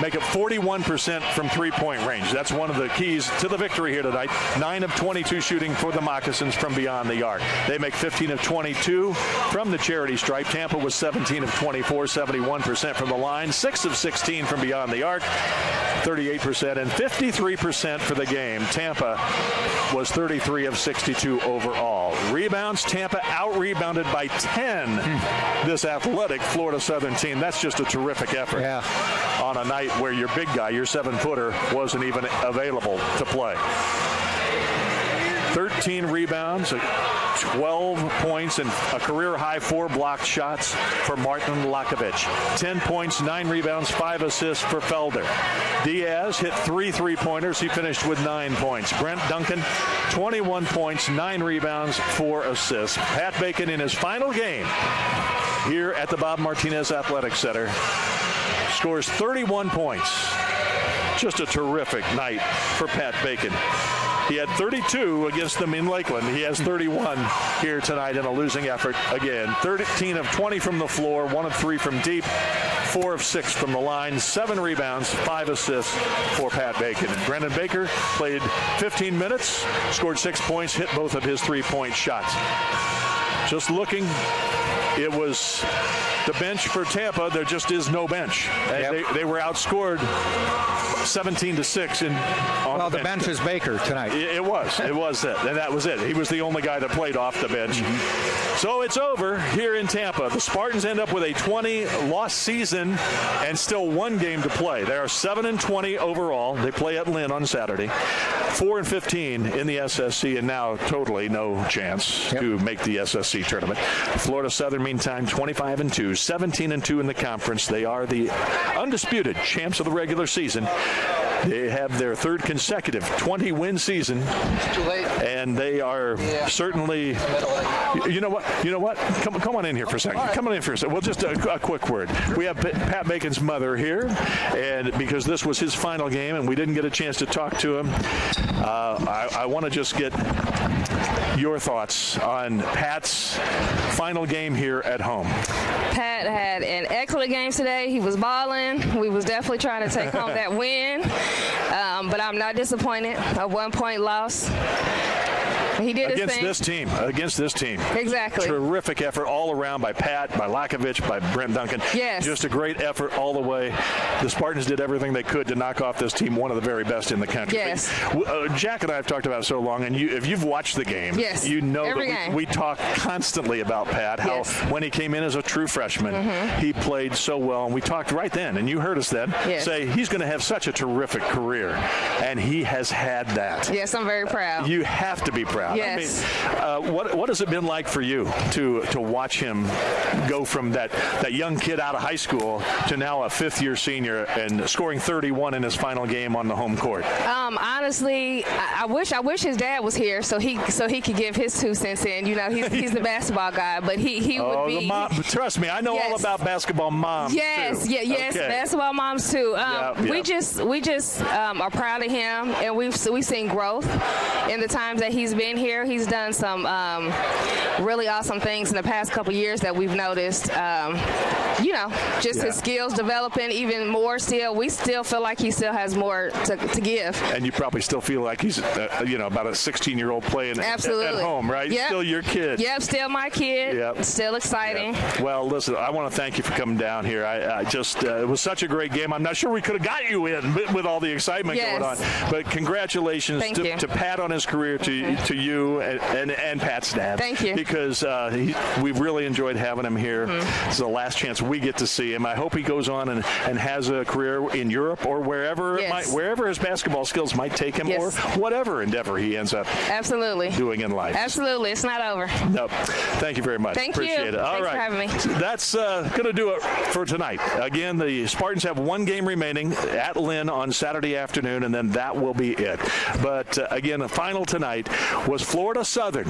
Make it 41% from three-point range. That's one of the keys to the victory here tonight. 9 of 22 shooting for the Moccasins from beyond the arc. They make 15 of 22 from the charity stripe. Tampa was 17 of 24, 71% from the line. 6 of 16 from beyond the arc, 38%, and 53% for the game. Tampa was 33 of 62 overall. Rebounds, Tampa out-rebounded by 10 this athletic Florida Southern team. That's just a terrific effort. Yeah. On a night where your big guy, your 7-footer, wasn't even available to play. 13 rebounds, 12 points, and a career-high 4 blocked shots for Martin Lakovic. 10 points, 9 rebounds, 5 assists for Felder. Diaz hit 3 3-pointers. He finished with 9 points. Brent Duncan, 21 points, 9 rebounds, 4 assists. Pat Bacon in his final game here at the Bob Martinez Athletic Center scores 31 points. Just a terrific night for Pat Bacon. He had 32 against them in Lakeland. He has 31 here tonight in a losing effort again. 13 of 20 from the floor, 1 of 3 from deep, 4 of 6 from the line, 7 rebounds, 5 assists for Pat Bacon. Brendan Baker played 15 minutes, scored 6 points, hit both of his 3-point shots. Just looking, it was the bench for Tampa. There just is no bench. Yep. They were outscored 17-6 on the bench is Baker tonight. It was it, and that was it. He was the only guy that played off the bench. So it's over here in Tampa. The Spartans end up with a 20-loss season and still 1 game to play. They are 7-20 overall. They play at Lynn on Saturday. 4-15 in the SSC, and now totally no chance to make the SSC tournament. Florida Southern, meantime, 25-2, 17-2 in the conference. They are the undisputed champs of the regular season. They have their 3rd consecutive 20-win season. It's too late. And they are certainly. You know what? Come on in here for a second. Come on in for a second. Well, just a quick word. We have Pat Bacon's mother here, and because this was his final game and we didn't get a chance to talk to him, I want to just get your thoughts on Pat's final game here at home. Pat had an excellent game today. He was balling. We was definitely trying to take home that win, but I'm not disappointed. A 1-point loss. He did his thing. Against this team. Exactly. Terrific effort all around by Pat, by Lakovic, by Brent Duncan. Yes. Just a great effort all the way. The Spartans did everything they could to knock off this team, one of the very best in the country. Yes. Jack and I have talked about it so long, and if you've watched the game, you know that we talk constantly about Pat, how when he came in as a true freshman, he played so well, and we talked right then, and you heard us then, say he's going to have such a terrific career, and he has had that. Yes, I'm very proud. You have to be proud. Yes. I mean, what has it been like for you to watch him go from that young kid out of high school to now a 5th-year senior and scoring 31 in his final game on the home court? Honestly, I wish his dad was here so he could give his 2 cents in. You know, he's the basketball guy, but he would be. Trust me, I know all about basketball moms. Yes, too. Yes, basketball moms too. We just are proud of him, and we've seen growth in the times that he's been here, he's done some really awesome things in the past couple years that we've noticed. His skills developing even more still. We still feel like he still has more to give. And you probably still feel like he's, about a 16-year-old playing at home, right? Yep. Still your kid. Yep, still my kid. Yep. Still exciting. Yep. Well, listen, I want to thank you for coming down here. It was such a great game. I'm not sure we could have got you in with all the excitement going on. But congratulations to Pat on his career, to you and Pat's dad. Thank you. Because we've really enjoyed having him here. This is the last chance we get to see him. I hope he goes on and has a career in Europe or wherever wherever his basketball skills might take him, or whatever endeavor he ends up doing in life. Absolutely. It's not over. Nope. Thank you very much. Appreciate it. All Thanks right. for having me. That's going to do it for tonight. Again, the Spartans have one game remaining at Lynn on Saturday afternoon, and then that will be it. But again, the final tonight was Florida Southern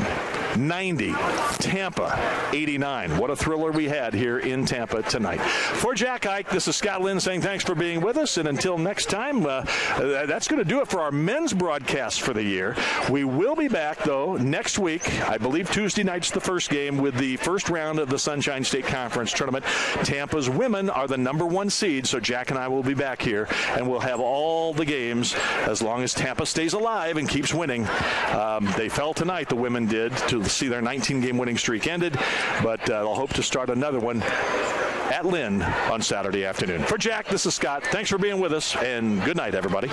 90, Tampa 89. What a thriller we had here in Tampa tonight. For Jack Ike, this is Scott Lynn saying thanks for being with us, and until next time, that's going to do it for our men's broadcast for the year. We will be back, though, next week. I believe Tuesday night's the first game with the first round of the Sunshine State Conference Tournament. Tampa's women are the #1 seed, so Jack and I will be back here, and we'll have all the games as long as Tampa stays alive and keeps winning. They fell tonight, the women did, to see their 19-game winning streak ended, but they'll hope to start another one at Lynn on Saturday afternoon. For Jack, this is Scott. Thanks for being with us, and good night, everybody.